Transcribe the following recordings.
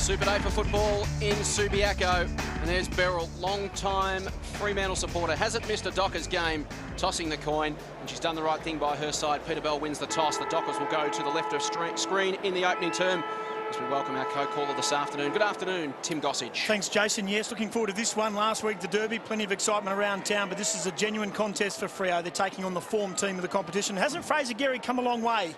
Super day for football in Subiaco. And there's Beryl, long-time Fremantle supporter. Hasn't missed a Dockers game, tossing the coin. And she's done the right thing by her side. Peter Bell wins the toss. The Dockers will go to the left of screen in the opening term. As we welcome our co-caller this afternoon. Good afternoon, Tim Gossage. Thanks, Jason. Yes, looking forward to this one. Last week, the Derby, plenty of excitement around town, but this is a genuine contest for Freo. They're taking on the form team of the competition. Hasn't Fraser Gehrig come a long way?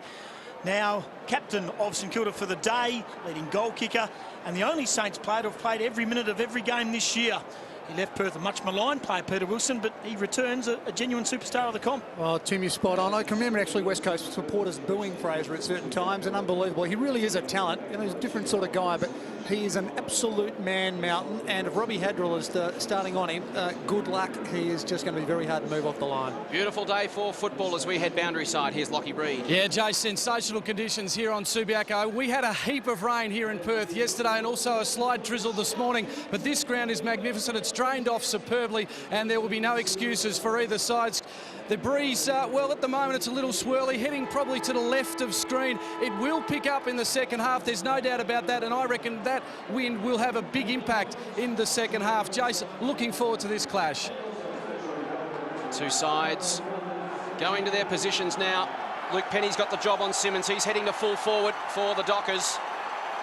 Now, captain of St Kilda for the day, leading goal kicker, and the only Saints player to have played every minute of every game this year. He left Perth a much maligned player, Peter Wilson, but he returns a genuine superstar of the comp. Well, Tim, you're spot on. I can remember actually West Coast supporters booing Fraser at certain times, and unbelievable. He really is a talent. You know, he's a different sort of guy, but he is an absolute man mountain. And if Robbie Hadrill is starting on him, good luck. He is just going to be very hard to move off the line. Beautiful day for football as we head boundary side. Here's Lockie Breed. Yeah, Jay, sensational conditions here on Subiaco. We had a heap of rain here in Perth yesterday and also a slight drizzle this morning, but this ground is magnificent. It's drained off superbly and there will be no excuses for either side. The breeze, well, at the moment it's a little swirly, heading probably to the left of screen. It will pick up in the second half, there's no doubt about that, and I reckon that wind will have a big impact in the second half. Jason, looking forward to this clash. Two sides going to their positions now. Luke Penny's got the job on Simmons. He's heading to full forward for the Dockers.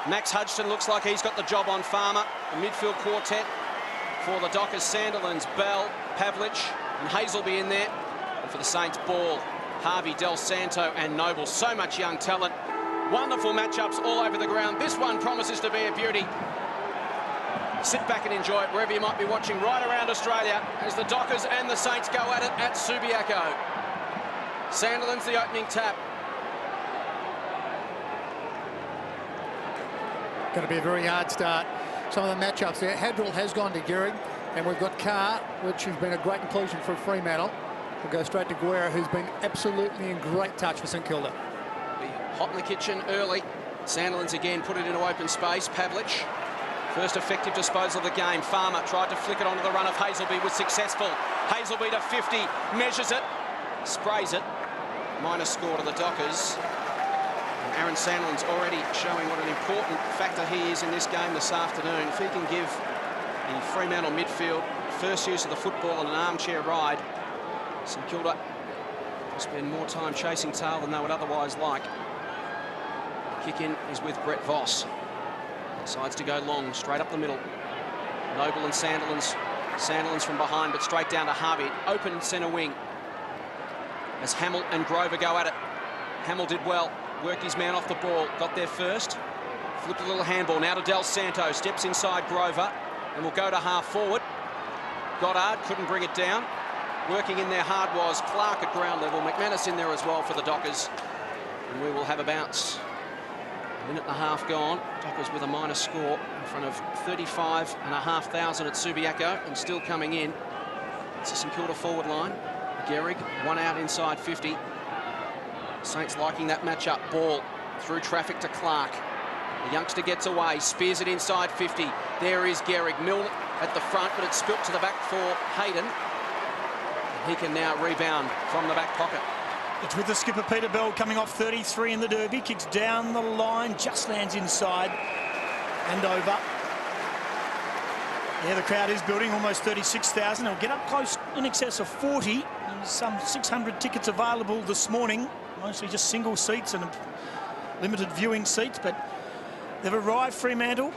Max Hudson looks like he's got the job on Farmer. The midfield quartet for the Dockers, Sandilands, Bell, Pavlich and Hazelby in there. And for the Saints, Ball, Harvey, Del Santo and Noble. So much young talent. Wonderful matchups all over the ground. This one promises to be a beauty. Sit back and enjoy it wherever you might be watching right around Australia as the Dockers and the Saints go at it at Subiaco. Sandilands the opening tap. Going to be a very hard start. Some of the matchups there. Hadrill has gone to Gehrig, and we've got Carr, which has been a great inclusion for Fremantle. We'll go straight to Guerra, who's been absolutely in great touch for St Kilda. Be hot in the kitchen early. Sandilands again put it into open space. Pavlich, first effective disposal of the game. Farmer tried to flick it onto the run of Hazelby, was successful. Hazelby to 50, measures it, sprays it. Minus score to the Dockers. And Aaron Sandilands already showing what an important factor he is in this game this afternoon. If he can give the Fremantle midfield first use of the football and an armchair ride, St Kilda will spend more time chasing tail than they would otherwise like. Kick-in is with Brett Voss. Decides to go long, straight up the middle. Noble and Sandilands. Sandilands from behind, but straight down to Harvey. Open centre wing. As Hamill and Grover go at it. Hamill did well. Worked his man off the ball. Got there first. Flipped a little handball. Now to Del Santo. Steps inside Grover. And will go to half forward. Goddard couldn't bring it down. Working in there hard was Clark at ground level. McManus in there as well for the Dockers. And we will have a bounce. A minute and a half gone. Dockers with a minus score in front of 35,500 at Subiaco and still coming in. It's a St Kilda forward line. Gehrig, one out inside 50. Saints liking that matchup. Ball through traffic to Clark. The youngster gets away, spears it inside 50. There is Gehrig. Milne at the front, but it's spilt to the back for Hayden. He can now rebound from the back pocket. It's with the skipper, Peter Bell, coming off 33 in the Derby. Kicks down the line, just lands inside and over. Yeah, the crowd is building, almost 36,000. They'll get up close in excess of 40. There's some 600 tickets available this morning, mostly just single seats and limited viewing seats, but they've arrived, Fremantle.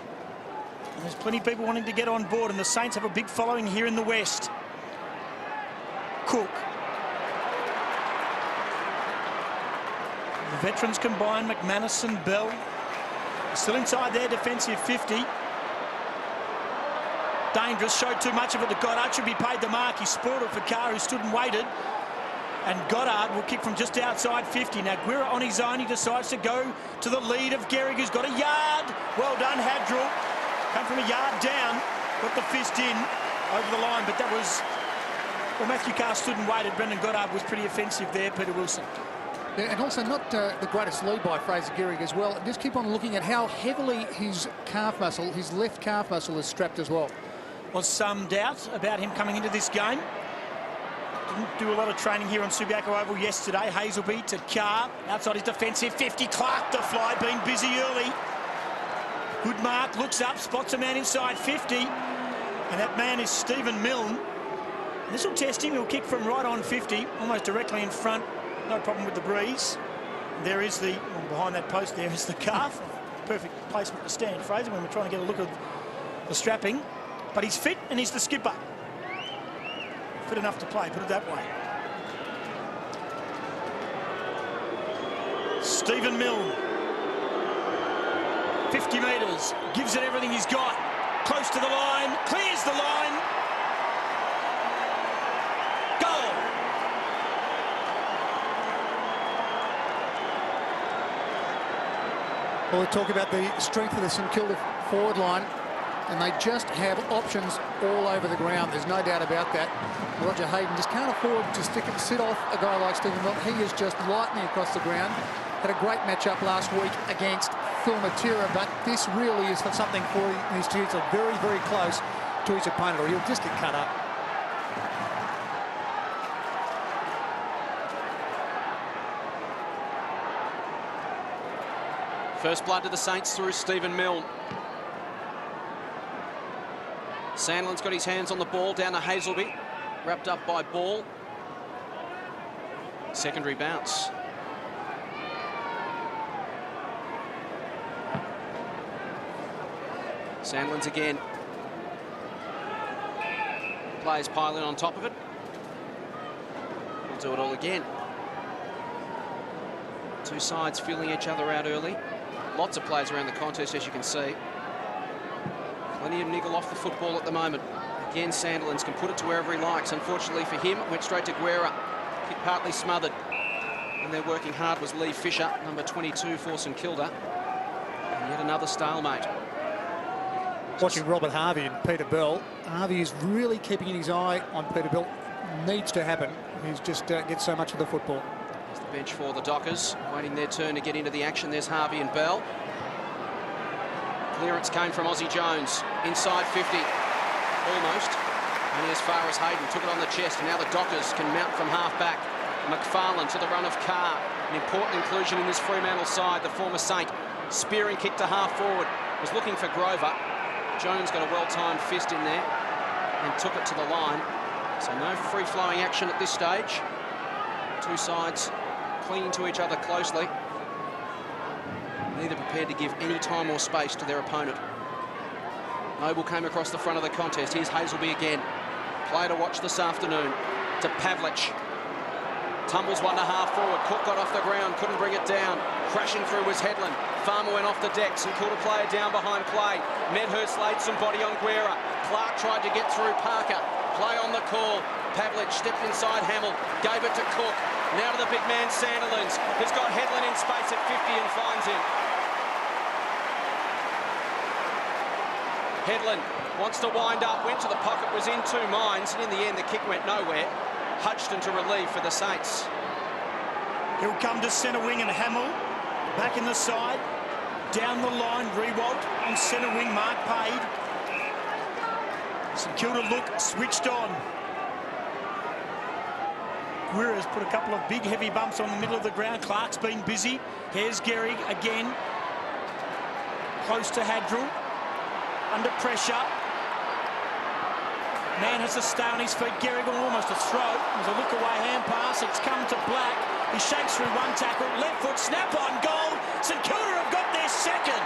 And there's plenty of people wanting to get on board, and the Saints have a big following here in the West. Cook. The veterans combine, McManus and Bell. Still inside their defensive 50. Dangerous, showed too much of it to Goddard. Should be paid the mark. He spoiled it for Carr, who stood and waited. And Goddard will kick from just outside 50. Now Guerra on his own, he decides to go to the lead of Gehrig, who's got a yard. Well done, Hadrill. Come from a yard down, got the fist in over the line, but that was... Well, Matthew Carr stood and waited. Brendan Goddard was pretty offensive there, Peter Wilson. Yeah, and also not the greatest lead by Fraser Gehrig as well. Just keep on looking at how heavily his calf muscle, his left calf muscle, is strapped as well. Was some doubt about him coming into this game. Didn't do a lot of training here on Subiaco Oval yesterday. Hazelby to Carr, outside his defensive 50. Clark to fly, being busy early. Good mark, looks up, spots a man inside 50. And that man is Stephen Milne. This will test him. He'll kick from right on 50, almost directly in front. No problem with the breeze. There is the, well, behind that post there is the calf. Perfect placement to stand, Fraser, when we're trying to get a look at the strapping. But he's fit and he's the skipper. Fit enough to play, put it that way. Stephen Milne. 50 metres, gives it everything he's got. Close to the line, clears the line. Goal! Well, we talk about the strength of the St Kilda forward line, and they just have options all over the ground. There's no doubt about that. Roger Hayden just can't afford to sit off a guy like Stephen Milne. He is just lightning across the ground. Had a great match-up last week against Phil Matera, but this really is something for his chance. Very, very close to his opponent, or he'll just get cut up. First blood to the Saints through Stephen Milne. Sandlin's got his hands on the ball down to Hazelby, wrapped up by Ball. Secondary bounce. Sandlin's again. Players pile in on top of it. We'll do it all again. Two sides feeling each other out early. Lots of players around the contest, as you can see. Plenty of niggle off the football at the moment. Again, Sandilands can put it to wherever he likes. Unfortunately for him, it went straight to Guerra. Kick partly smothered. And they're working hard was Lee Fisher, number 22 for St Kilda. And yet another stalemate. Watching Robert Harvey and Peter Bell, Harvey is really keeping his eye on Peter Bell. Needs to happen. He's just gets so much of the football. There's the bench for the Dockers, waiting their turn to get into the action. There's Harvey and Bell. Clearance came from Aussie Jones, inside 50, almost. Only as far as Hayden took it on the chest, and now the Dockers can mount from half-back. McFarlane to the run of Carr. An important inclusion in this Fremantle side, the former Saint. Spearing kick to half-forward. Was looking for Grover. Jones got a well-timed fist in there and took it to the line. So no free-flowing action at this stage. Two sides clinging to each other closely. Neither prepared to give any time or space to their opponent. Noble came across the front of the contest. Here's Hazelby again. Player to watch this afternoon. To Pavlich. Tumbles one to half forward. Cook got off the ground, couldn't bring it down. Crashing through was Headland. Farmer went off the deck. St Kilda player down behind play. Medhurst laid some body on Guerra. Clark tried to get through Parker. Play on the call. Pavlich stepped inside Hamill. Gave it to Cook. Now to the big man Sandilands. Who's got Headland in space at 50 and finds him. Headland wants to wind up. Went to the pocket. Was in two minds. And in the end, the kick went nowhere. Hudgton to relieve for the Saints. He'll come to centre wing and Hamill. Back in the side. Down the line, Rewalt on centre wing, Mark Pade. St Kilda look switched on. Guerra's put a couple of big heavy bumps on the middle of the ground. Clark's been busy. Here's Gehrig again. Close to Hadrill. Under pressure. Man has to stay on his feet. Gehrig almost a throw. There's a look away hand pass. It's come to Black. He shakes through one tackle. Left foot snap on goal. St Kilda have got their second.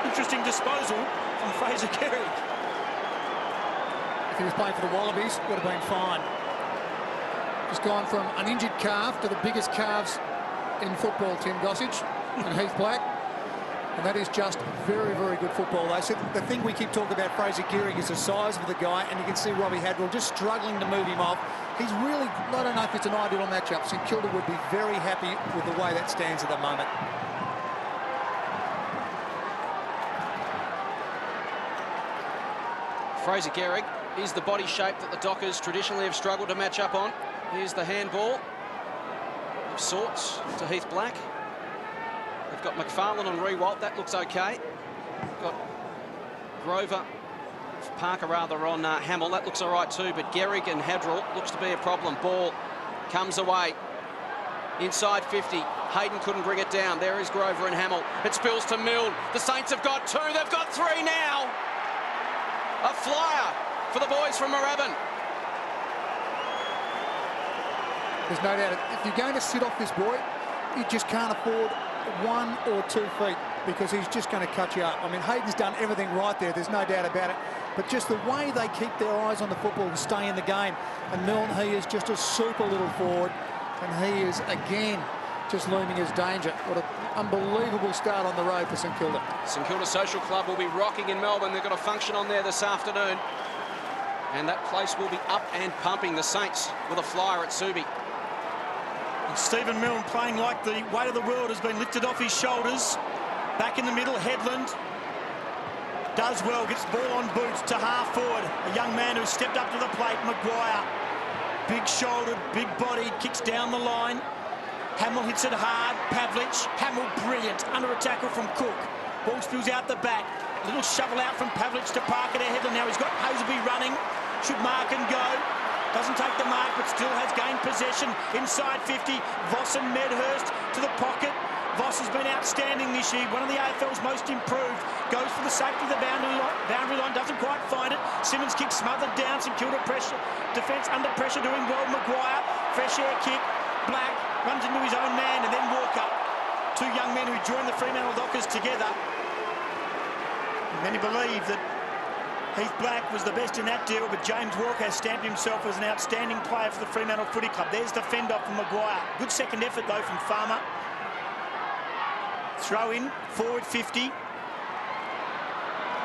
Interesting disposal from Fraser Gehrig. If he was playing for the Wallabies, would have been fine. Just gone from an injured calf to the biggest calves in football, Tim Gossage and Heath Black. And that is just very, very good football. They said the thing we keep talking about Fraser Gehrig is the size of the guy, and you can see Robbie Hadwell just struggling to move him off. He's really, I don't know if it's an ideal matchup. St Kilda would be very happy with the way that stands at the moment. Fraser Gehrig is the body shape that the Dockers traditionally have struggled to match up on. Here's the handball of sorts to Heath Black. They've got McFarlane on Rewalt. That looks okay. Got Grover, Parker rather, on Hamill. That looks all right too. But Gehrig and Hadrill looks to be a problem. Ball comes away. Inside 50. Hayden couldn't bring it down. There is Grover and Hamill. It spills to Milne. The Saints have got 2. They've got 3 now. A flyer for the boys from Moorabbin. There's no doubt. If you're going to sit off this boy, you just can't afford 1 or 2 feet because he's just going to cut you up. I mean, Hayden's done everything right there. There's no doubt about it. But just the way they keep their eyes on the football and stay in the game. And Milne, he is just a super little forward. And he is, again, just looming as danger. What an unbelievable start on the road for St Kilda. St Kilda Social Club will be rocking in Melbourne. They've got a function on there this afternoon. And that place will be up and pumping. The Saints with a flyer at Subi. And Stephen Milne playing like the weight of the world has been lifted off his shoulders. Back in the middle, Headland does well, gets the ball on boots to half forward. A young man who's stepped up to the plate, Maguire. Big-shouldered, big-bodied, kicks down the line. Hamill hits it hard. Pavlich. Hamill brilliant. Under a tackle from Cook. Ball spills out the back. A little shovel out from Pavlich to Parker to Headland. Now he's got Hazelby running. Should mark and go. Doesn't take the mark, but still has gained possession. Inside 50. Voss and Medhurst to the pocket. Voss has been outstanding this year. One of the AFL's most improved. Goes for the safety of the boundary line. Doesn't quite find it. Simmons kick smothered down. St Kilda pressure. Defence under pressure doing well. Maguire. Fresh air kick. Black runs into his own man and then Walker. 2 young men who joined the Fremantle Dockers together. Many believe that Heath Black was the best in that deal, but James Walker has stamped himself as an outstanding player for the Fremantle Footy Club. There's the fend-off from Maguire. Good second effort, though, from Farmer. Throw in, forward 50.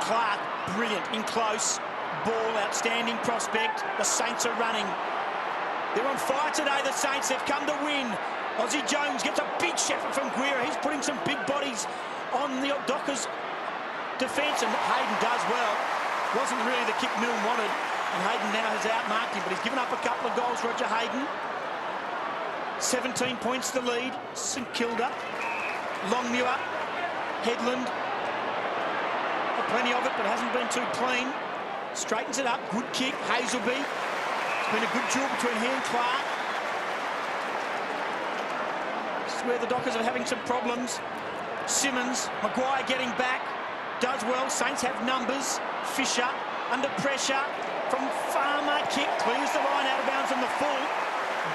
Clark, brilliant, in close. Ball, outstanding prospect. The Saints are running. They're on fire today, the Saints. They've come to win. Ozzie Jones gets a big effort from Guerra. He's putting some big bodies on the Dockers' defence, and Hayden does well. Wasn't really the kick Milne wanted, and Hayden now has outmarked him, but he's given up a couple of goals, Roger Hayden. 17 points to lead, St Kilda. Longmuir, Headland. Got plenty of it, but hasn't been too clean. Straightens it up, good kick, Hazelby. It's been a good duel between he and Clark. This is where the Dockers are having some problems. Simmons, Maguire getting back. Does well, Saints have numbers. Fisher under pressure from Farmer, kick, clears the line out of bounds from the full.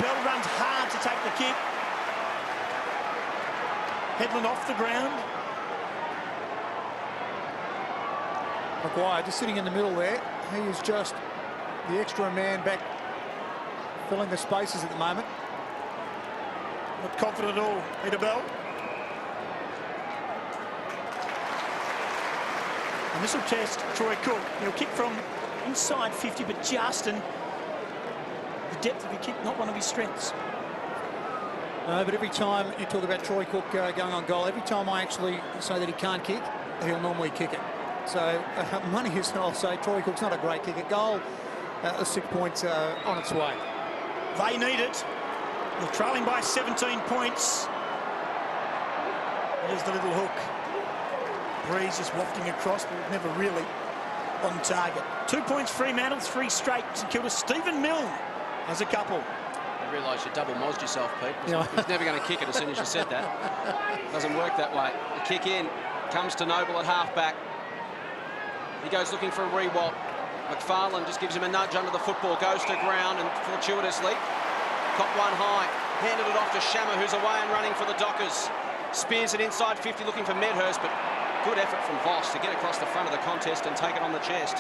Bell runs hard to take the kick. Headland off the ground. Maguire just sitting in the middle there. He is just the extra man back, filling the spaces at the moment. Not confident at all, Peter Bell. And this will test Troy Cook. He'll kick from inside 50, but just, and the depth of the kick, not one of his strengths. No, but every time you talk about Troy Cook going on goal, every time I actually say that he can't kick, he'll normally kick it. So money is, I'll say, Troy Cook's not a great kicker. Goal, 6 points on its way. They need it. They're trailing by 17 points. Here's the little hook. Breeze is wafting across, but never really on target. 2 points Fremantle, 3 straight St Kilda. Stephen Milne has a couple. I realise you double mozzed yourself, Pete. He's never going to kick it as soon as you said that. Doesn't work that way. The kick in comes to Noble at half-back. He goes looking for a re-walt. McFarlane just gives him a nudge under the football, goes to ground and fortuitously caught one high. Handed it off to Shammer, who's away and running for the Dockers. Spears it inside 50, looking for Medhurst, but good effort from Voss to get across the front of the contest and take it on the chest.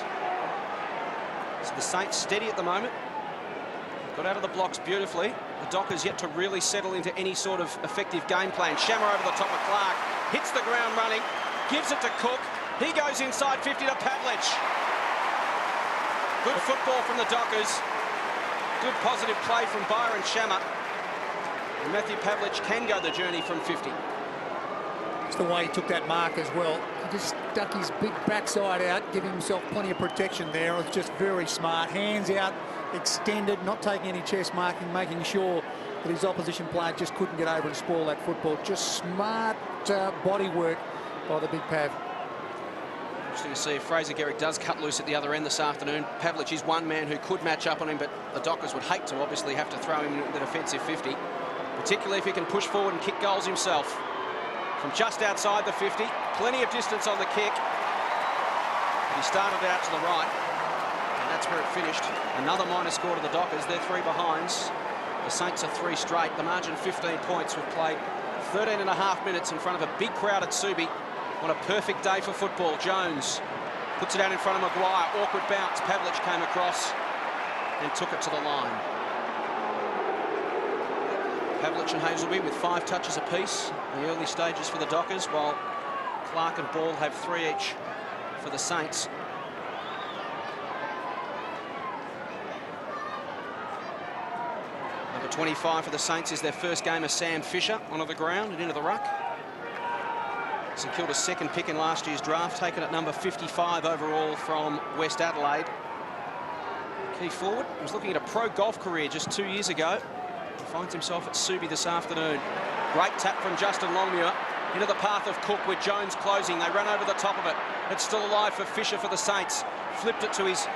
So the Saints steady at the moment. Got out of the blocks beautifully. The Dockers yet to really settle into any sort of effective game plan. Shammer over the top of Clark, hits the ground running, gives it to Cook. He goes inside 50 to Pavlich. Good football from the Dockers. Good positive play from Byron Shammer. And Matthew Pavlich can go the journey from 50. It's the way he took that mark as well. He just stuck his big backside out, giving himself plenty of protection there. It was just very smart. Hands out, extended, not taking any chest marking, making sure that his opposition player just couldn't get over and spoil that football. Just smart body work by the big Pav. Interesting to see if Fraser Garrick does cut loose at the other end this afternoon. Pavlich is one man who could match up on him, but the Dockers would hate to obviously have to throw him in the defensive 50. particularly if he can push forward and kick goals himself. From just outside the 50, plenty of distance on the kick. He started out to the right, and that's where it finished. Another minor score to the Dockers. They're 3 behinds. The Saints are 3 straight. The margin 15 points. We've played 13 and a half minutes in front of a big crowd at Subi. What a perfect day for football. Jones puts it out in front of Maguire. Awkward bounce. Pavlich came across and took it to the line. Pavlich and Hazelby with 5 touches apiece in the early stages for the Dockers, while Clark and Ball have 3 each for the Saints. Number 25 for the Saints is their first game of Sam Fisher onto the ground and into the ruck. St Kilda's second pick in last year's draft, taken at number 55 overall from West Adelaide. Key forward, he was looking at a pro golf career just 2 years ago. He finds himself at Subi this afternoon. Great tap from Justin Longmuir into the path of Cook with Jones closing. They run over the top of it. It's still alive for Fisher for the Saints. Flipped it to his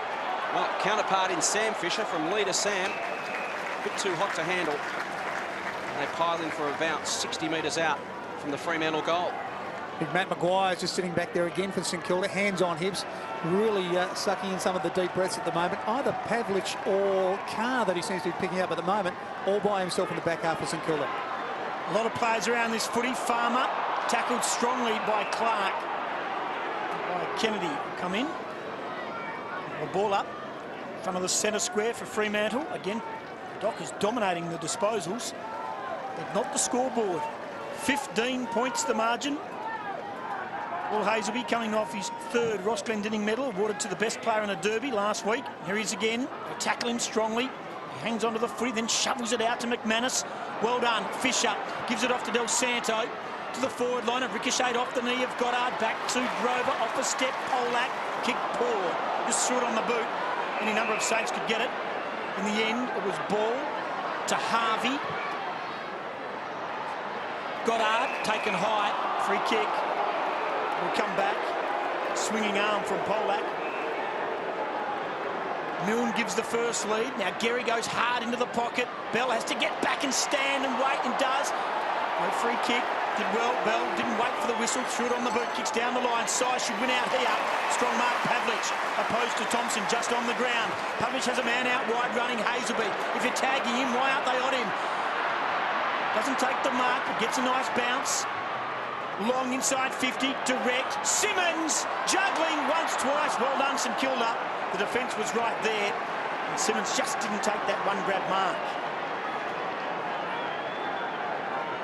counterpart in Sam Fisher from leader Sam. A bit too hot to handle. And they pile in for about 60 metres out from the Fremantle goal. Big Matt Maguire is just sitting back there again for St Kilda, hands on hips, really sucking in some of the deep breaths at the moment. Either Pavlich or Carr that he seems to be picking up at the moment, all by himself in the back half of St Kilda. A lot of players around this footy. Farmer tackled strongly by Clark. By Kennedy come in. The ball up in front of the centre square for Fremantle. Again, Dockers dominating the disposals, but not the scoreboard. 15 points the margin. Paul Hazelby coming off his 3rd Ross Glendinning medal, awarded to the best player in a derby last week. Here he is again. They tackle him strongly. He hangs onto the footy, then shovels it out to McManus. Well done. Fisher gives it off to Del Santo to the forward line. It ricocheted off the knee of Goddard, back to Grover, off a step. Polak, kick poor. Just threw it on the boot. Any number of Saints could get it. In the end, it was Ball to Harvey. Goddard taken high. Free kick. Will come back. Swinging arm from Polak. Milne gives the first lead. Now Gary goes hard into the pocket. Bell has to get back and stand and wait, and does. No free kick. Did well. Bell didn't wait for the whistle. Threw it on the boot. Kicks down the line. Size should win out here. Strong mark Pavlich. Opposed to Thompson just on the ground. Pavlich has a man out wide running Hazelby. If you're tagging him, why aren't they on him? Doesn't take the mark, but gets a nice bounce. Long inside 50, direct. Simmons juggling once, twice. Well done, St Kilda. The defence was right there, and Simmons just didn't take that one grab mark.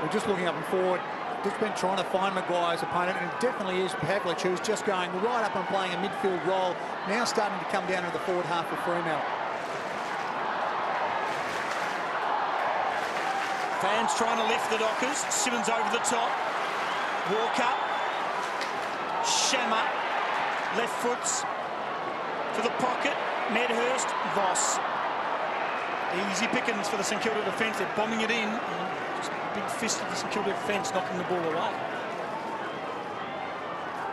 We're just looking up and forward. Just been trying to find Maguire's opponent, and it definitely is Pavlich, who's just going right up and playing a midfield role. Now starting to come down into the forward half of Fremantle. Fans trying to lift the Dockers. Simmons over the top. Walker. Shammer. Left foots to the pocket. Medhurst. Voss. Easy pickings for the St Kilda defence. They're bombing it in. Just a big fist of the St Kilda defence knocking the ball away.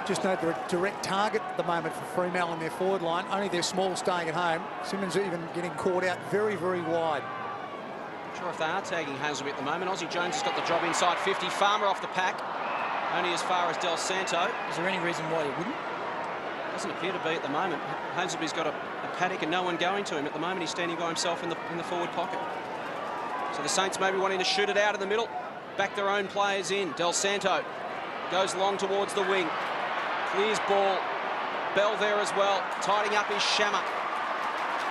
Just no direct target at the moment for Fremantle in their forward line. Only their small staying at home. Simmons even getting caught out very, very wide. Not sure if they are tagging Hazelby at the moment. Aussie Jones has got the job inside 50. Farmer off the pack. Only as far as Del Santo. Is there any reason why he wouldn't? Doesn't appear to be at the moment. Hazelby's got a paddock and no one going to him at the moment. He's standing by himself in the forward pocket. So the Saints maybe wanting to shoot it out in the middle. Back their own players in. Del Santo goes long towards the wing. Clears ball. Bell there as well. Tidying up is Shammer.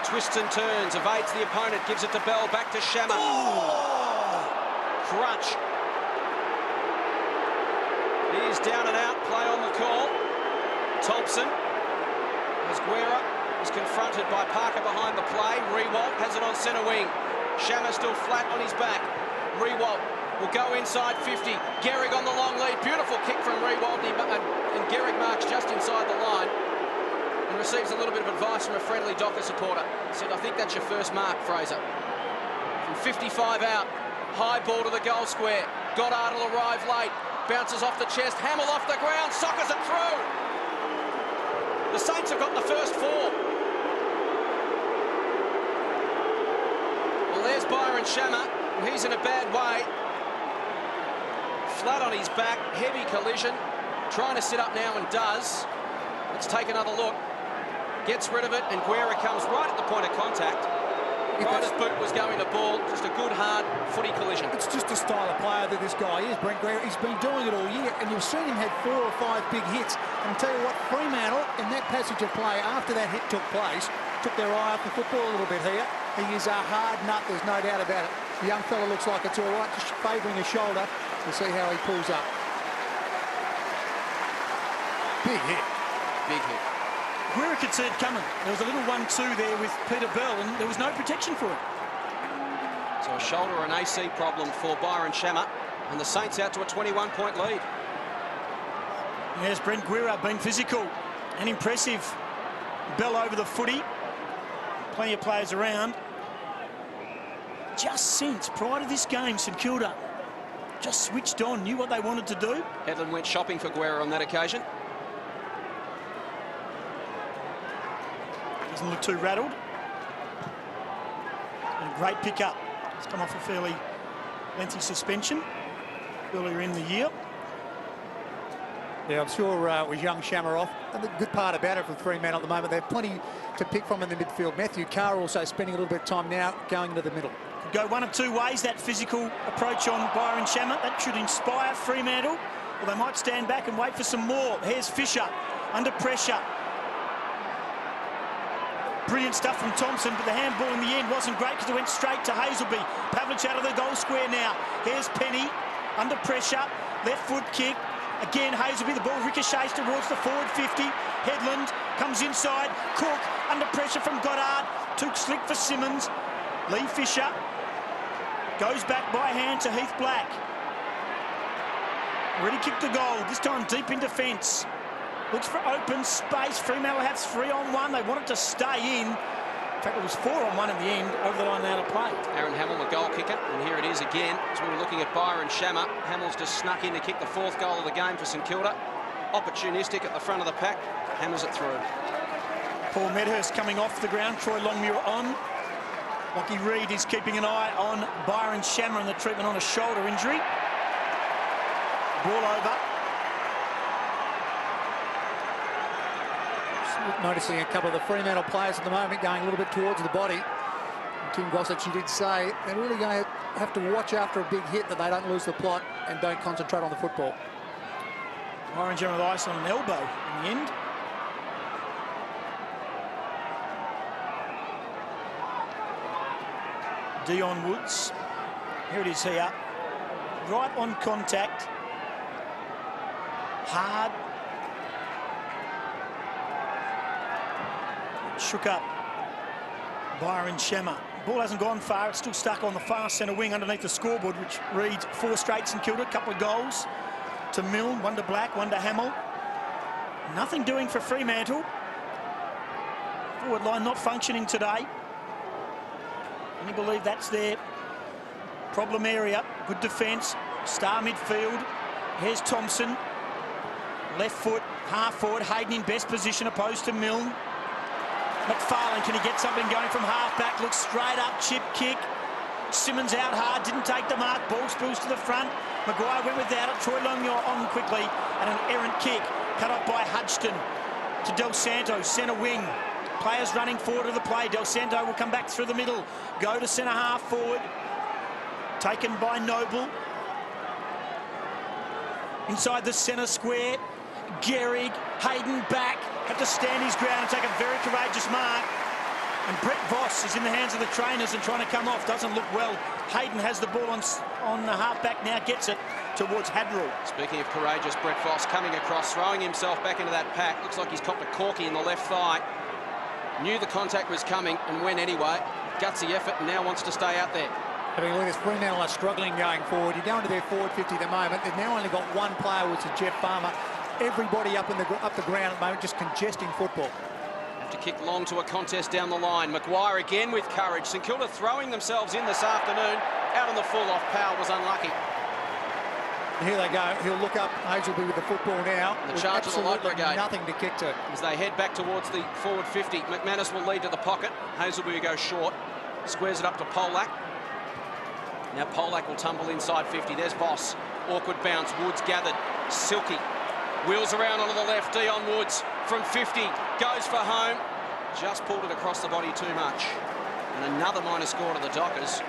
Twists and turns. Evades the opponent. Gives it to Bell. Back to Shammer. Crutch. He's down and out. Play on the call. Thompson. As Guerra is confronted by Parker behind the play. Rewalt has it on centre wing. Shammer still flat on his back. Rewalt will go inside 50. Gehrig on the long lead. Beautiful kick from Rewalt, and Gehrig marks just inside the line and receives a little bit of advice from a friendly Docker supporter. Said, I think that's your first mark, Fraser. From 55 out. High ball to the goal square. Goddard will arrive late. Bounces off the chest. Hamill off the ground. Sockers it through. The Saints have got the first 4. Well, there's Byron Shammer. He's in a bad way. flat on his back, heavy collision. Trying to sit up now and does. Let's take another look. Gets rid of it, and Guerra comes right at the point of contact. Right as boot was going to ball, just a good, hard footy collision. It's just the style of player that this guy is, Brent Guerra. He's been doing it all year, and you've seen him had 4 or 5 big hits. And I'll tell you what, Fremantle, in that passage of play, after that hit took place, took their eye off the football a little bit here. He is a hard nut, there's no doubt about it. The young fella looks like it's all right, just favouring his shoulder. We'll see how he pulls up. Big hit. Big hit. Guerra could see it coming. There was a little 1-2 there with Peter Bell, and there was no protection for it. So a shoulder or an AC problem for Byron Shammer, and the Saints out to a 21-point lead. Yes, Brent Guerra been physical and impressive. Bell over the footy. Plenty of players around. Just since prior to this game, St Kilda just switched on, knew what they wanted to do. Headland went shopping for Guerra on that occasion. Doesn't look too rattled. And a great pick-up. He's come off a fairly lengthy suspension earlier in the year. Yeah, I'm sure it was young Shammer off. And the good part about it for Fremantle at the moment, they have plenty to pick from in the midfield. Matthew Carr also spending a little bit of time now going into the middle. Could go one of 2 ways, that physical approach on Byron Shammer. That should inspire Fremantle, or they might stand back and wait for some more. Here's Fisher under pressure. Brilliant stuff from Thompson, but the handball in the end wasn't great because it went straight to Hazelby. Pavlich out of the goal square now. Here's Penny under pressure. Left foot kick. Again, Hazelby, the ball ricochets towards the forward 50. Headland comes inside. Cook under pressure from Goddard. Too slick for Simmons. Lee Fisher goes back by hand to Heath Black. Already kicked the goal, this time deep in defence. Looks for open space. Fremantle have 3-on-1. They want it to stay in. In fact, it was 4-on-1 in the end, over the line and out of play. Aaron Hamill, the goal kicker, and here it is again. As we were looking at Byron Shammer, Hamill's just snuck in to kick the 4th goal of the game for St Kilda. Opportunistic at the front of the pack, hammers it through. Paul Medhurst coming off the ground, Troy Longmuir on. Lockie Reid is keeping an eye on Byron Shammer and the treatment on a shoulder injury. Ball over. Noticing a couple of the Fremantle players at the moment going a little bit towards the body. Tim Gossett, you did say they're really going to have to watch after a big hit that they don't lose the plot and don't concentrate on the football. Byron Shammer with ice on an elbow in the end. Dion Woods. Here it is here. Right on contact. Hard. Shook up Byron Shammer. Ball hasn't gone far. It's still stuck on the far centre wing underneath the scoreboard, which reads 4 straight St Kilda. A couple of goals to Milne, 1 to Black, 1 to Hamill. Nothing doing for Fremantle. Forward line not functioning today. And you believe that's their problem area. Good defence. Star midfield. Here's Thompson. Left foot, half forward. Hayden in best position opposed to Milne. McFarlane, can he get something going from half-back? Looks straight up, chip kick. Simmons out hard, didn't take the mark. Ball spills to the front. Maguire went without it. Troy Longmuir on quickly. And an errant kick. Cut off by Hudson to Del Santo, centre wing. Players running forward of the play. Del Santo will come back through the middle. Go to centre half forward. Taken by Noble. Inside the centre square. Gehrig, Hayden back. Had to stand his ground and take a very courageous mark. And Brett Voss is in the hands of the trainers and trying to come off. Doesn't look well. Hayden has the ball on the half-back now. Gets it towards Hadrell. Speaking of courageous, Brett Voss coming across, throwing himself back into that pack. Looks like he's copped a corky in the left thigh. Knew the contact was coming and went anyway. Gutsy effort and now wants to stay out there. Having a look at Fremantle are struggling going forward. You go into their forward 50 at the moment. They've now only got 1 player, which is Jeff Farmer. Everybody up the ground at the moment, just congesting football. Have to kick long to a contest down the line. Maguire again with courage. St Kilda throwing themselves in this afternoon. Out on the full off. Powell was unlucky. Here they go. He'll look up. Hazelby with the football now. The charge of the Light Brigade. Nothing to kick to. As they head back towards the forward 50. McManus will lead to the pocket. Hazelby will go short. Squares it up to Polak. Now Polak will tumble inside 50. There's Voss. Awkward bounce. Woods gathered. Silky wheels around onto the left. Dion Woods from 50 goes for home. Just pulled it across the body too much. And another minor score to the Dockers.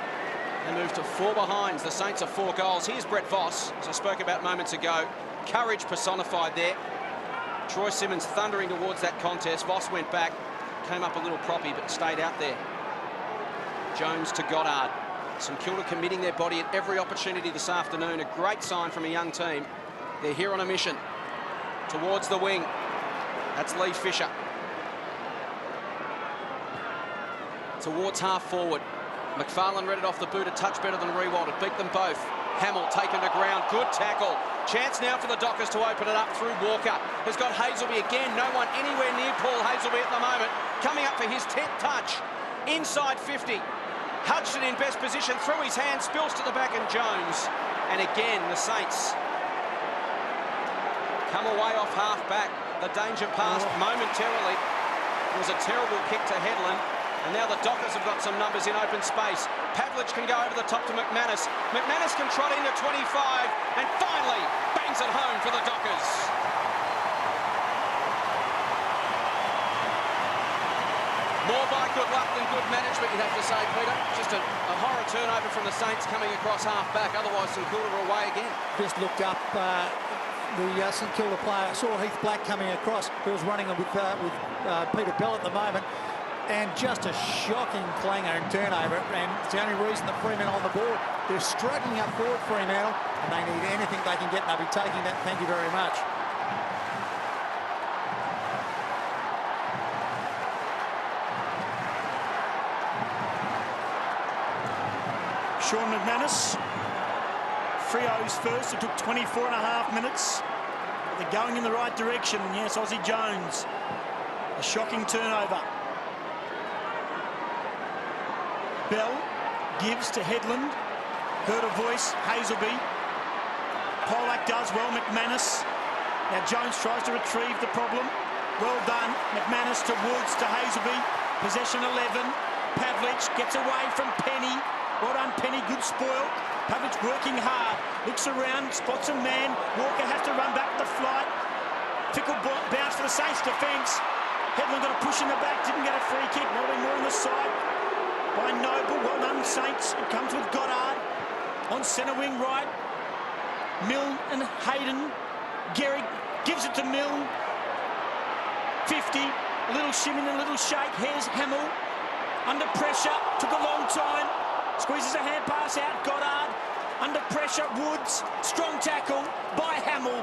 They move to 4 behinds. The Saints are 4 goals. Here's Brett Voss, as I spoke about moments ago. Courage personified there. Troy Simmons thundering towards that contest. Voss went back, came up a little proppy, but stayed out there. Jones to Goddard. St Kilda committing their body at every opportunity this afternoon. A great sign from a young team. They're here on a mission. Towards the wing. That's Lee Fisher. Towards half forward. McFarlane read it off the boot, a touch better than Rewald. It beat them both. Hamill taken to ground, good tackle. Chance now for the Dockers to open it up through Walker. Has got Hazelby again, no one anywhere near Paul Hazelby at the moment. Coming up for his 10th touch, inside 50. Hudson in best position, through his hand, spills to the back and Jones. And again, the Saints come away off half back. The danger passed momentarily. It was a terrible kick to Headland. And now the Dockers have got some numbers in open space. Pavlich can go over the top to McManus. McManus can trot into 25 and finally bangs it home for the Dockers. More by good luck than good management, you'd have to say, Peter. Just a horror turnover from the Saints coming across half-back. Otherwise, St Kilda are away again. Just looked up the St Kilda player. Saw Heath Black coming across, who was running with Peter Bell at the moment. And just a shocking clanger and turnover. And it's the only reason that Fremantle on the board. They're struggling up forward, Fremantle, and they need anything they can get, and they'll be taking that. Thank you very much. Sean McManus. Frio's first. It took 24.5 minutes. They're going in the right direction. Yes, Aussie Jones. A shocking turnover. Bell gives to Headland. Heard a voice, Hazelby. Polak does well, McManus. Now Jones tries to retrieve the problem. Well done. McManus to Woods to Hazelby. Possession 11. Pavlich gets away from Penny. Well done, Penny. Good spoil. Pavlich working hard. Looks around, spots a man. Walker has to run back the flight. Fickle bounce for the Saints defence. Headland got a push in the back. Didn't get a free kick. Not more on the side. By Noble, well done, Saints. It comes with Goddard on centre wing right. Milne and Hayden. Gehrig gives it to Milne. 50, a little shimmy and a little shake. Here's Hamill, under pressure, took a long time. Squeezes a hand pass out, Goddard. Under pressure, Woods. Strong tackle by Hamill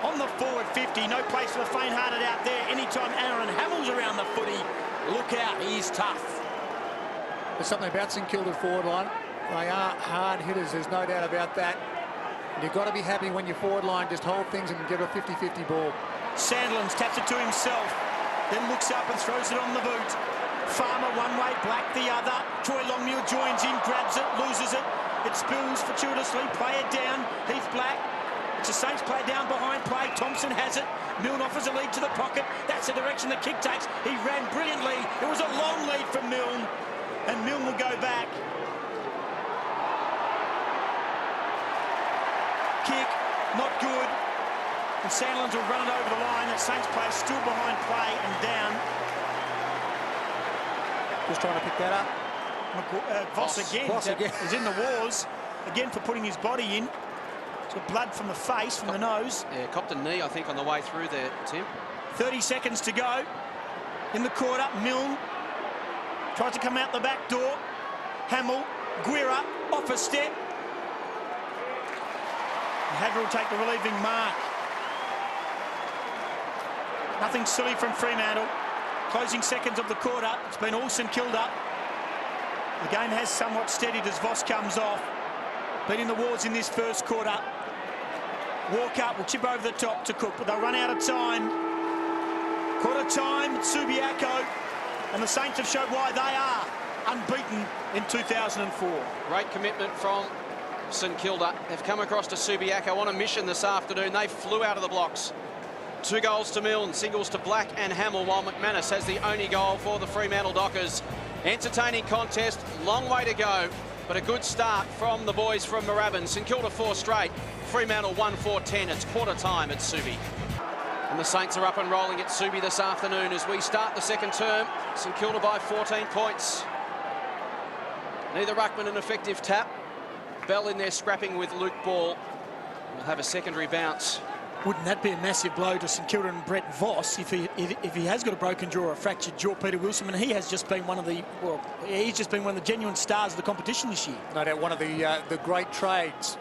on the forward 50. No place for the faint-hearted out there. Anytime Aaron Hamill's around the footy, look out, he's tough. There's something about St Kilda forward line. They are hard hitters, there's no doubt about that. And you've got to be happy when your forward line just hold things and get a 50-50 ball. Sandlands taps it to himself, then looks up and throws it on the boot. Farmer one way, Black the other. Troy Longmuir joins in, grabs it, loses it. It spills fortuitously, play it down. Heath Black. It's a Saints play down behind play. Thompson has it. Milne offers a lead to the pocket. That's the direction the kick takes. He ran brilliantly. It was a long lead for Milne. And Milne will go back. Kick, not good. And Sandlands will run it over the line. That Saints player still behind play and down. Just trying to pick that up. Voss again. Voss again. Is in the wars. Again for putting his body in. So blood from the face, from the nose. Yeah, copped a knee, I think, on the way through there, Tim. 30 seconds to go. In the quarter, Milne tries to come out the back door. Hamill, Guerra, off a step. And Hagger will take the relieving mark. Nothing silly from Fremantle. Closing seconds of the quarter. It's been all St Kilda. The game has somewhat steadied as Voss comes off. Been in the wars in this first quarter. Walker will chip over the top to Cook, but they'll run out of time. Quarter time, Subiaco. And the Saints have showed why they are unbeaten in 2004. Great commitment from St Kilda. They've come across to Subiaco on a mission this afternoon. They flew out of the blocks. 2 goals to Milne, singles to Black and Hamill, while McManus has the only goal for the Fremantle Dockers. Entertaining contest, long way to go. But a good start from the boys from Moorabbin. St Kilda 4 straight. Fremantle 1-4-10. It's quarter time at Subi. And the Saints are up and rolling at Subi this afternoon as we start the second term. St Kilda by 14 points. Neither ruckman an effective tap. Bell in there scrapping with Luke Ball. We'll have a secondary bounce. Wouldn't that be a massive blow to St Kilda and Brett Voss if he has got a broken jaw or a fractured jaw, Peter Wilson? And he has just been one of the, well, he's just been one of the genuine stars of the competition this year. No doubt one of the great trades.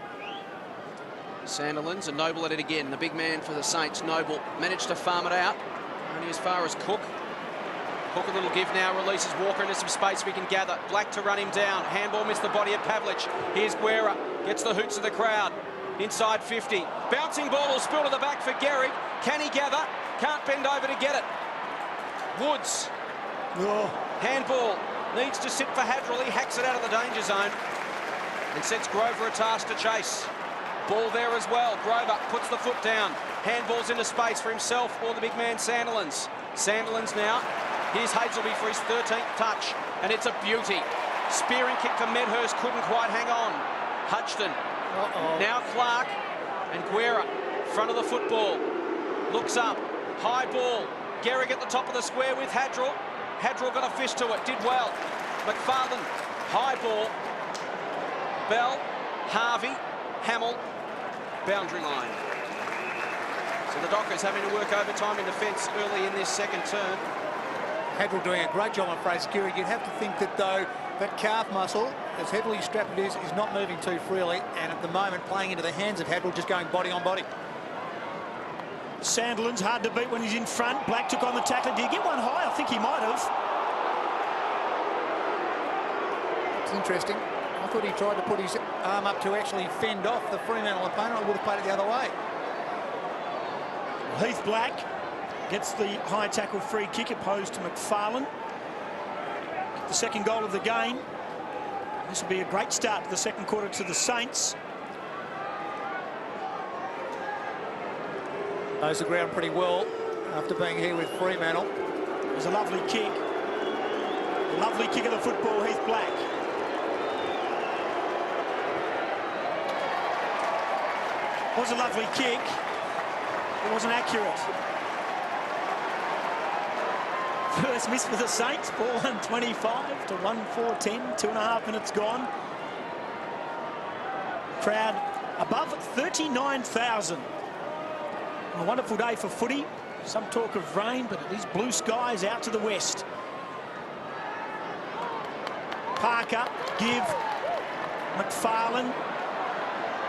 Sandilands and Noble at it again. The big man for the Saints, Noble, managed to farm it out. Only as far as Cook. Cook a little give now, releases Walker into some space we can gather. Black to run him down. Handball missed the body of Pavlich. Here's Guerra, gets the hoots of the crowd. Inside 50. Bouncing ball will spill to the back for Gehrig. Can he gather? Can't bend over to get it. Woods. Oh. Handball. Needs to sit for Hadrill. He hacks it out of the danger zone and sets Grover a task to chase. Ball there as well. Grover puts the foot down. Handballs into space for himself or the big man Sandilands. Sandilands now. Here's Hazelby for his 13th touch. And it's a beauty. Spearing kick for Medhurst. Couldn't quite hang on. Hutchton. Now Clark and Guerra, front of the football, looks up, high ball, Gehrig at the top of the square with Hadrill. Hadrill got a fist to it, did well. McFarlane, high ball, Bell, Harvey, Hamill, boundary line. So the Dockers having to work overtime in defence early in this second term. Hadrill doing a great job on Fraser Gehrig. You'd have to think that, though, that calf muscle, as heavily strapped it is not moving too freely, and at the moment playing into the hands of Hadrill, just going body on body. Sandilands hard to beat when he's in front. Black took on the tackler. Did he get one high? I think he might have. It's interesting. I thought he tried to put his arm up to actually fend off the Fremantle opponent. I would have played it the other way. Heath Black gets the high tackle free kick opposed to McFarlane. The second goal of the game. This will be a great start to the second quarter to the Saints. Knows the ground pretty well after being here with Fremantle. There's a lovely kick. A lovely kick of the football, Heath Black. It was a lovely kick. It wasn't accurate. First miss for the Saints, 4:25 to 1:4:10, 2.5 minutes gone. Crowd above 39,000. A wonderful day for footy. Some talk of rain, but it is blue skies out to the west. Parker, Give, McFarlane,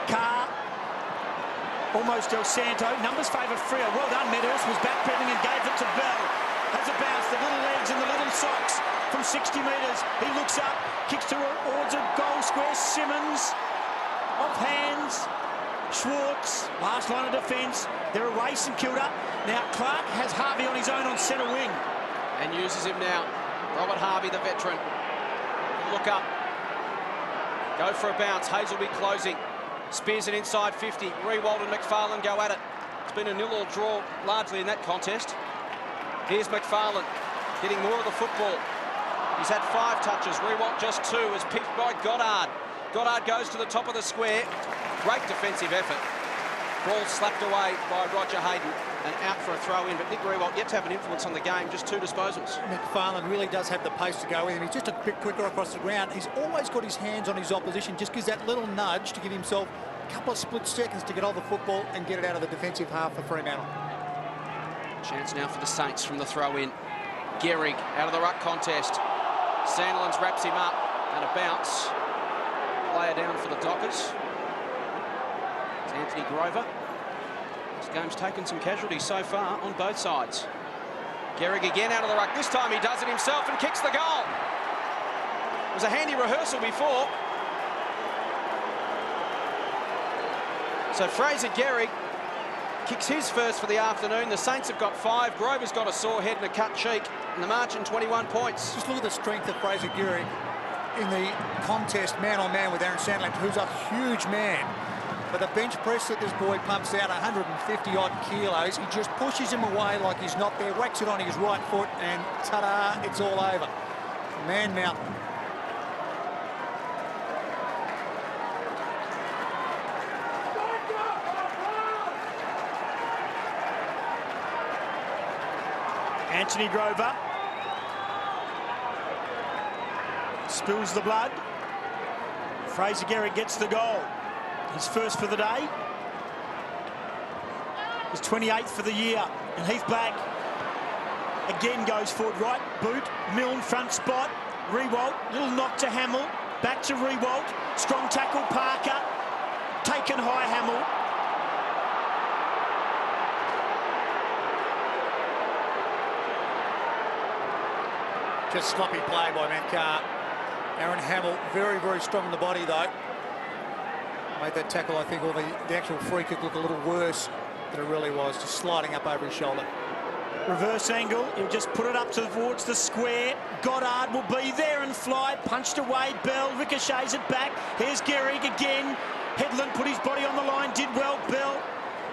Carr, almost El Santo. Numbers favour Freo. Well done, Medhurst was backpedaling and gave it to Bell. Has a bounce, the little legs and the little socks from 60 metres. He looks up, kicks towards a goal square. Simmons, off hands. Schwartz, last line of defence. They're away, St Kilda. Now Clark has Harvey on his own on centre wing. And uses him now. Robert Harvey, the veteran. Look up. Go for a bounce. Hazelby closing. Spears it inside 50. Rewald and McFarlane go at it. It's been a 0-0 draw largely in that contest. Here's McFarlane getting more of the football. He's had 5 touches. Rewalt just 2 is picked by Goddard. Goddard goes to the top of the square. Great defensive effort. Ball slapped away by Roger Hayden and out for a throw-in. But Nick Rewalt yet to have an influence on the game. Just 2 disposals. McFarlane really does have the pace to go with him. He's just a bit quicker across the ground. He's always got his hands on his opposition. Just gives that little nudge to give himself a couple of split seconds to get hold of the football and get it out of the defensive half for Fremantle. Chance now for the Saints from the throw-in. Gehrig out of the ruck contest. Sandilands wraps him up and a bounce. Player down for the Dockers. It's Anthony Grover. This game's taken some casualties so far on both sides. Gehrig again out of the ruck. This time he does it himself and kicks the goal. It was a handy rehearsal before. So Fraser Gehrig kicks his first for the afternoon. The Saints have got 5. Grover's got a sore head and a cut cheek. And the margin 21 points. Just look at the strength of Fraser Gehrig in the contest man-on-man with Aaron Sandland, who's a huge man. But the bench press that this boy pumps out, 150-odd kilos, he just pushes him away like he's not there, whacks it on his right foot, and ta-da, it's all over. Man mountain. Anthony Grover spills the blood. Fraser Garrick gets the goal. His first for the day. His 28th for the year. And Heath back. Again goes forward, right boot. Milne front spot. Rewalt, little knock to Hamill. Back to Rewalt. Strong tackle, Parker. Taken high, Hamill. Just sloppy play by Matt Carr. Aaron Hamill, very, very strong in the body, though. Made that tackle, I think, or the actual free kick look a little worse than it really was, just sliding up over his shoulder. Reverse angle, he'll just put it up towards the square. Goddard will be there and fly. Punched away, Bell ricochets it back. Here's Gehrig again. Headland put his body on the line, did well. Bell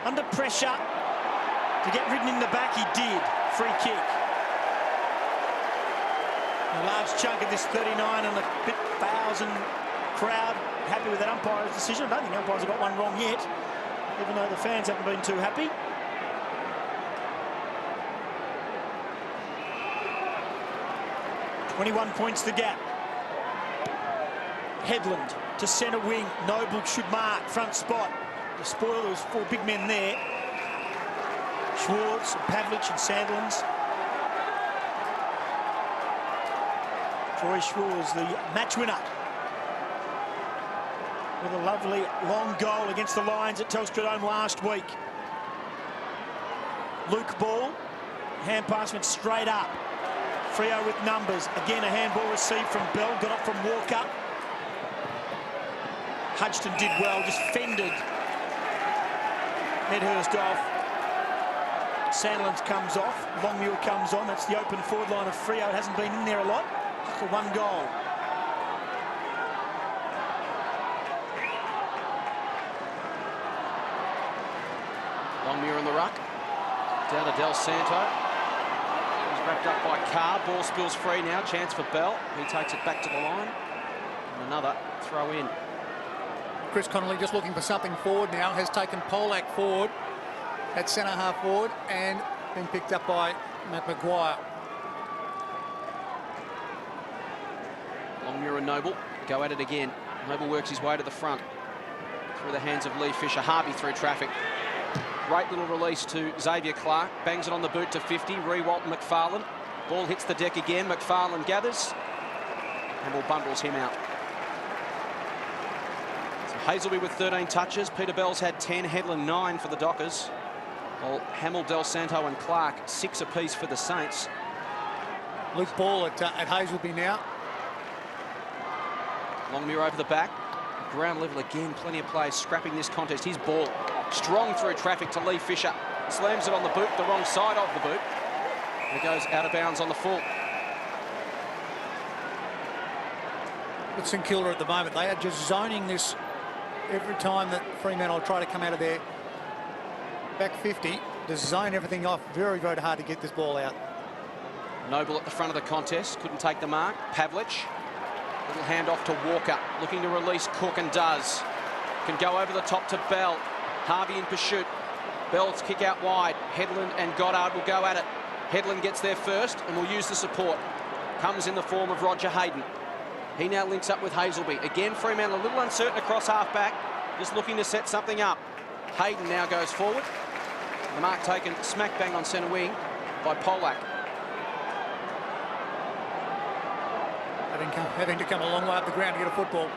under pressure to get ridden in the back, he did. Free kick. A large chunk of this 39 and a bit thousand crowd happy with that umpire's decision. I don't think the umpires have got one wrong yet, even though the fans haven't been too happy. .21 points the gap. Headland to centre wing. Noble should mark. Front spot. The spoiler, was 4 big men there. Schwartz, Pavlich and Sandlands. Troy Schwartz, the match winner, with a lovely long goal against the Lions at Telstra Dome last week. Luke Ball. Hand pass went straight up. Freo with numbers. Again, a handball received from Bell. Got up from Walker. Hudson did well, just fended Medhurst off. Sandlands comes off. Longmuir comes on. That's the open forward line of Freo. It hasn't been in there a lot. Just for 1 goal. Longmuir in the ruck. Down to Del Santo. Wrapped up by Carr. Ball spills free now. Chance for Bell. He takes it back to the line. And another throw in. Chris Connolly just looking for something forward now. Has taken Polak forward at centre half forward and been picked up by Matt Maguire. Longmuir and Noble go at it again. Noble works his way to the front. Through the hands of Lee Fisher. Harvey through traffic. Great little release to Xavier Clark. Bangs it on the boot to 50. Rewalt and McFarlane. Ball hits the deck again. McFarlane gathers. And will bundles him out. So Hazelby with 13 touches. Peter Bell's had 10. Headland 9 for the Dockers. Well, Hamill, Del Santo and Clark 6 apiece for the Saints. Luke Ball at Hazelby now. Longmuir over the back. Ground level again. Plenty of players scrapping this contest. His ball strong through traffic to Lee Fisher. Slams it on the boot, the wrong side of the boot. And it goes out of bounds on the full. With St Kilda at the moment, they are just zoning this every time that Fremantle try to come out of their back 50. Just zone everything off. Very, very hard to get this ball out. Noble at the front of the contest. Couldn't take the mark. Pavlich. Little hand off to Walker. Looking to release Cook and does. Can go over the top to Bell. Harvey in pursuit. Bell's kick out wide. Headland and Goddard will go at it. Headland gets there first and will use the support. Comes in the form of Roger Hayden. He now links up with Hazelby. Again, Fremantle a little uncertain across half-back. Just looking to set something up. Hayden now goes forward. The mark taken smack bang on centre wing by Polak. Having to come a long way up the ground to get a football.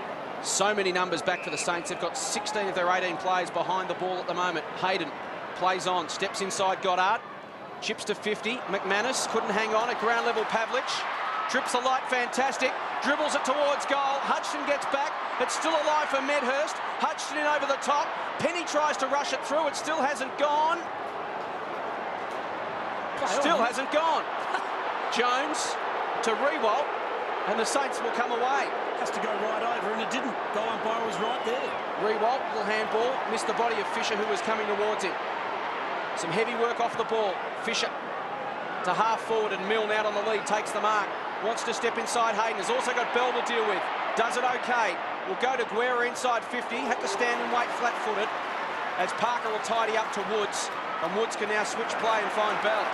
So many numbers back for the Saints. They've got 16 of their 18 players behind the ball at the moment. Hayden plays on, steps inside Goddard, chips to 50. McManus couldn't hang on at ground level. Pavlich trips the light, fantastic. Dribbles it towards goal. Hudson gets back. It's still alive for Medhurst. Hudson in over the top. Penny tries to rush it through. It still hasn't gone. Still hasn't gone. Jones to Rewalt. And the Saints will come away. Has to go right over, and it didn't. Goal umpire was right there. Rewalt will handball. Missed the body of Fisher, who was coming towards him. Some heavy work off the ball. Fisher to half forward, and Milne out on the lead. Takes the mark. Wants to step inside Hayden. Has also got Bell to deal with. Does it okay. Will go to Guerra inside 50. Had to stand and wait flat-footed. As Parker will tidy up to Woods. And Woods can now switch play and find Bell.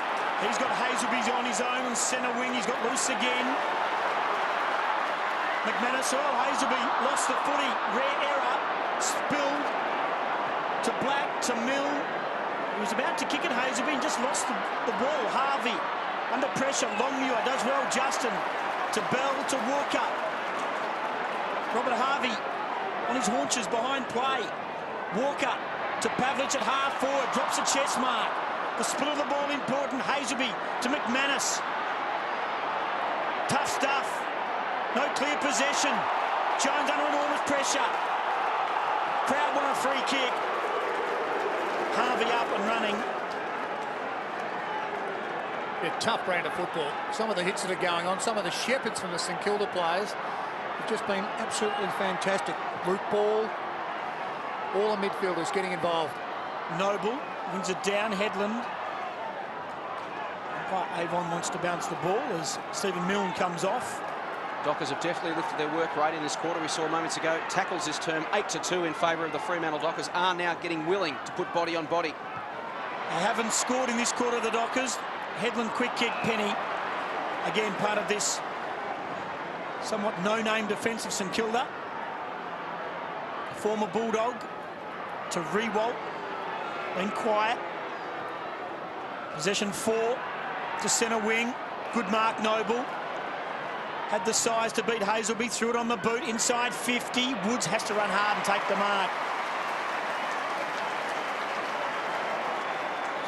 He's got Hazelby on his own on centre wing. He's got loose again. McManus, Hazelby lost the footy. Rare error. Spilled to Black, to Mill. He was about to kick it, Hazelby, and just lost the ball. Harvey under pressure. Longmuir does well. Justin to Bell, to Walker. Robert Harvey on his haunches behind play. Walker to Pavlich at half forward. Drops a chest mark. The split of the ball important. Hazelby to McManus. Tough stuff. No clear possession. Jones under enormous pressure. Crowd want a free kick. Harvey up and running. Yeah, tough brand of football. Some of the hits that are going on, some of the shepherds from the St Kilda players have just been absolutely fantastic. Root ball. All the midfielders getting involved. Noble wins it down. Headland. Avon wants to bounce the ball as Stephen Milne comes off. Dockers have definitely lifted their work rate in this quarter. We saw moments ago tackles this term 8-2 in favour of the Fremantle Dockers. Are now getting willing to put body on body. They haven't scored in this quarter, the Dockers. Headland quick kick, Penny. Again, part of this somewhat no-name defence of St Kilda. Former Bulldog to Rewalt. Been quiet. Possession 4 to centre wing. Good mark, Noble. Had the size to beat Hazelby. Threw it on the boot. Inside 50. Woods has to run hard and take the mark.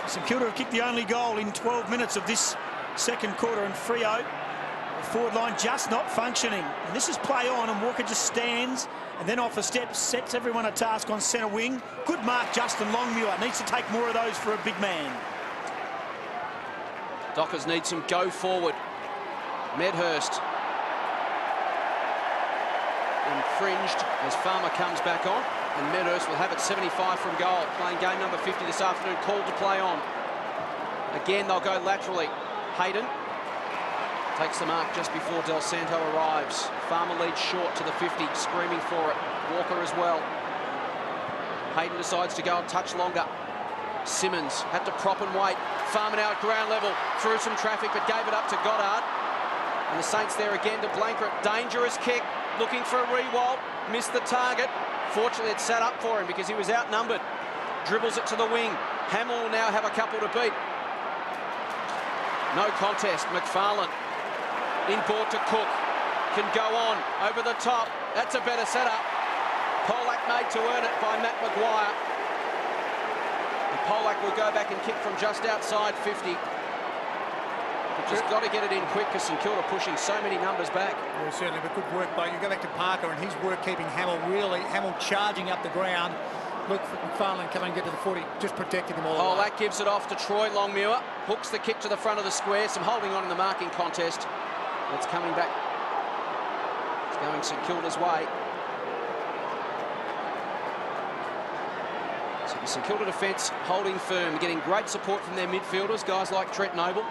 St Kilda have kicked the only goal in 12 minutes of this second quarter, and Freo, the forward line just not functioning. And this is play on, and Walker just stands and then off a step, sets everyone a task on centre wing. Good mark, Justin Longmuir. Needs to take more of those for a big man. Dockers need some go forward. Medhurst infringed as Farmer comes back on, and Medhurst will have it 75 from goal. Playing game number 50 this afternoon, called to play on. Again, they'll go laterally. Hayden takes the mark just before Del Santo arrives. Farmer leads short to the 50, screaming for it. Walker as well. Hayden decides to go a touch longer. Simmons had to prop and wait. Farmer now at ground level, through some traffic, but gave it up to Goddard. And the Saints there again to Blanket. Dangerous kick, looking for a Rewalt. Missed the target. Fortunately, it sat up for him because he was outnumbered. Dribbles it to the wing. Hamill will now have a couple to beat. No contest. McFarlane inboard to Cook. Can go on over the top. That's a better setup. Polak made to earn it by Matt Maguire. And Polak will go back and kick from just outside 50. But just got to get it in quick because St Kilda pushing so many numbers back. Yeah, certainly, but good work, but you go back to Parker and his work keeping Hamill charging up the ground. Look for McFarlane coming and get to the 40, just protecting them all. Polak gives it off to Troy Longmuir. Hooks the kick to the front of the square. Some holding on in the marking contest. It's coming back. It's going St Kilda's way. So the St Kilda defence holding firm, getting great support from their midfielders, guys like Trent Noble,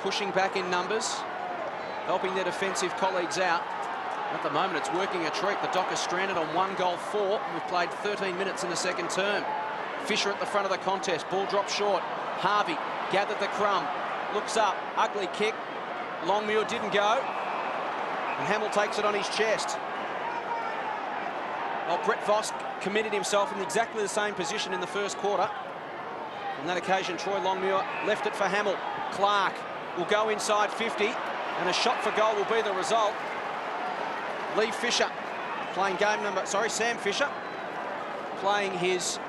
pushing back in numbers, helping their defensive colleagues out. At the moment, it's working a treat. The Dockers stranded on 1-4. We've played 13 minutes in the second term. Fisher at the front of the contest. Ball dropped short. Harvey gathered the crumb. Looks up. Ugly kick. Longmuir didn't go. And Hamill takes it on his chest. Well, Brett Voss committed himself in exactly the same position in the first quarter. On that occasion, Troy Longmuir left it for Hamill. Clark will go inside 50, and a shot for goal will be the result. Lee Fisher playing Sam Fisher playing his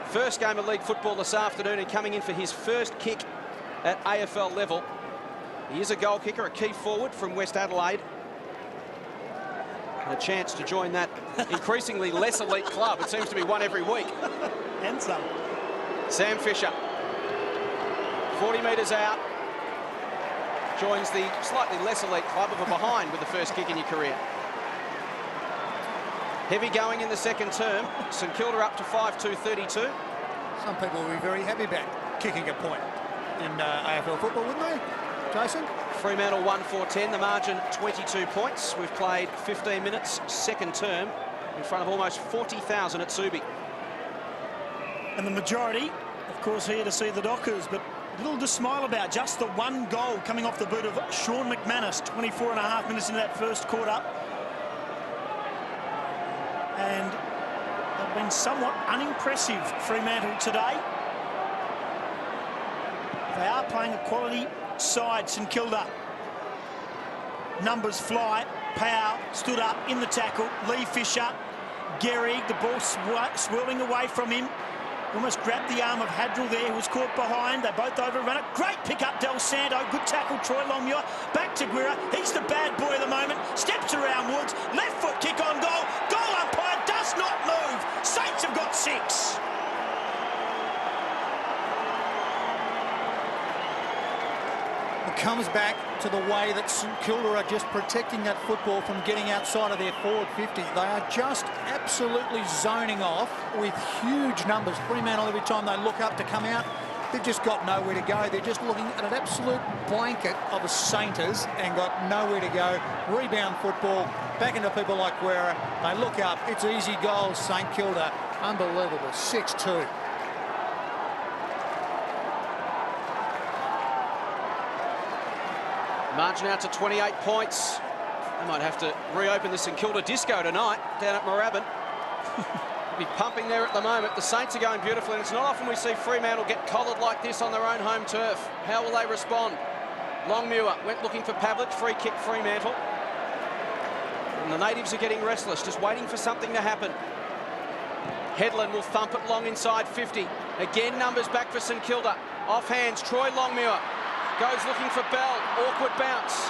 first game of league football this afternoon and coming in for his first kick at AFL level. He is a goal kicker, a key forward from West Adelaide. And a chance to join that increasingly less elite club. It seems to be one every week. And some. Sam Fisher, 40 metres out, joins the slightly less elite club of a behind with the first kick in your career. Heavy going in the second term. St Kilda up to 5-2-32. Some people will be very happy about kicking a point in AFL football, wouldn't they, Jason? Fremantle 1-4-10, the margin 22 points. We've played 15 minutes, second term, in front of almost 40,000 at Subi. And the majority of course, here to see the Dockers, but little to smile about. Just the one goal coming off the boot of Sean McManus, 24.5 minutes into that first quarter. And they've been somewhat unimpressive, Fremantle, today. They are playing a quality side, St Kilda. Numbers fly. Powell stood up in the tackle. Lee Fisher, Gehrig, the ball swirling away from him. Almost grabbed the arm of Hadrill there, who was caught behind. They both overrun it. Great pick up, Del Santo. Good tackle, Troy Longmuir. Back to Guerra. He's the bad boy of the moment. Steps around Woods. Left foot kick on goal. Goal umpire does not move. Saints have got 6. It comes back to the way that St Kilda are just protecting that football from getting outside of their forward 50. They are just absolutely zoning off with huge numbers. Fremantle, every time they look up to come out, they've just got nowhere to go. They're just looking at an absolute blanket of a Sainters and got nowhere to go. Rebound football, back into people like Guerra. They look up, it's easy goals, St Kilda. Unbelievable, 6-2. Margin out to 28 points. They might have to reopen the St Kilda disco tonight down at Moorabbin. Be pumping there at the moment. The Saints are going beautifully, and it's not often we see Fremantle get collared like this on their own home turf. How will they respond? Longmuir went looking for Pavlich. Free kick, Fremantle. And the natives are getting restless, just waiting for something to happen. Headland will thump it long inside 50. Again, numbers back for St Kilda. Off hands, Troy Longmuir. Goes looking for Bell, awkward bounce.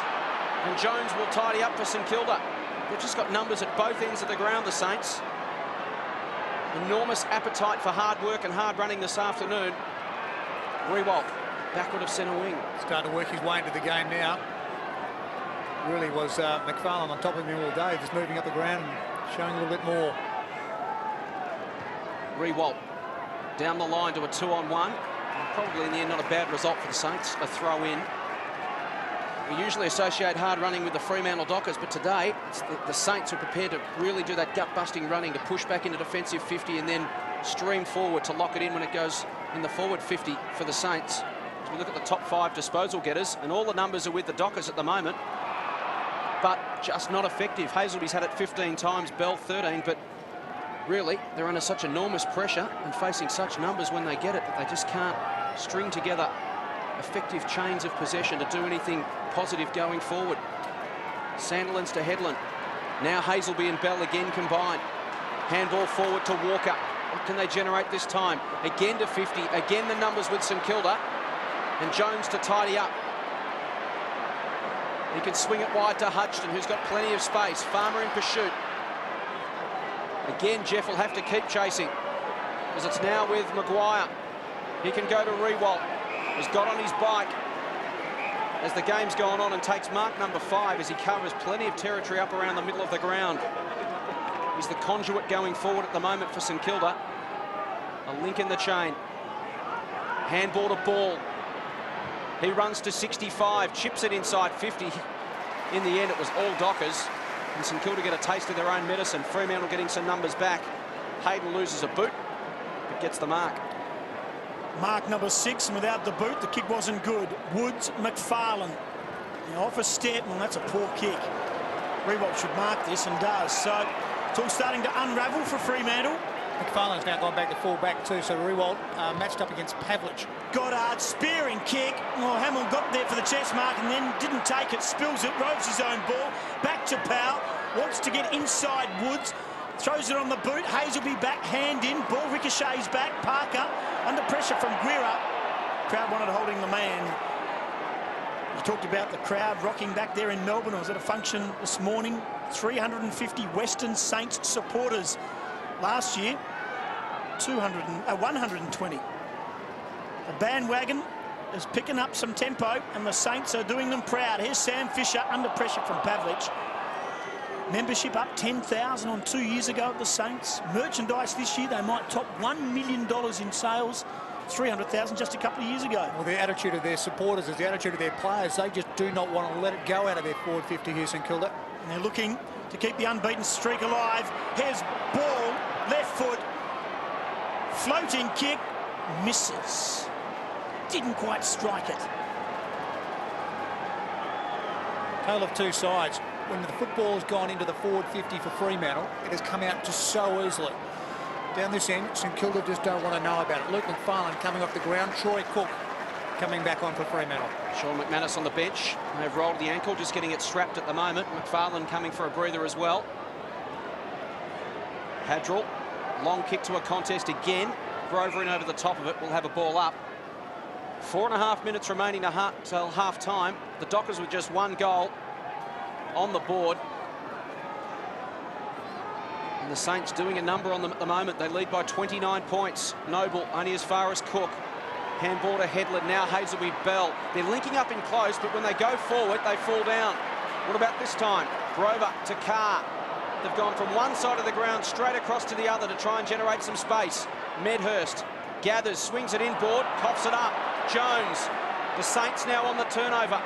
And Jones will tidy up for St Kilda. They've just got numbers at both ends of the ground, the Saints. Enormous appetite for hard work and hard running this afternoon. Rewalt, backward of centre wing. Starting to work his way into the game now. Really was McFarlane on top of him all day, just moving up the ground and showing a little bit more. Rewalt down the line to a 2-on-1. Probably in the end not a bad result for the Saints, a throw in. We usually associate hard running with the Fremantle Dockers, but today it's the Saints who are prepared to really do that gut-busting running, to push back into defensive 50 and then stream forward to lock it in when it goes in the forward 50 for the Saints. As we look at the top 5 disposal getters, and all the numbers are with the Dockers at the moment, but just not effective. Hazelby's had it 15 times, Bell 13, but really they're under such enormous pressure and facing such numbers when they get it that they just can't string together effective chains of possession to do anything positive going forward. Sandilands to Headland. Now Hazelby and Bell again combined. Handball forward to Walker. What can they generate this time? Again to 50. Again the numbers with St Kilda. And Jones to tidy up. He can swing it wide to Hudson, who's got plenty of space. Farmer in pursuit. Again, Jeff will have to keep chasing, because it's now with Maguire. He can go to Rewalt. He's got on his bike as the game's going on and takes mark number 5 as he covers plenty of territory up around the middle of the ground. He's the conduit going forward at the moment for St Kilda. A link in the chain. Handball to Ball. He runs to 65, chips it inside 50. In the end, it was all Dockers. And St Kilda get a taste of their own medicine. Fremantle getting some numbers back. Hayden loses a boot, but gets the mark. Mark number 6, and without the boot, the kick wasn't good. Woods, McFarlane. Off a step, and that's a poor kick. Rewalt should mark this, and does. So it's all starting to unravel for Fremantle. McFarlane's now gone back to full back too, so Rewalt matched up against Pavlich. Goddard, spearing kick. Well, Hamill got there for the chest mark and then didn't take it, spills it, roves his own ball. Back to Powell, wants to get inside Woods. Throws it on the boot. Hazelby back, hand in. Ball ricochets back. Parker under pressure from Guerra. Crowd wanted holding the man. You talked about the crowd rocking back there in Melbourne. I was at a function this morning. 350 Western Saints supporters. Last year, 120. The bandwagon is picking up some tempo, and the Saints are doing them proud. Here's Sam Fisher under pressure from Pavlich. Membership up 10,000 on 2 years ago at the Saints. Merchandise this year, they might top $1 million in sales. 300,000 just a couple of years ago. Well, the attitude of their supporters is the attitude of their players. They just do not want to let it go out of their forward 50 here, St Kilda. And they're looking to keep the unbeaten streak alive. Here's Ball, left foot, floating kick. misses. Didn't quite strike it. Tale of two sides. When the football has gone into the forward 50 for Fremantle, it has come out just so easily. Down this end, St Kilda just don't want to know about it. Luke McFarlane coming off the ground. Troy Cook coming back on for Fremantle. Sean McManus on the bench. They've rolled the ankle, just getting it strapped at the moment. McFarlane coming for a breather as well. Hadrill, long kick to a contest again. Grover in over the top of it, will have a ball up. 4.5 minutes remaining till half time. The Dockers with just one goal on the board. And the Saints doing a number on them at the moment. They lead by 29 points. Noble only as far as Cook. Handball to Headland, now Hazelby Bell. They're linking up in close, but when they go forward, they fall down. What about this time? Grover to Carr. They've gone from one side of the ground straight across to the other to try and generate some space. Medhurst gathers, swings it inboard, coughs it up. Jones, the Saints now on the turnover.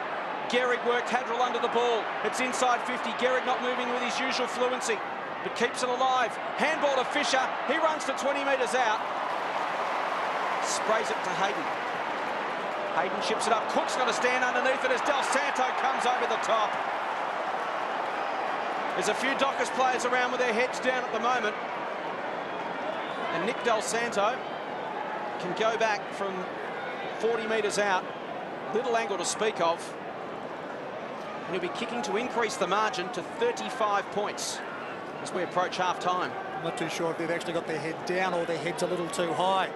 Gehrig worked Hadrill under the ball. It's inside 50. Gehrig not moving with his usual fluency, but keeps it alive. Handball to Fisher. He runs to 20 metres out. Sprays it to Hayden. Hayden chips it up. Cook's got to stand underneath it as Del Santo comes over the top. There's a few Dockers players around with their heads down at the moment. And Nick Del Santo can go back from 40 metres out. Little angle to speak of. And he'll be kicking to increase the margin to 35 points as we approach half-time. I'm not too sure if they've actually got their head down or their head's a little too high.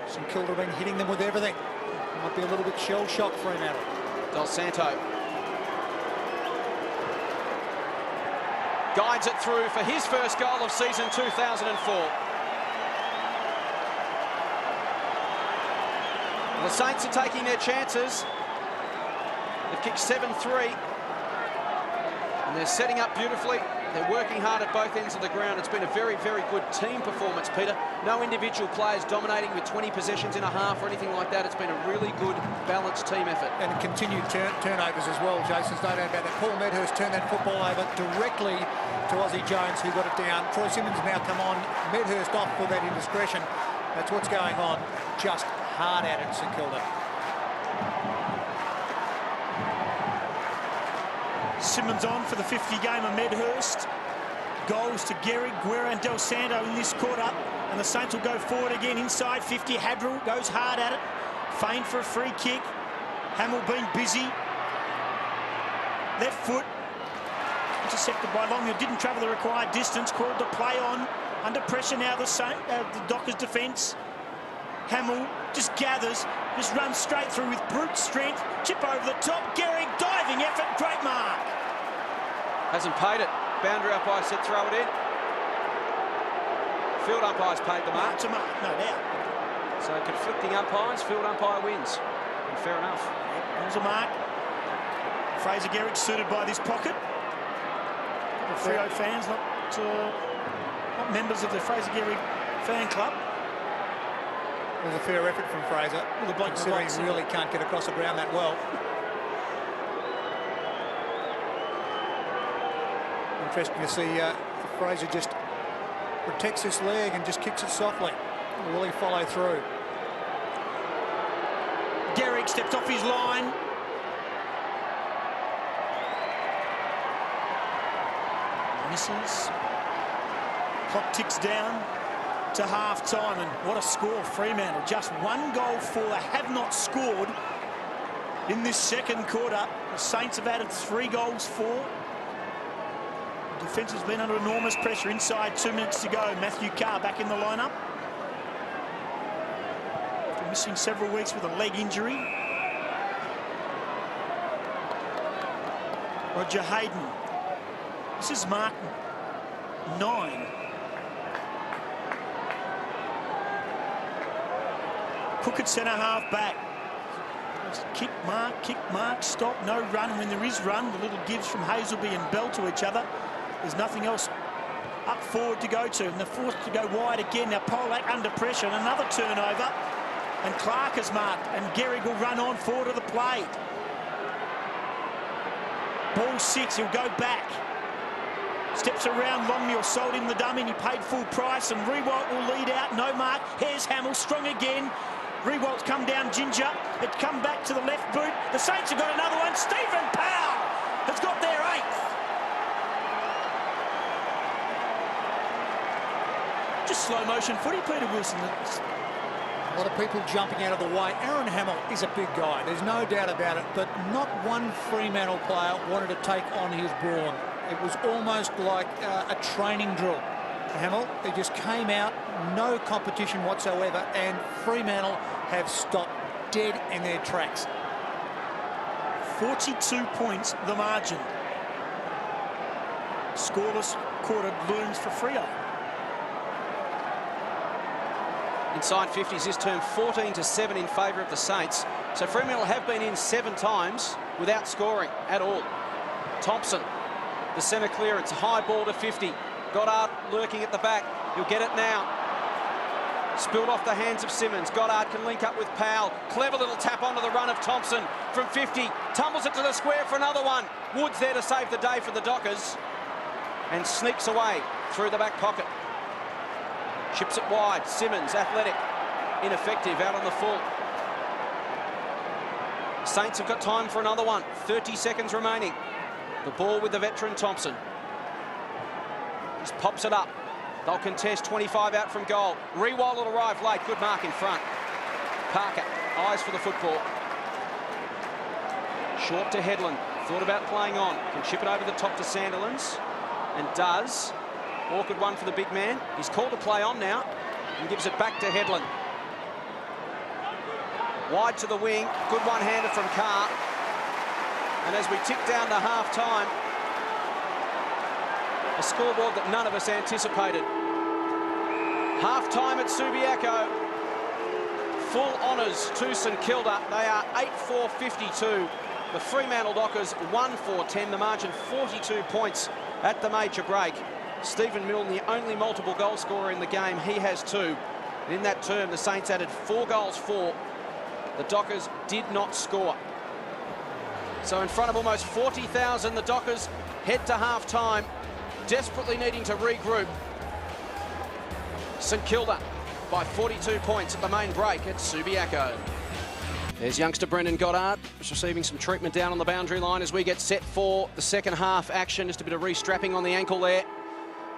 St Kilda been hitting them with everything. Might be a little bit shell-shocked Fremantle. Del Santo guides it through for his first goal of season 2004. The Saints are taking their chances. They've kicked 7-3. And they're setting up beautifully. They're working hard at both ends of the ground. It's been a very, very good team performance, Peter. No individual players dominating with 20 possessions in a half or anything like that. It's been a really good, balanced team effort. And continued turnovers as well, Jason's no doubt about that. Paul Medhurst turned that football over directly to Ozzie Jones, who got it down. Troy Simmons now come on. Medhurst off for that indiscretion. That's what's going on. Just hard at it, St Kilda. Simmons on for the 50 game of Medhurst. Goals to Gehrig, Guerra and Del Santo in this quarter. And the Saints will go forward again inside 50. Hadrill goes hard at it. Feint for a free kick. Hamill being busy. Left foot. Intercepted by Longhill. Didn't travel the required distance. Called to play on. Under pressure now, the Dockers defence. Hamill just gathers. Just runs straight through with brute strength. Chip over the top. Gehrig diving effort. Great mark. Hasn't paid it. Boundary umpire said throw it in. Field umpires paid the mark. It's a mark, no doubt. So conflicting umpires, field umpire wins. And fair enough. That was a mark. Fraser Gehrig suited by this pocket. The Freo fans, not members of the Fraser Gehrig fan club. It was a fair effort from Fraser. Well, the bloke considering he really can't get across the ground that well. Interesting to see Fraser just protects his leg and just kicks it softly. Will he follow through? Gehrig stepped off his line. Misses. Clock ticks down to half-time, and what a score. Fremantle just one goal for. They have not scored in this second quarter. The Saints have added 3 goals for. The defence has been under enormous pressure. Inside 2 minutes to go. Matthew Carr back in the lineup. After missing several weeks with a leg injury. Roger Hayden. This is mark 9. Cook at centre half back. Kick, mark, stop, no run. When there is run, the little gives from Hazelby and Bell to each other. There's nothing else up forward to go to. And they're forced to go wide again. Now Polak under pressure and another turnover. And Clark is marked. And Gehrig will run on forward of the plate. Ball 6, he'll go back. Steps around Longhill, sold him the dummy, and he paid full price. And Rewalt will lead out, no mark. Here's Hamill, strong again. Rewalt's come down ginger. It come back to the left boot. The Saints have got another one. Stephen Powell has got their 8th. Just slow motion footy, Peter Wilson. A lot of people jumping out of the way. Aaron Hamill is a big guy. There's no doubt about it. But not one Fremantle player wanted to take on his brawn. It was almost like a training drill. Hamill, he just came out, no competition whatsoever, and Fremantle have stopped dead in their tracks. 42 points, the margin. Scoreless quarter looms for Freo. Inside 50s this term, 14-7 in favour of the Saints. So Fremantle have been in 7 times without scoring at all. Thompson, the centre clearance, high ball to 50. Goddard lurking at the back. He'll get it now. Spilled off the hands of Simmons. Goddard can link up with Powell. Clever little tap onto the run of Thompson from 50. Tumbles it to the square for another one. Woods there to save the day for the Dockers. And sneaks away through the back pocket. Chips it wide. Simmons, athletic. Ineffective out on the full. Saints have got time for another one. 30 seconds remaining. The ball with the veteran Thompson. Just pops it up. They'll contest 25 out from goal. Rewald will arrive late. Good mark in front. Parker, eyes for the football. Short to Headland. Thought about playing on. Can chip it over the top to Sandilands. And does. Awkward one for the big man. He's called to play on now. And gives it back to Headland. Wide to the wing. Good one-hander from Carr. And as we tick down to half-time, a scoreboard that none of us anticipated. Half-time at Subiaco. Full honours to St Kilda. They are 8-4-52. The Fremantle Dockers 1-4-10. The margin 42 points at the major break. Stephen Milne, the only multiple goal scorer in the game. He has 2. And in that term, the Saints added 4 goals for. The Dockers did not score. So in front of almost 40,000, the Dockers head to half-time, desperately needing to regroup. St Kilda by 42 points at the main break at Subiaco. There's youngster Brendan Goddard, just receiving some treatment down on the boundary line as we get set for the second half action. Just a bit of restrapping on the ankle there.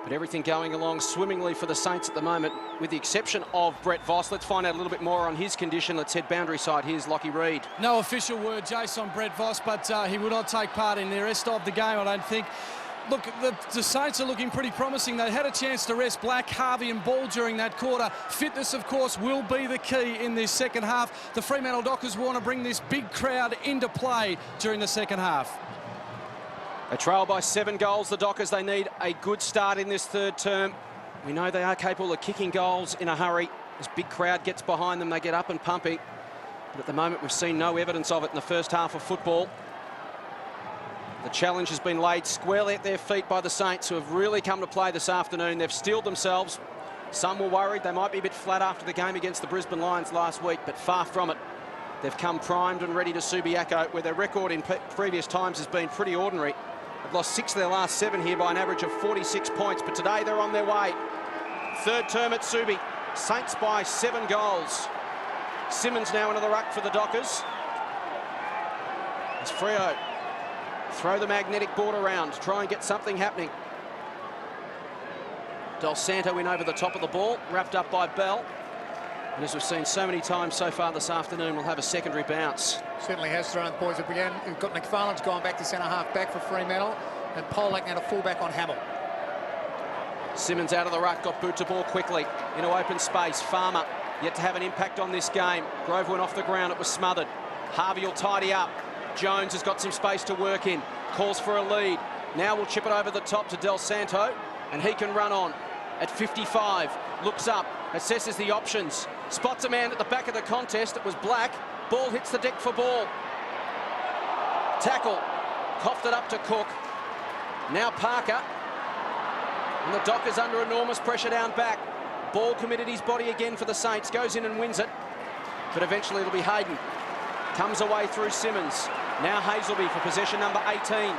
But everything going along swimmingly for the Saints at the moment, with the exception of Brett Voss. Let's find out a little bit more on his condition. Let's head boundary side. Here's Lockie Reid. No official word, Jace, on Brett Voss, but he will not take part in the rest of the game, I don't think. Look, the Saints are looking pretty promising. They had a chance to rest Black, Harvey and Ball during that quarter. Fitness, of course, will be the key in this second half. The Fremantle Dockers want to bring this big crowd into play during the second half. They trail by 7 goals, the Dockers. They need a good start in this third term. We know they are capable of kicking goals in a hurry. This big crowd gets behind them, they get up and pumping. But at the moment, we've seen no evidence of it in the first half of football. The challenge has been laid squarely at their feet by the Saints, who have really come to play this afternoon. They've steeled themselves. Some were worried they might be a bit flat after the game against the Brisbane Lions last week, but far from it. They've come primed and ready to Subiaco, where their record in previous times has been pretty ordinary. They've lost 6 of their last 7 here by an average of 46 points, but today they're on their way. Third term at Subi. Saints by 7 goals. Simmons now into the ruck for the Dockers. As Freo throw the magnetic board around, try and get something happening. Del Santo in over the top of the ball, wrapped up by Bell. And as we've seen so many times so far this afternoon, we'll have a secondary bounce. Certainly has thrown the points up again. We've got McFarlane's gone back to centre-half back for Fremantle, and Polak now to full-back on Hamill. Simmons out of the ruck, got boot to ball quickly into open space. Farmer yet to have an impact on this game. Grove went off the ground, it was smothered. Harvey will tidy up. Jones has got some space to work in, calls for a lead. Now we'll chip it over the top to Del Santo, and he can run on at 55. Looks up, assesses the options, spots a man at the back of the contest. It was Black. Ball hits the deck for Ball. Tackle, coughed it up to Cook. Now Parker. And the Dockers under enormous pressure down back. Ball committed his body again for the Saints, goes in and wins it. But eventually it'll be Hayden. Comes away through Simmons. Now Hazelby for possession number 18.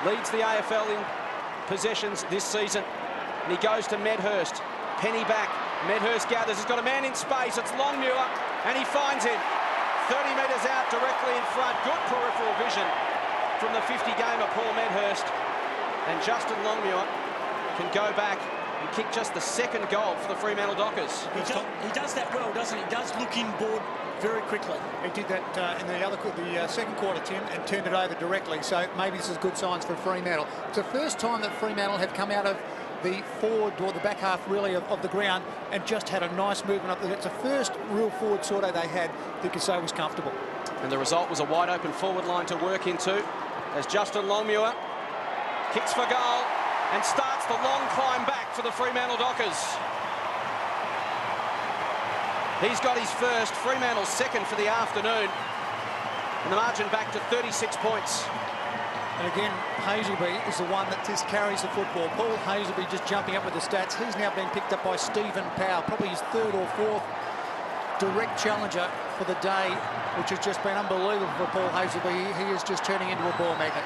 Leads the AFL in possessions this season. And he goes to Medhurst. Penny back. Medhurst gathers. He's got a man in space. It's Longmuir. And he finds him. 30 metres out, directly in front. Good peripheral vision from the 50-gamer Paul Medhurst. And Justin Longmuir can go back and kick just the second goal for the Fremantle Dockers. He does that well, doesn't he? He does look inboard very quickly. He did that in the second quarter, Tim, and turned it over directly. So maybe this is good signs for Fremantle. It's the first time that Fremantle have come out of the forward or the back half really of the ground and just had a nice movement up there. It's the first real forward sorto they had that you could say was comfortable. And the result was a wide open forward line to work into as Justin Longmuir kicks for goal and starts the long climb back for the Fremantle Dockers. He's got his first, Fremantle's second for the afternoon, and the margin back to 36 points. And again, Hazelby is the one that just carries the football. Paul Hazelby just jumping up with the stats. He's now been picked up by Stephen Powell, probably his third or fourth direct challenger for the day, which has just been unbelievable for Paul Hazelby. He is just turning into a ball magnet.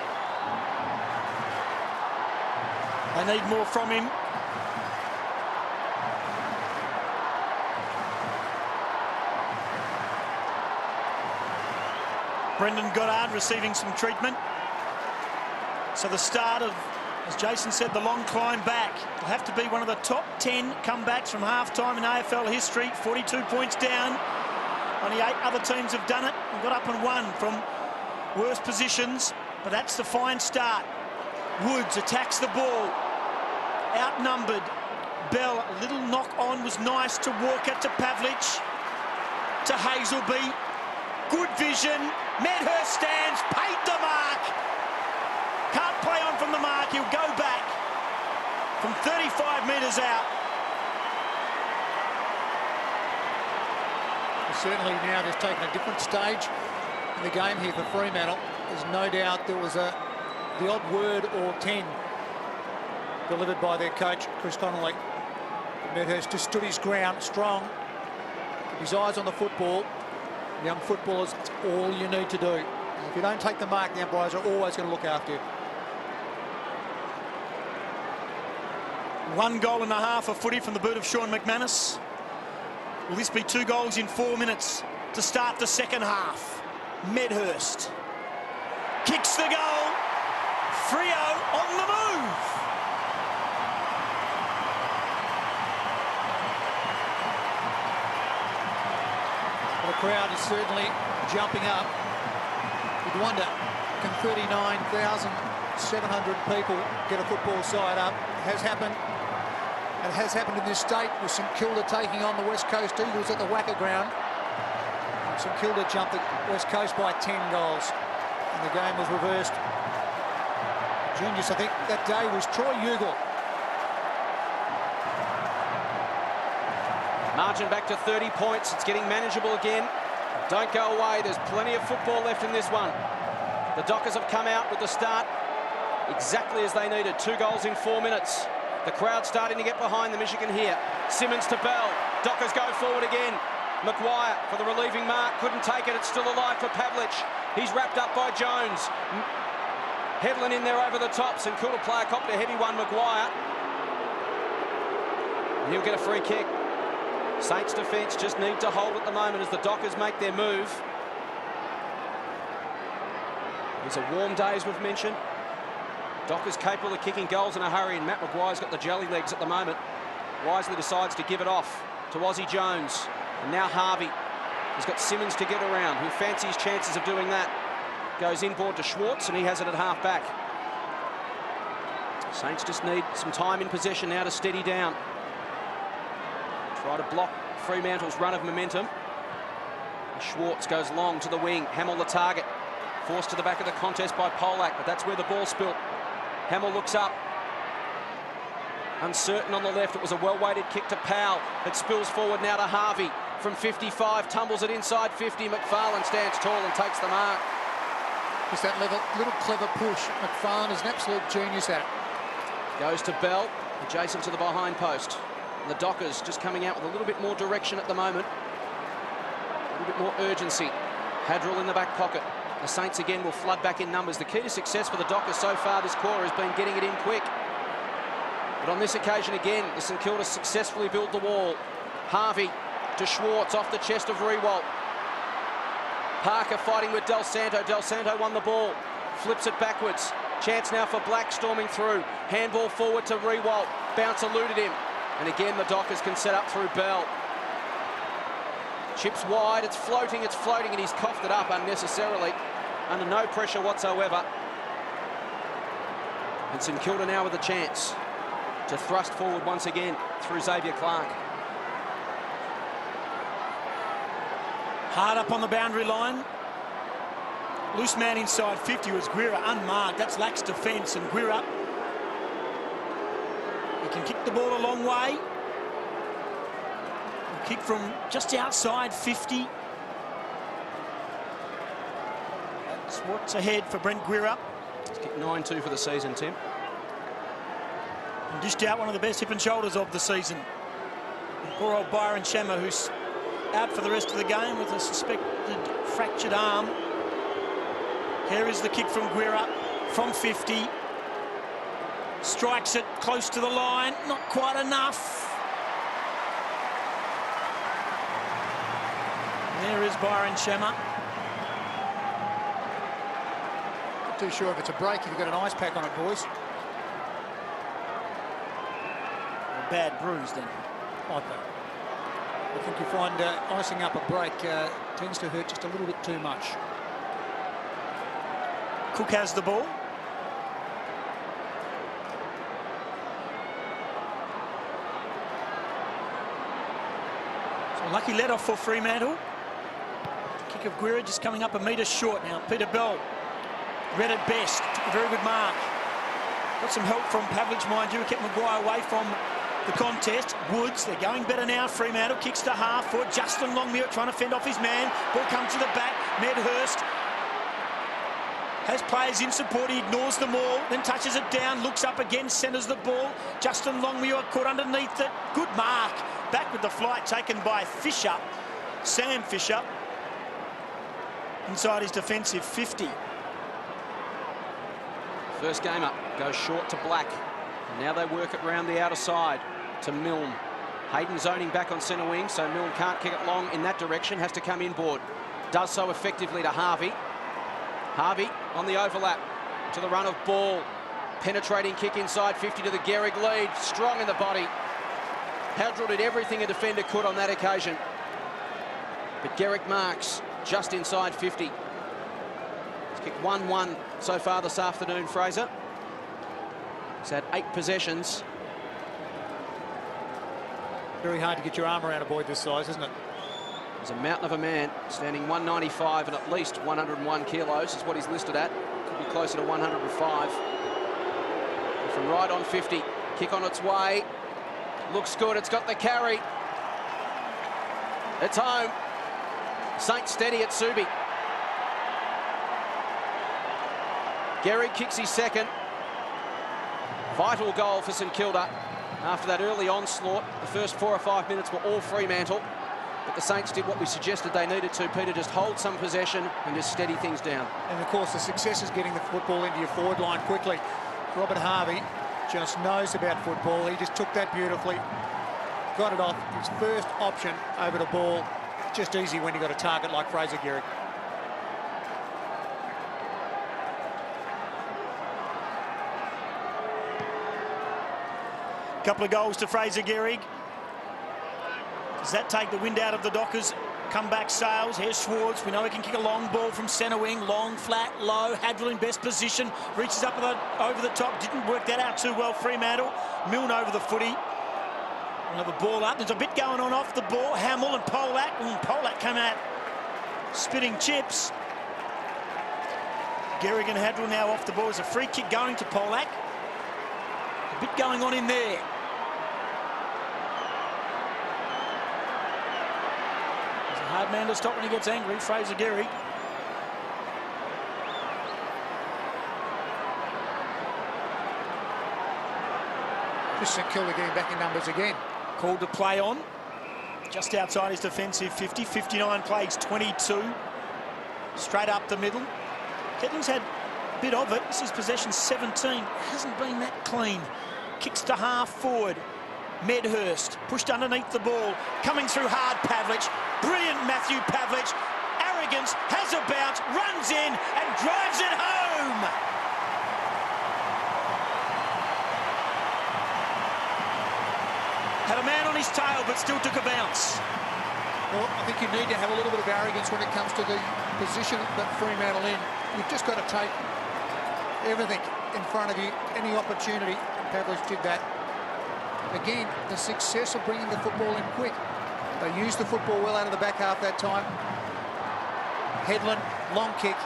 They need more from him. Brendan Goddard receiving some treatment. So the start of, as Jason said, the long climb back. It'll have to be one of the top 10 comebacks from half-time in AFL history. 42 points down. Only 8 other teams have done it and got up and won from worse positions. But that's the fine start. Woods attacks the ball. Outnumbered. Bell, a little knock on was nice to Walker, to Pavlich, to Hazelby. Good vision. Medhurst stands, paid the mark. Can't play on from the mark. He'll go back from 35 metres out. Certainly now just taking a different stage in the game here for Fremantle. There's no doubt there was the odd word or 10 delivered by their coach, Chris Connolly. Medhurst just stood his ground strong. Keep his eyes on the football. Young footballers, it's all you need to do. If you don't take the mark, the umpires are always going to look after you. 1.5 goals of footy from the boot of Sean McManus. Will this be 2 goals in 4 minutes to start the second half? Medhurst kicks the goal. Freo on the move. Well, the crowd is certainly jumping up. You'd wonder, can 39,700 people get a football side up? It has happened. It has happened in this state with St Kilda taking on the West Coast Eagles at the Wacker ground. And St Kilda jumped the West Coast by 10 goals. And the game was reversed. Juniors, I think, that day was Troy Ugle. Margin back to 30 points. It's getting manageable again. Don't go away. There's plenty of football left in this one. The Dockers have come out with the start exactly as they needed. 2 goals in 4 minutes. The crowd starting to get behind them, as you can hear. Simmons to Bell. Dockers go forward again. Maguire for the relieving mark. Couldn't take it. It's still alive for Pavlich. He's wrapped up by Jones. Hedlund in there over the top. St Kilda player copped a heavy one, Maguire. And he'll get a free kick. Saints defence just need to hold at the moment as the Dockers make their move. It's a warm day, as we've mentioned. Dockers capable of kicking goals in a hurry, and Matt Maguire's got the jelly legs at the moment. Wisely decides to give it off to Aussie Jones. And now Harvey has got Simmons to get around, who fancies chances of doing that. Goes inboard to Schwartz, and he has it at half-back. Saints just need some time in possession now to steady down. Try to block Fremantle's run of momentum. And Schwartz goes long to the wing. Hamill the target. Forced to the back of the contest by Polak, but that's where the ball spilt. Hamill looks up. Uncertain on the left. It was a well-weighted kick to Powell. It spills forward now to Harvey. From 55, tumbles it inside 50. McFarlane stands tall and takes the mark. Just that little clever push. McFarlane is an absolute genius at it. Goes to Bell, adjacent to the behind post. And the Dockers just coming out with a little bit more direction at the moment. A little bit more urgency. Hadrill in the back pocket. The Saints again will flood back in numbers. The key to success for the Dockers so far this quarter has been getting it in quick. But on this occasion again, the St Kilda successfully build the wall. Harvey to Schwartz off the chest of Rewalt. Parker fighting with Del Santo. Del Santo won the ball. Flips it backwards. Chance now for Black storming through. Handball forward to Rewalt. Bounce eluded him. And again, the Dockers can set up through Bell. Chips wide. It's floating, and he's coughed it up unnecessarily. Under no pressure whatsoever. And St Kilda now with a chance to thrust forward once again through Xavier Clark. Hard up on the boundary line. Loose man inside 50 was Guerra, unmarked. That's lax defence, and Guerra, he can kick the ball a long way. He'll kick from just outside 50. That's what's ahead for Brent Guerra. He's kicked 9-2 for the season, Tim. And dished out one of the best hip and shoulders of the season. And poor old Byron Shammer, who's out for the rest of the game with a suspected fractured arm. Here is the kick from Guerra from 50. Strikes it close to the line. Not quite enough. There is Byron Shammer. Not too sure if it's a break if you've got an ice pack on it, boys. A bad bruise then. Like that. I think you find icing up a break tends to hurt just a little bit too much. Cook has the ball. So lucky let off for Fremantle. Kick of Guerra just coming up a metre short now. Peter Bell read it best. Took a very good mark. Got some help from Pavlich, mind you. Kept Maguire away from the contest. Woods, they're going better now. Fremantle kicks to half for Justin Longmuir trying to fend off his man. Ball comes to the back. Medhurst has players in support. He ignores them all, then touches it down, looks up again, centres the ball. Justin Longmuir caught underneath it. Good mark. Back with the flight taken by Fisher. Sam Fisher. Inside his defensive 50. First game up, goes short to Black. Now they work it round the outer side to Milne. Hayden zoning back on centre wing, so Milne can't kick it long in that direction, has to come inboard. Does so effectively to Harvey. Harvey on the overlap to the run of ball. Penetrating kick inside 50 to the Gehrig lead. Strong in the body. Hadrill did everything a defender could on that occasion. But Gehrig marks just inside 50. He's kicked 1-1 so far this afternoon, Fraser. He's had 8 possessions. Very hard to get your arm around a boy this size, isn't it? He's a mountain of a man, standing 195 and at least 101 kilos is what he's listed at. Could be closer to 105. And from right on 50, kick on its way. Looks good, it's got the carry. It's home. Saint steady at Subi. Gehrig kicks his second. Vital goal for St Kilda. After that early onslaught, the first 4 or 5 minutes were all Fremantle. But the Saints did what we suggested they needed to, Peter, just hold some possession and just steady things down. And of course the success is getting the football into your forward line quickly. Robert Harvey just knows about football. He just took that beautifully, got it off. His first option over the ball. Just easy when you got a target like Fraser Gehrig. Couple of goals to Fraser Gehrig. Does that take the wind out of the Dockers' comeback sails? Here's Schwartz. We know he can kick a long ball from centre wing. Long, flat, low. Hadrill in best position. Reaches up over the top. Didn't work that out too well, Fremantle. Milne over the footy. Another ball up. There's a bit going on off the ball. Hamill and Polak. Polak come out spitting chips. Gehrig and Hadrill now off the ball. There's a free kick going to Polak. A bit going on in there. Hard man to stop when he gets angry, Fraser Gehrig. Just St Kilda getting back in numbers again. Called to play on. Just outside his defensive 50. 59 plays 22. Straight up the middle. Headland's had a bit of it. This is possession 17. Hasn't been that clean. Kicks to half forward. Medhurst pushed underneath the ball, coming through hard. Pavlich, brilliant Matthew Pavlich. Arrogance, has a bounce, runs in and drives it home. Had a man on his tail but still took a bounce. Well, I think you need to have a little bit of arrogance when it comes to the position that Fremantle in. You've just got to take everything in front of you, any opportunity, and Pavlich did that. Again, the success of bringing the football in quick. They used the football well out of the back half that time. Headland, long kick,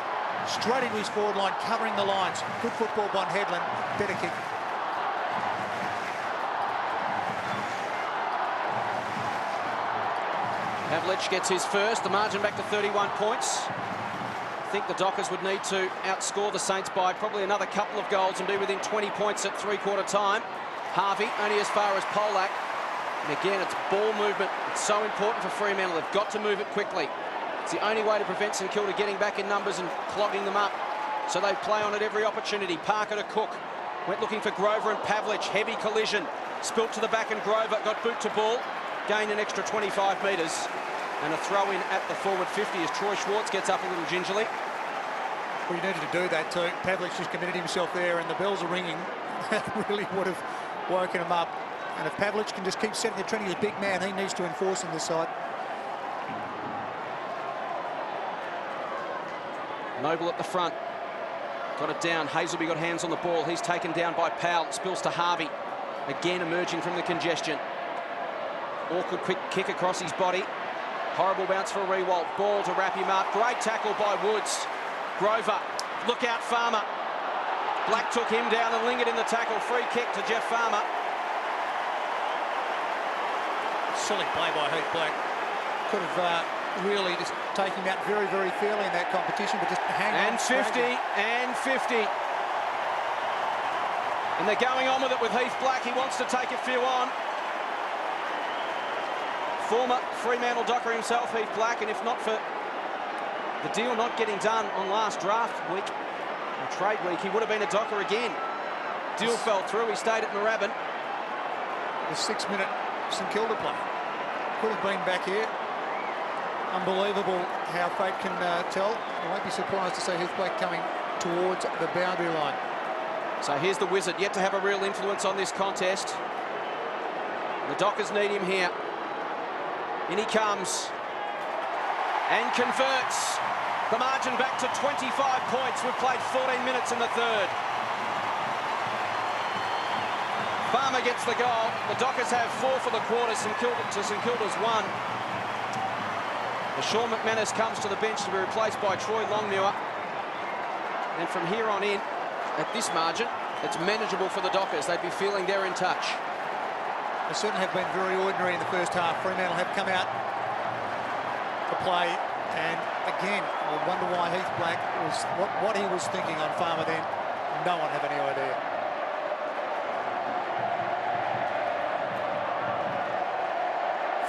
straight into his forward line, covering the lines. Good football by Headland, better kick. Pavlich gets his first, the margin back to 31 points. I think the Dockers would need to outscore the Saints by probably another couple of goals and be within 20 points at three-quarter time. Harvey only as far as Polak. And again, it's ball movement. It's so important for Fremantle. They've got to move it quickly. It's the only way to prevent St Kilda getting back in numbers and clogging them up. So they play on at every opportunity. Parker to Cook. Went looking for Grover and Pavlich. Heavy collision. Spilt to the back and Grover got boot to ball. Gained an extra 25 metres. And a throw in at the forward 50 as Troy Schwartz gets up a little gingerly. Well, you needed to do that too. Pavlich just committed himself there and the bells are ringing. That really would have woken him up. And if Pavlich can just keep setting the trend, he's a big man, he needs to enforce on this side. Noble at the front. Got it down. Hazelby got hands on the ball. He's taken down by Powell. Spills to Harvey. Again emerging from the congestion. Awkward quick kick across his body. Horrible bounce for Rewalt. Ball to wrap him up. Great tackle by Woods. Grover. Look out, Farmer. Black took him down and lingered in the tackle. Free kick to Jeff Farmer. Silly play by Heath Black. Could have really just taken him out very, very fairly in that competition, but just hang on. And 50, and 50. And they're going on with it with Heath Black. He wants to take a few on. Former Fremantle Docker himself, Heath Black, and if not for the deal not getting done on last draft week, or trade week, he would have been a Docker again. Deal fell through. He stayed at Moorabbin. The 6-minute St Kilda play. Could have been back here. Unbelievable how fate can tell. I won't be surprised to see Heath Black coming towards the boundary line. So here's the Wizard, yet to have a real influence on this contest. The Dockers need him here. In he comes. And converts. The margin back to 25 points. We've played 14 minutes in the third. Farmer gets the goal. The Dockers have 4 for the quarter. St Kilda's 1. Sean McManus comes to the bench to be replaced by Troy Longmuir. And from here on in, at this margin, it's manageable for the Dockers. They'd be feeling they're in touch. They certainly have been very ordinary in the first half. Fremantle have come out to play, and again, I wonder why Heath Black was what he was thinking on Farmer then. No one have any idea.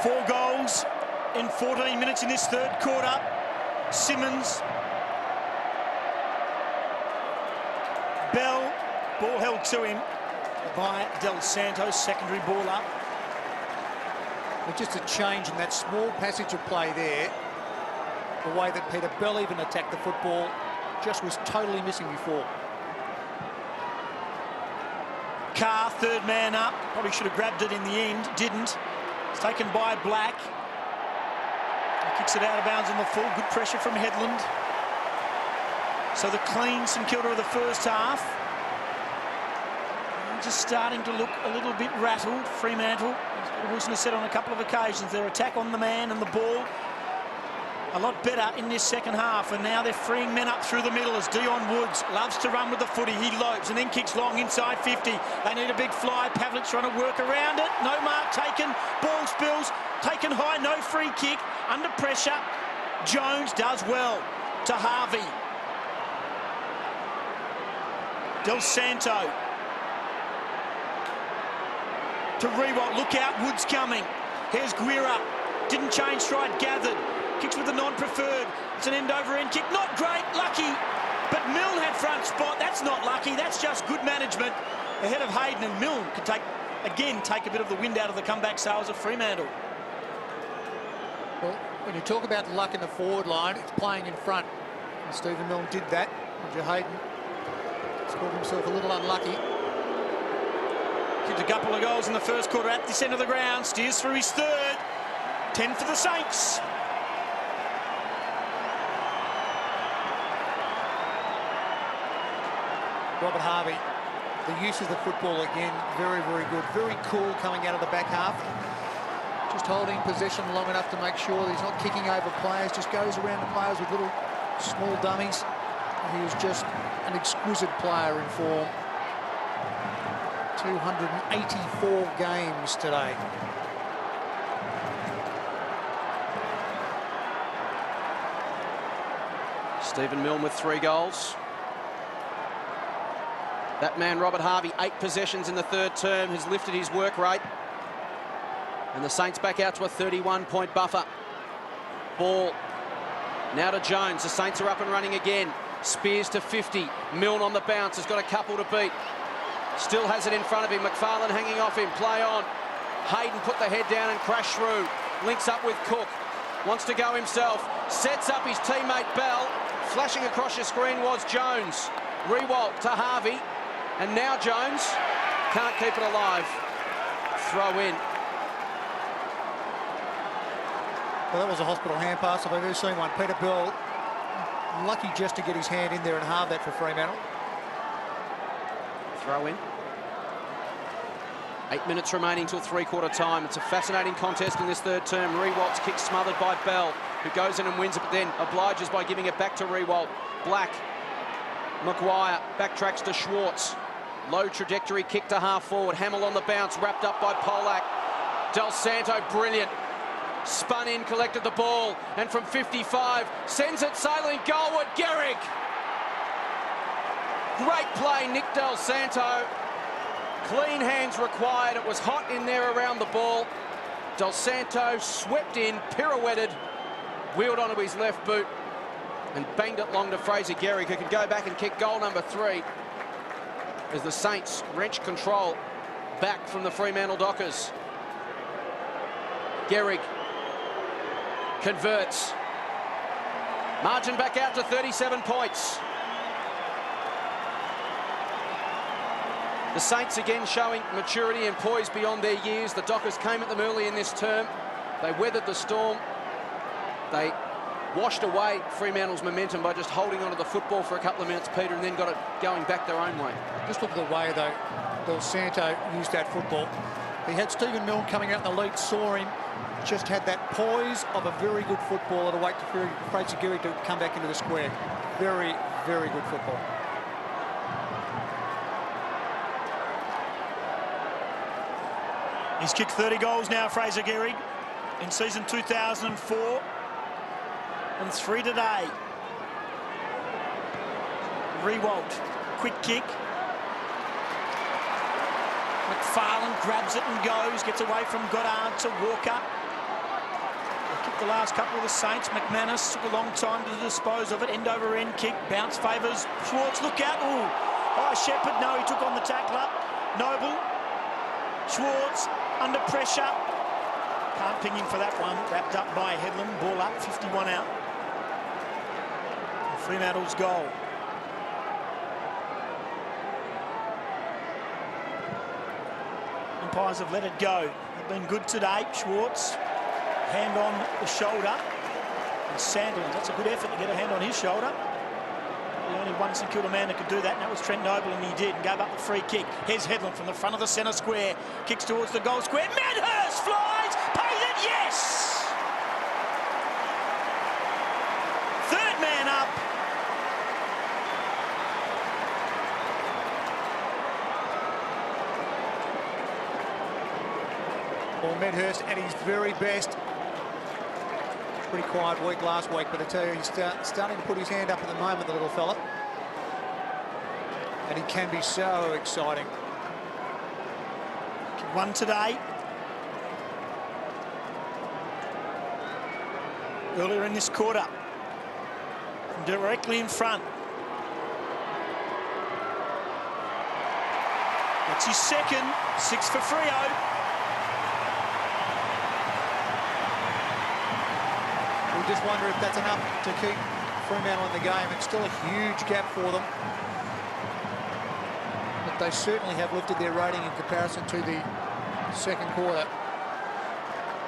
Four goals in 14 minutes in this third quarter. Simmons, Bell, ball held to him by Del Santos, secondary ball up. But just a change in that small passage of play there. The way that Peter Bell even attacked the football just was totally missing before. Carr, third man up. Probably should have grabbed it in the end, didn't. It's taken by Black. He kicks it out of bounds on the full. Good pressure from Headland. So the clean St Kilda of the first half. Just starting to look a little bit rattled. Fremantle, as Wilson has said on a couple of occasions, their attack on the man and the ball a lot better in this second half, and now they're freeing men up through the middle as Dion Woods loves to run with the footy. He lopes and then kicks long inside 50. They need a big fly. Pavlich trying to work around it. No mark taken. Ball spills. Taken high. No free kick. Under pressure. Jones does well to Harvey. Del Santo to Rewalt. Look out, Woods coming. Here's Guerra. Didn't change stride, gathered. Kicks with the non-preferred. It's an end-over-end kick. Not great, lucky. But Milne had front spot. That's not lucky. That's just good management ahead of Hayden. And Milne could take again, take a bit of the wind out of the comeback sails of Fremantle. Well, when you talk about luck in the forward line, it's playing in front. And Stephen Milne did that. Roger Hayden scored himself a little unlucky. Kicked a couple of goals in the first quarter at this end of the ground. Steers through his third. 10 for the Saints. Robert Harvey, the use of the football again, very, very good. Very cool coming out of the back half. Just holding possession long enough to make sure that he's not kicking over players, just goes around the players with little small dummies. He was just an exquisite player in form. 284 games today. Stephen Milne with 3 goals. That man, Robert Harvey, 8 possessions in the third term, has lifted his work rate. And the Saints back out to a 31-point buffer. Ball now to Jones. The Saints are up and running again. Spears to 50. Milne on the bounce, has got a couple to beat. Still has it in front of him. McFarlane hanging off him. Play on. Hayden put the head down and crashed through. Links up with Cook. Wants to go himself. Sets up his teammate Bell. Flashing across your screen was Jones. Rewalt to Harvey. And now Jones can't keep it alive. Throw in. Well, that was a hospital hand pass if I've ever seen one. Peter Bell, lucky just to get his hand in there and halve that for Fremantle. Throw in. 8 minutes remaining till three-quarter time. It's a fascinating contest in this third term. Rewalt's kick smothered by Bell, who goes in and wins it, but then obliges by giving it back to Rewalt. Black. Maguire backtracks to Schwartz. Low trajectory kick to half forward. Hamill on the bounce, wrapped up by Polak. Del Santo, brilliant. Spun in, collected the ball, and from 55, sends it sailing goalward. Gehrig. Great play, Nick Del Santo. Clean hands required. It was hot in there around the ball. Del Santo swept in, pirouetted, wheeled onto his left boot, and banged it long to Fraser Gehrig, who could go back and kick goal number 3 as the Saints wrench control back from the Fremantle Dockers. Gehrig converts. Margin back out to 37 points. The Saints again showing maturity and poise beyond their years. The Dockers came at them early in this term. They weathered the storm. They washed away Fremantle's momentum by just holding onto the football for a couple of minutes, Peter, and then got it going back their own way. Just look at the way, though, Del Santo used that football. He had Stephen Milne coming out in the lead, saw him, just had that poise of a very good footballer to wait for Fraser Gehrig to come back into the square. Very, very good football. He's kicked 30 goals now, Fraser Gehrig, in season 2004. And 3 today. Rewalt, quick kick. McFarlane grabs it and goes, gets away from Goddard to Walker. They kicked the last couple of the Saints. McManus took a long time to dispose of it. End over end kick, bounce favours Schwartz. Look out! Ooh, oh, Shepherd. No, he took on the tackler. Noble. Schwartz under pressure. Can't ping him for that one. Wrapped up by Headland. Ball up, 51 out. Fremantle's goal. Umpires have let it go. They've been good today. Schwartz, hand on the shoulder. And Sandilands, that's a good effort to get a hand on his shoulder. The only one St.Kilda man that could do that, and that was Trent Noble, and he did, and gave up the free kick. Here's Headland from the front of the centre square. Kicks towards the goal square. Medhurst flies, pays it, yes! Third man up. Well, Medhurst at his very best. Pretty quiet week last week, but I tell you, he's starting to put his hand up at the moment, the little fella. And he can be so exciting. One today. Earlier in this quarter. From directly in front. That's his second, 6 for Freo. We just wonder if that's enough to keep Fremantle in the game. It's still a huge gap for them. But they certainly have lifted their rating in comparison to the second quarter.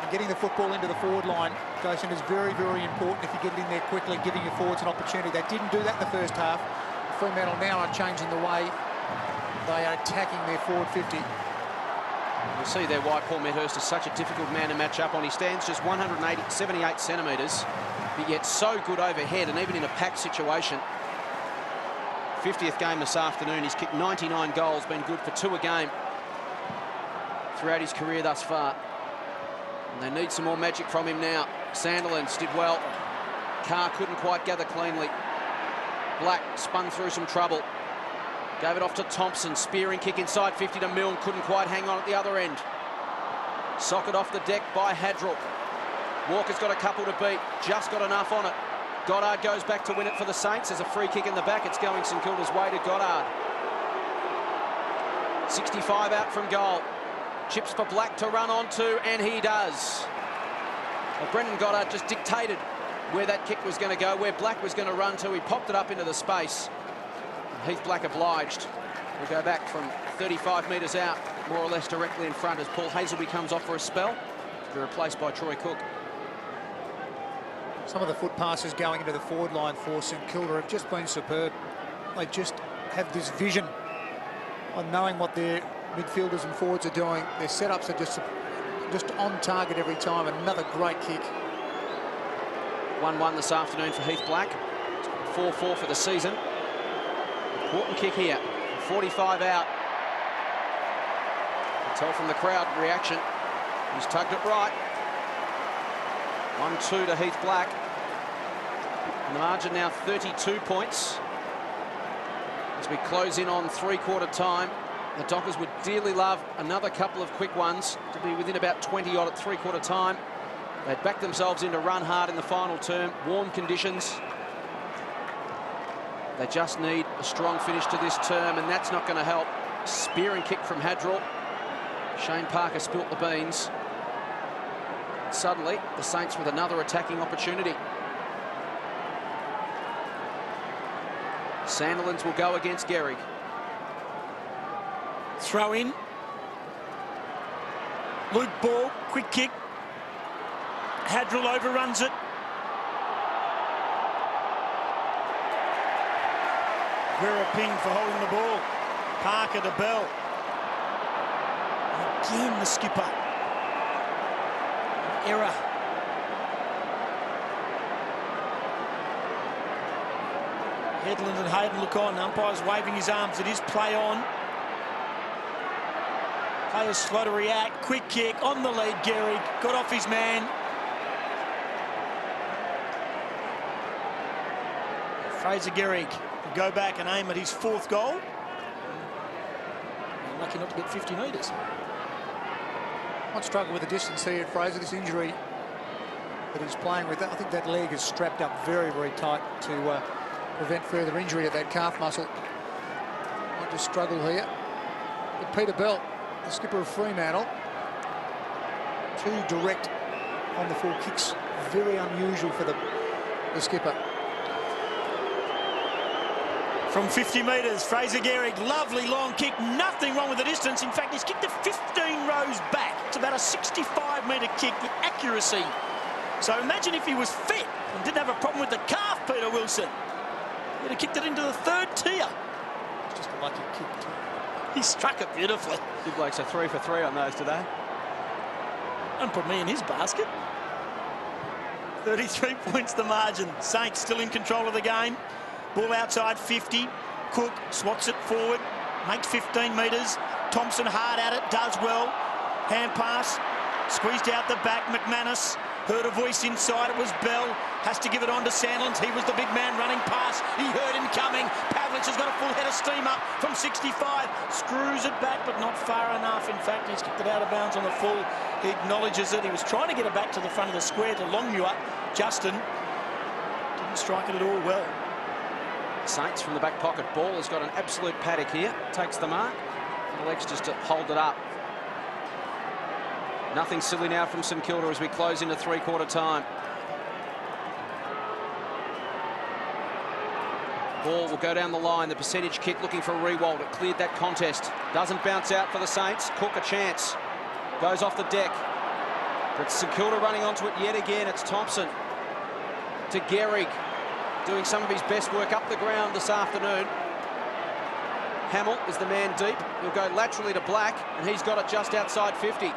And getting the football into the forward line, Jason, is very, very important if you get it in there quickly, giving your forwards an opportunity. They didn't do that in the first half. Fremantle now are changing the way they are attacking their forward 50. You'll see there why Paul Medhurst is such a difficult man to match up on. He stands just 178 centimetres, but yet so good overhead, and even in a packed situation. 50th game this afternoon, he's kicked 99 goals, been good for 2 a game throughout his career thus far. And they need some more magic from him now. Sandilands did well. Carr couldn't quite gather cleanly. Black spun through some trouble. Gave it off to Thompson. Spearing kick inside 50 to Milne. Couldn't quite hang on at the other end. Socket off the deck by Hadrell. Walker's got a couple to beat. Just got enough on it. Goddard goes back to win it for the Saints. There's a free kick in the back. It's going St Kilda's way to Goddard. 65 out from goal. Chips for Black to run onto, and he does. Well, Brendan Goddard just dictated where that kick was going to go, where Black was going to run to. He popped it up into the space. Heath Black obliged. We'll go back from 35 metres out, more or less directly in front, as Paul Hazelby comes off for a spell to be replaced by Troy Cook. Some of the foot passes going into the forward line for St Kilda have just been superb. They just have this vision on knowing what their midfielders and forwards are doing. Their setups are just on target every time. Another great kick. 1-1 this afternoon for Heath Black. 4-4 for the season. Important kick here. 45 out. You can tell from the crowd reaction. He's tugged it right. 1-2 to Heath Black. And the margin now 32 points. As we close in on 3/4 time, the Dockers would dearly love another couple of quick ones to be within about 20 odd at 3/4 time. They'd backed themselves in to run hard in the final term. Warm conditions. They just need a strong finish to this term, and that's not going to help. Spearing kick from Hadrell. Shane Parker spilt the beans. Suddenly, the Saints with another attacking opportunity. Sandilands will go against Gehrig. Throw in. Luke Ball, quick kick. Hadrell overruns it. Vera Ping for holding the ball. Parker to Bell. Again, the skipper. Error. Headland and Hayden look on. Umpire's waving his arms. It is play on. Players slow to react. Quick kick on the lead. Gehrig got off his man. Fraser Gehrig will go back and aim at his 4th goal. Lucky not to get 50 metres. Might struggle with the distance here, Fraser. This injury that he's playing with, I think that leg is strapped up very, very tight to prevent further injury of that calf muscle. Might just struggle here. But Peter Bell, the skipper of Fremantle, too direct on the full kicks. Very unusual for the skipper. From 50 metres, Fraser Gehrig, lovely long kick, nothing wrong with the distance. In fact, he's kicked it 15 rows back. It's about a 65-metre kick, the accuracy. So imagine if he was fit and didn't have a problem with the calf, Peter Wilson. He'd have kicked it into the 3rd tier. It's just a lucky kick, too. He struck it beautifully. Big Blakes are 3 for 3 on those today. Don't put me in his basket. 33 points the margin. Saints still in control of the game. Ball outside 50. Cook swats it forward. Makes 15 metres. Thompson hard at it. Does well. Hand pass. Squeezed out the back. McManus. Heard a voice inside. It was Bell. Has to give it on to Sandilands. He was the big man running past. He heard him coming. Pavlich has got a full head of steam up from 65. Screws it back, but not far enough. In fact, he's kicked it out of bounds on the full. He acknowledges it. He was trying to get it back to the front of the square to Longmuir. Justin didn't strike it at all well. Saints from the back pocket. Ball has got an absolute paddock here. Takes the mark. The legs just to hold it up. Nothing silly now from St Kilda as we close into three-quarter time. Ball will go down the line. The percentage kick looking for a Rewalt. It cleared that contest. Doesn't bounce out for the Saints. Cook a chance. Goes off the deck. But St Kilda running onto it yet again. It's Thompson to Gehrig, doing some of his best work up the ground this afternoon. Hamill is the man deep. He'll go laterally to Black, and he's got it just outside 50.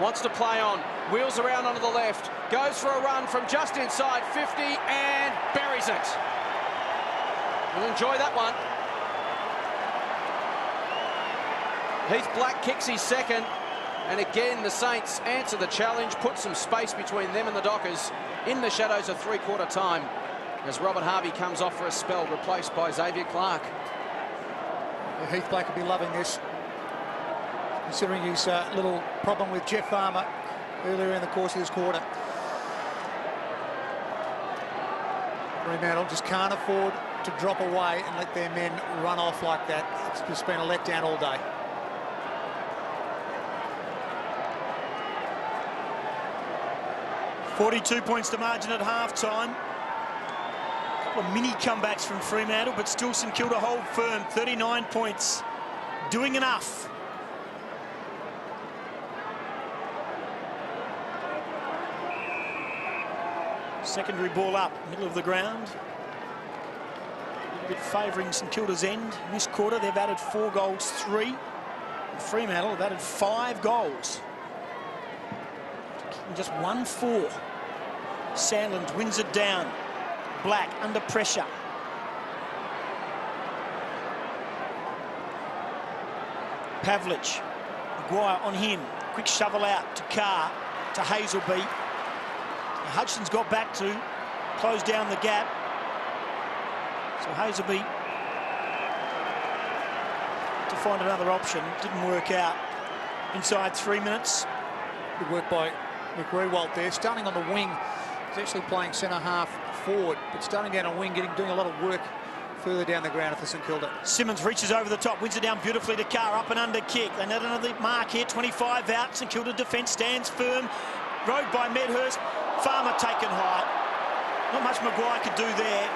Wants to play on. Wheels around onto the left. Goes for a run from just inside 50 and buries it. We'll enjoy that one. Heath Black kicks his second. And again, the Saints answer the challenge, put some space between them and the Dockers in the shadows of three-quarter time as Robert Harvey comes off for a spell, replaced by Xavier Clark. Heath Black will be loving this, considering his little problem with Jeff Farmer earlier in the course of this quarter. Fremantle just can't afford to drop away and let their men run off like that. It's just been a letdown all day. .42 points to margin at half-time. A couple of mini comebacks from Fremantle, but still St Kilda hold firm. 39 points. Doing enough. Secondary ball up, middle of the ground. A little bit favouring St Kilda's end. In this quarter, they've added 4 goals, 3. And Fremantle have added 5 goals. Just 1-4. Sandland wins it down. Black under pressure. Pavlich. Maguire on him. Quick shovel out to Carr, to Hazelby. Now Hudgson's got back to close down the gap. So Hazelby to find another option. Didn't work out. Inside 3 minutes. Good work by Rewalt there, starting on the wing. He's actually playing centre half forward, but starting down a wing, doing a lot of work further down the ground for St Kilda. Simmons reaches over the top, wins it down beautifully to Carr, up and under kick. They need another mark here, 25 out. St Kilda defence stands firm. Rode by Medhurst. Farmer taken high. Not much Maguire could do there.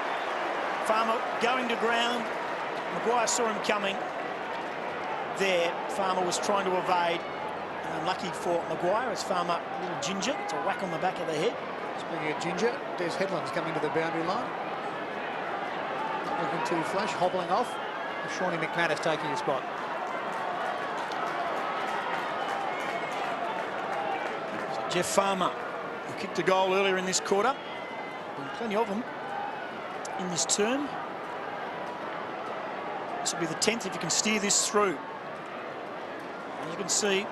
Farmer going to ground. Maguire saw him coming there. Farmer was trying to evade. Unlucky for Maguire as Farmer, a little ginger. It's a whack on the back of the head. Speaking of ginger, Des Headland's coming to the boundary line. Not looking too flush, hobbling off. Shawnee McManus taking his spot. So Jeff Farmer, who kicked a goal earlier in this quarter. Been plenty of them in this term. This will be the 10th if you can steer this through. As you can see,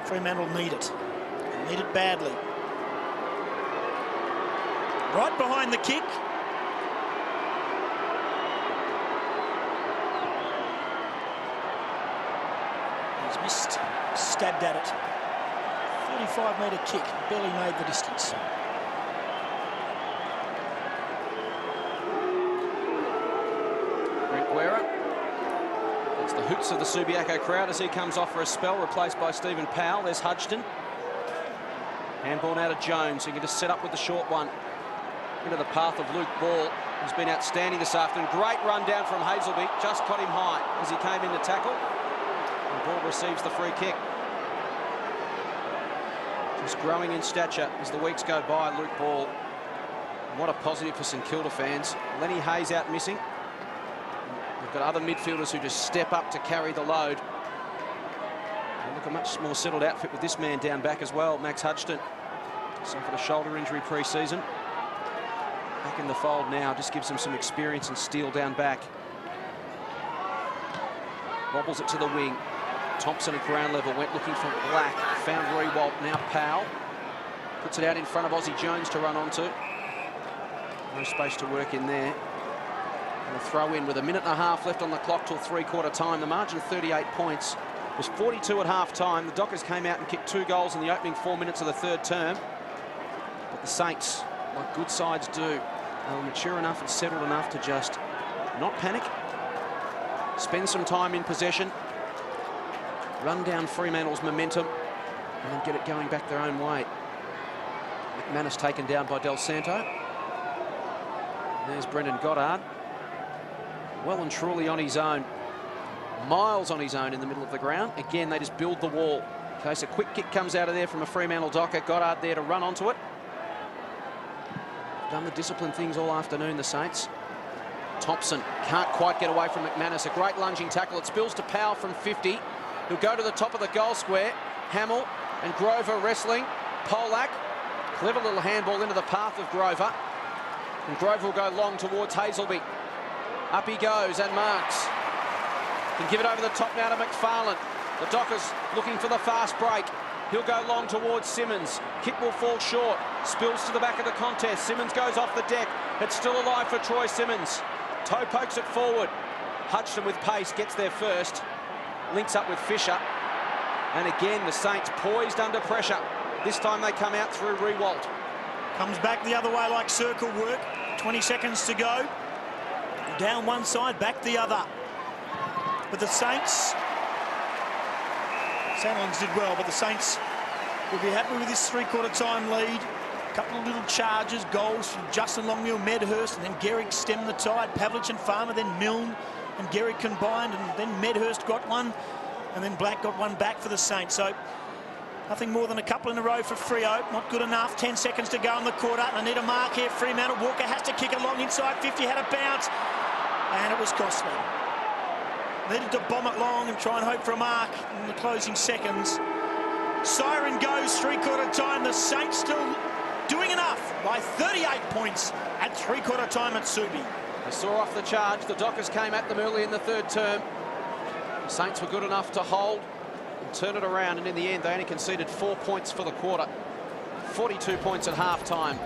Fremantle need it. They need it badly. Right behind the kick. He's missed, stabbed at it. 35-metre kick, barely made the distance. It's the hoots of the Subiaco crowd as he comes off for a spell, replaced by Stephen Powell. There's Hudgston. Handball out of Jones. He can just set up with the short one into the path of Luke Ball, who's been outstanding this afternoon. Great run down from Hazelby. Just caught him high as he came in to tackle. And Ball receives the free kick. Just growing in stature as the weeks go by, Luke Ball. And what a positive for St Kilda fans. Lenny Hayes out missing. We've got other midfielders who just step up to carry the load. And look, a much more settled outfit with this man down back as well, Max Hudgston. Suffered a shoulder injury pre-season. Back in the fold now, just gives him some experience and steel down back. Wobbles it to the wing. Thompson at ground level, went looking for Black. Found Rewalt, now Powell. Puts it out in front of Aussie Jones to run onto. No space to work in there. And a throw in with a minute and a half left on the clock till three-quarter time. The margin 38 points. It was 42 at half-time. The Dockers came out and kicked 2 goals in the opening 4 minutes of the third term. But the Saints, like good sides do, they were mature enough and settled enough to just not panic, spend some time in possession, run down Fremantle's momentum and then get it going back their own way. McManus taken down by Del Santo. There's Brendan Goddard. Well and truly on his own. Miles on his own in the middle of the ground. Again, they just build the wall. Okay, so quick kick comes out of there from a Fremantle docker. Goddard there to run onto it. Done the disciplined things all afternoon, the Saints. Thompson can't quite get away from McManus. A great lunging tackle. It spills to Powell from 50. He'll go to the top of the goal square. Hamill and Grover wrestling. Polak. Clever little handball into the path of Grover. And Grover will go long towards Hazelby. Up he goes and marks. Can give it over the top now to McFarlane. The Dockers looking for the fast break. He'll go long towards Simmons. Kick will fall short. Spills to the back of the contest. Simmons goes off the deck. It's still alive for Troy Simmons. Toe pokes it forward. Hutchison with pace gets there first. Links up with Fisher. And again, the Saints poised under pressure. This time they come out through Rewalt. Comes back the other way like circle work. 20 seconds to go. Down one side, back the other. But the Saints... Sandlands did well, but the Saints will be happy with this three-quarter time lead. A couple of little charges, goals from Justin Longmuir, Medhurst, and then Gehrig stemmed the tide. Pavlich and Farmer, then Milne and Gehrig combined, and then Medhurst got one, and then Black got one back for the Saints. So nothing more than a couple in a row for Freo. Not good enough. 10 seconds to go in the quarter. And I need a mark here. Fremantle. Walker has to kick along inside 50, had a bounce, and it was costly. Needed to bomb it long and try and hope for a mark in the closing seconds. Siren goes, three-quarter time. The Saints still doing enough by 38 points at three-quarter time at Subi. They saw off the charge. The Dockers came at them early in the third term. The Saints were good enough to hold and turn it around, and in the end they only conceded 4 points for the quarter. 42 points at half-time,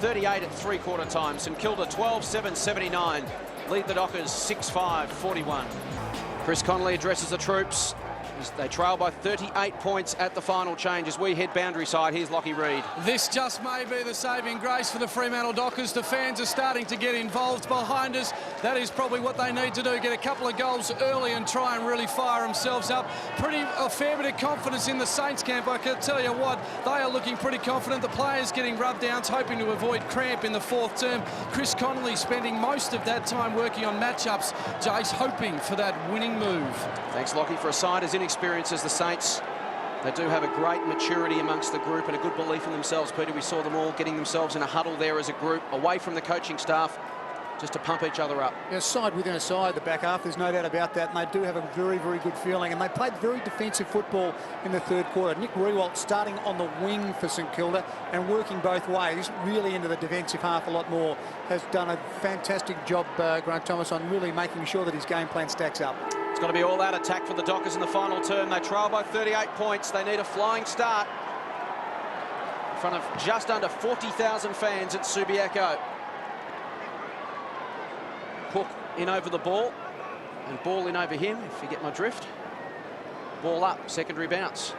38 at three-quarter time. St Kilda 12-7-79. Lead the Dockers 6-5-41. Chris Connolly addresses the troops. They trail by 38 points at the final change as we head boundary side. Here's Lockie Reid. This just may be the saving grace for the Fremantle Dockers. The fans are starting to get involved behind us. That is probably what they need to do, get a couple of goals early and try and really fire themselves up. A fair bit of confidence in the Saints camp. I can tell you what, they are looking pretty confident. The players getting rub downs, hoping to avoid cramp in the fourth term. Chris Connolly spending most of that time working on matchups. Jace hoping for that winning move. Thanks, Lockie, for a side as inexperienced as the Saints. They do have a great maturity amongst the group and a good belief in themselves, Peter. We saw them all getting themselves in a huddle there as a group, away from the coaching staff, just to pump each other up. Yeah, side within a side, the back half, there's no doubt about that, and they do have a very, very good feeling, and they played very defensive football in the third quarter. Nick Rewalt starting on the wing for St Kilda and working both ways, really into the defensive half a lot more. Has done a fantastic job, Grant Thomas, on really making sure that his game plan stacks up. It's got to be all-out attack for the Dockers in the final term. They trail by 38 points. They need a flying start in front of just under 40,000 fans at Subiaco. Cook in over the ball, and ball in over him, if you get my drift. Ball up, secondary bounce.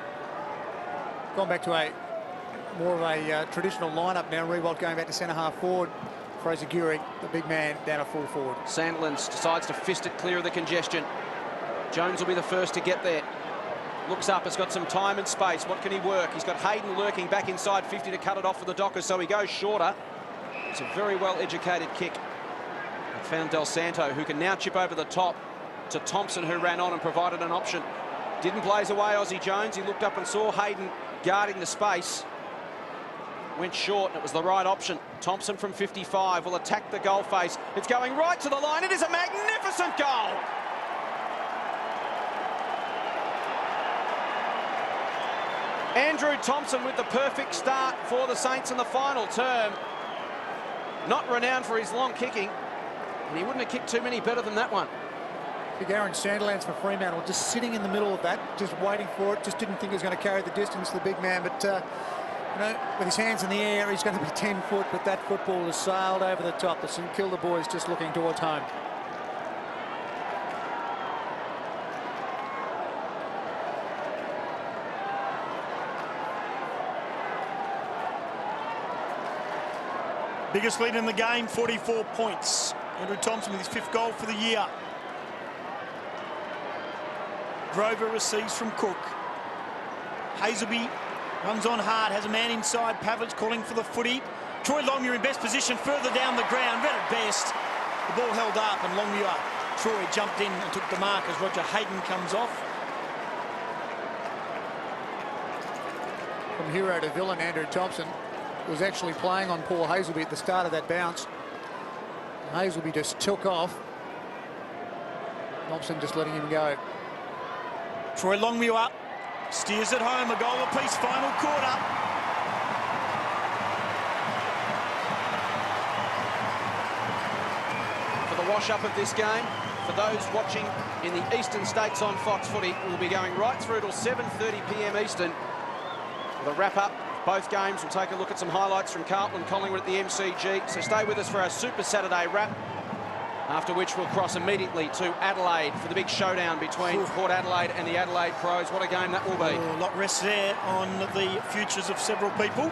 Gone back to a more of a traditional lineup now. Rewalt going back to centre-half forward. Fraser Gehrig, the big man, down a full forward. Sandlands decides to fist it clear of the congestion. Jones will be the first to get there. Looks up, has got some time and space. What can he work? He's got Hayden lurking back inside 50 to cut it off for the Dockers, so he goes shorter. It's a very well-educated kick. They found Del Santo, who can now chip over the top to Thompson, who ran on and provided an option. Didn't blaze away Aussie Jones. He looked up and saw Hayden guarding the space. Went short, and it was the right option. Thompson from 55 will attack the goal face. It's going right to the line. It is a magnificent goal. Andrew Thompson with the perfect start for the Saints in the final term. Not renowned for his long kicking, and he wouldn't have kicked too many better than that one. Big Aaron Sandlands for Fremantle, just sitting in the middle of that, just waiting for it. Just didn't think he was going to carry the distance, the big man, but you know, with his hands in the air, he's going to be 10 foot, but that football has sailed over the top. The St Kilda boys just looking towards home. Biggest lead in the game, 44 points. Andrew Thompson with his 5th goal for the year. Grover receives from Cook. Hazelby runs on hard, has a man inside. Pavlich calling for the footy. Troy Longmuir in best position, further down the ground, read it best. The ball held up and Longmuir, Troy jumped in and took the mark as Roger Hayden comes off. From hero to villain, Andrew Thompson was actually playing on Paul Hazelby at the start of that bounce. Hazelby just took off. Thompson just letting him go. Troy Longmuir steers it home, a goal apiece, final quarter. For the wash-up of this game, for those watching in the Eastern States on Fox Footy, we'll be going right through till 7:30 p.m. Eastern. The wrap-up of both games, we'll take a look at some highlights from Carlton and Collingwood at the MCG. So stay with us for our Super Saturday wrap, after which we'll cross immediately to Adelaide for the big showdown between Port Adelaide and the Adelaide Crows. What a game that will be. A lot rests there on the futures of several people.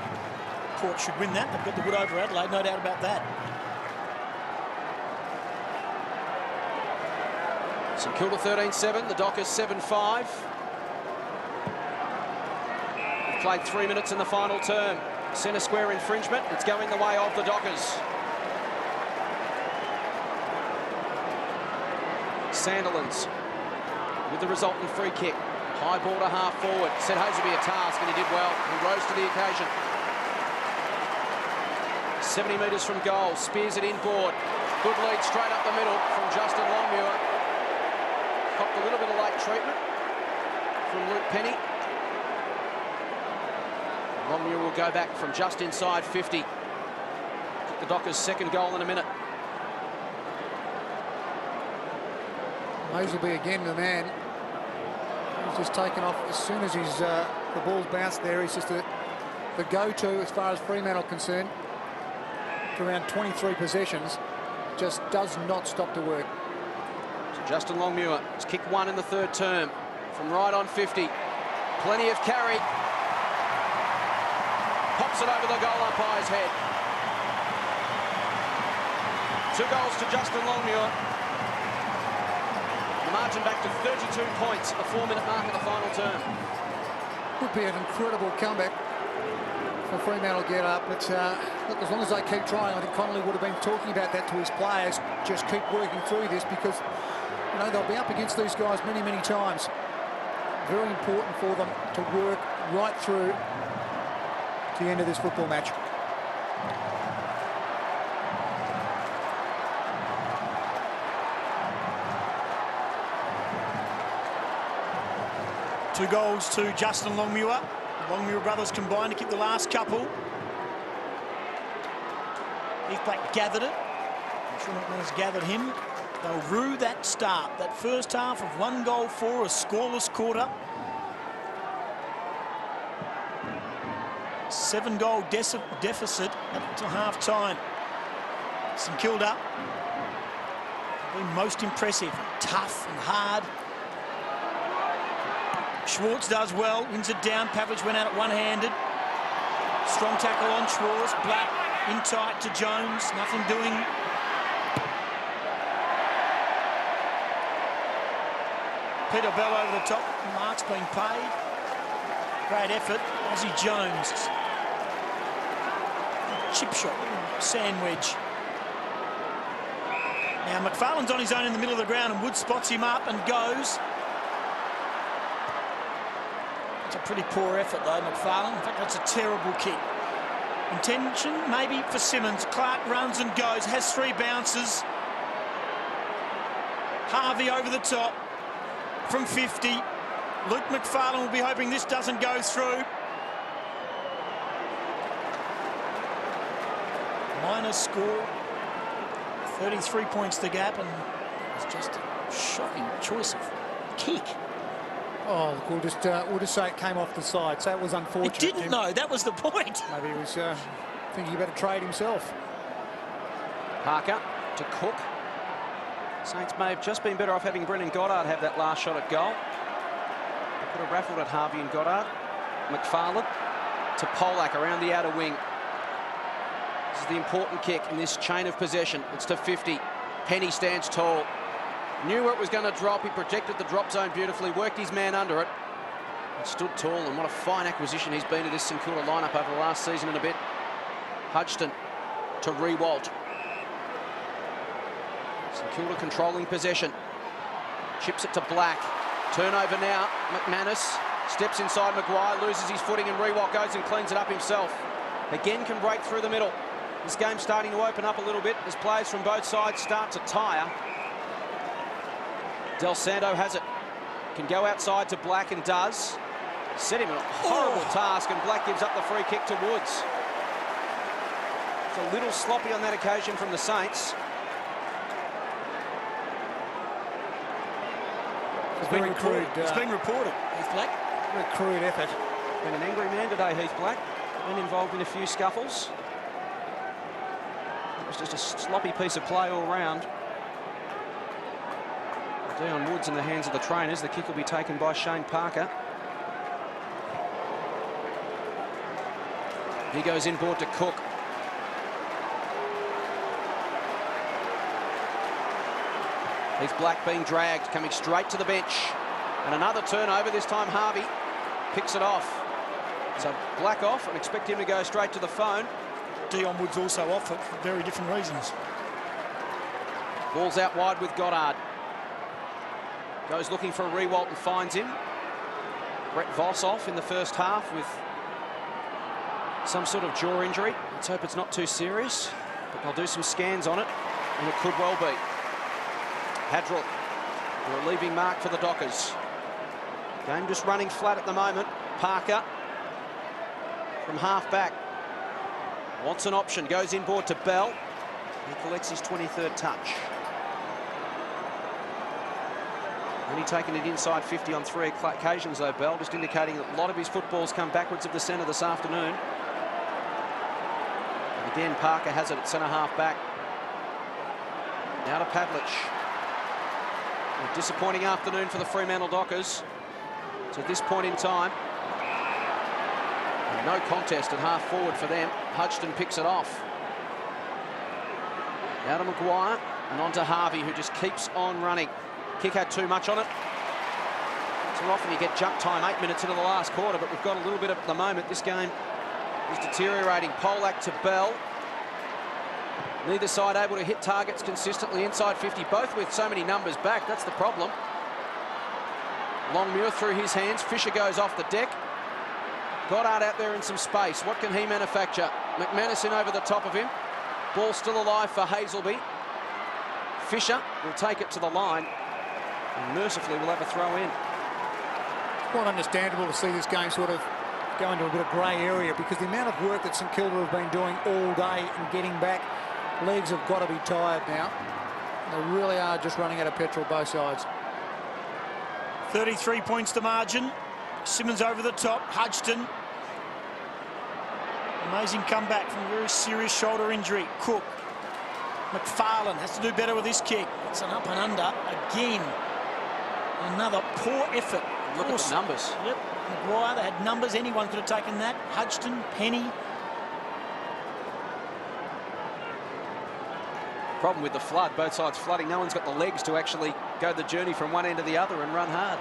Port should win that. They've got the wood over Adelaide, no doubt about that. St.Kilda 13-7, the Dockers 7-5. We've played 3 minutes in the final term. Centre square infringement. It's going the way of the Dockers. Sandilands with the resultant free kick. High ball to half forward. Set Hazelby a task and he did well. He rose to the occasion. 70 metres from goal. Spears it inboard. Good lead straight up the middle from Justin Longmuir. Copped a little bit of late treatment from Luke Penny. Longmuir will go back from just inside 50. The Dockers' second goal in a minute. Hazelby again, the man. He's just taken off as soon as he's the ball's bounced there. He's just the go-to as far as Fremantle concerned. For around 23 possessions, just does not stop to work. So Justin Longmuir has kicked one in the third term from right on 50. Plenty of carry. Pops it over the goal umpire's head. 2 goals to Justin Longmuir. The margin back to 32 points at the 4-minute mark of the final term. Would be an incredible comeback for Fremantle to get up, but look, as long as they keep trying, I think Connolly would have been talking about that to his players. Just keep working through this because, you know, they'll be up against these guys many, many times. Very important for them to work right through to the end of this football match. Two goals to Justin Longmuir. The Longmuir brothers combined to kick the last couple. Heath Black gathered it. I'm sure McMillan's gathered him. They'll rue that start. That first half of 1 goal for a scoreless quarter. 7-goal deficit at half-time. St Kilda been most impressive, tough and hard. Schwartz does well, wins it down. Pavlich went out it one-handed. Strong tackle on Schwartz. Black in tight to Jones. Nothing doing. Peter Bell over the top. Mark's been paid. Great effort. Aussie Jones. Chip shot. Sandwich. Now McFarlane's on his own in the middle of the ground and Wood spots him up and goes. It's a pretty poor effort though, McFarlane. In fact, that's a terrible kick. Intention maybe for Simmons. Clark runs and goes, has 3 bounces. Harvey over the top from 50. Luke McFarlane will be hoping this doesn't go through. Minor score. 33 points the gap, and it's just a shocking choice of kick. Oh, look, we'll just say it came off the side, so it was unfortunate. It didn't, though. That was the point. Maybe he was thinking about a trade himself. Parker to Cook. Saints may have just been better off having Brendan Goddard have that last shot at goal. They could have raffled at Harvey and Goddard. McFarlane to Polak around the outer wing. This is the important kick in this chain of possession. It's to 50. Penny stands tall. Knew where it was going to drop. He projected the drop zone beautifully, worked his man under it, and stood tall. And what a fine acquisition he's been to this St Kilda lineup over the last season and a bit. Hudson to Rewalt. St Kilda controlling possession. Chips it to Black. Turnover now. McManus steps inside Maguire, loses his footing, and Rewalt goes and cleans it up himself. Again can break through the middle. This game's starting to open up a little bit as players from both sides start to tire. Del Santo has it. Can go outside to Black and does. Set him a horrible task, and Black gives up the free kick to Woods. It's a little sloppy on that occasion from the Saints. It's been reported. It's been reported. Heath Black. Very crude effort. Been an angry man today, Heath Black. Been involved in a few scuffles. It was just a sloppy piece of play all round. Dion Woods in the hands of the trainers. The kick will be taken by Shane Parker. He goes inboard to Cook. Heath Black being dragged, coming straight to the bench. And another turnover, this time Harvey picks it off. So Black off, and expect him to go straight to the phone. Dion Woods also off it for very different reasons. Ball's out wide with Goddard. Goes looking for a Rewalt and finds him. Brett Voss off in the first half with some sort of jaw injury. Let's hope it's not too serious, but they'll do some scans on it, and it could well be. Hadrill, the relieving mark for the Dockers. Game just running flat at the moment. Parker from half back. Wants an option, goes inboard to Bell. He collects his 23rd touch. Only taken it inside 50 on 3 occasions though, Bell, just indicating that a lot of his footballs come backwards of the centre this afternoon. And again, Parker has it at centre half back. Now to Pavlich. A disappointing afternoon for the Fremantle Dockers. So at this point in time, no contest at half forward for them. Hudson picks it off. Now to Maguire and on to Harvey, who just keeps on running. Kick had too much on it. So often you get jump time 8 minutes into the last quarter, but we've got a little bit of at the moment. This game is deteriorating. Polak to Bell. Neither side able to hit targets consistently inside 50, both with so many numbers back. That's the problem. Longmuir through his hands. Fisher goes off the deck. Goddard out there in some space. What can he manufacture? McManus in over the top of him. Ball still alive for Hazelby. Fisher will take it to the line, and mercifully will have a throw in. Quite understandable to see this game sort of go into a bit of grey area, because the amount of work that St Kilda have been doing all day and getting back, legs have got to be tired now. They really are just running out of petrol both sides. 33 points to margin. Simmons over the top. Hudson. Amazing comeback from a very serious shoulder injury. Cook. McFarlane has to do better with this kick. It's an up and under again. Another poor effort. Look at the numbers. Yep. Maguire, they had numbers. Anyone could have taken that. Hudson, Penny. Problem with the flood, both sides flooding. No one's got the legs to actually go the journey from one end to the other and run hard.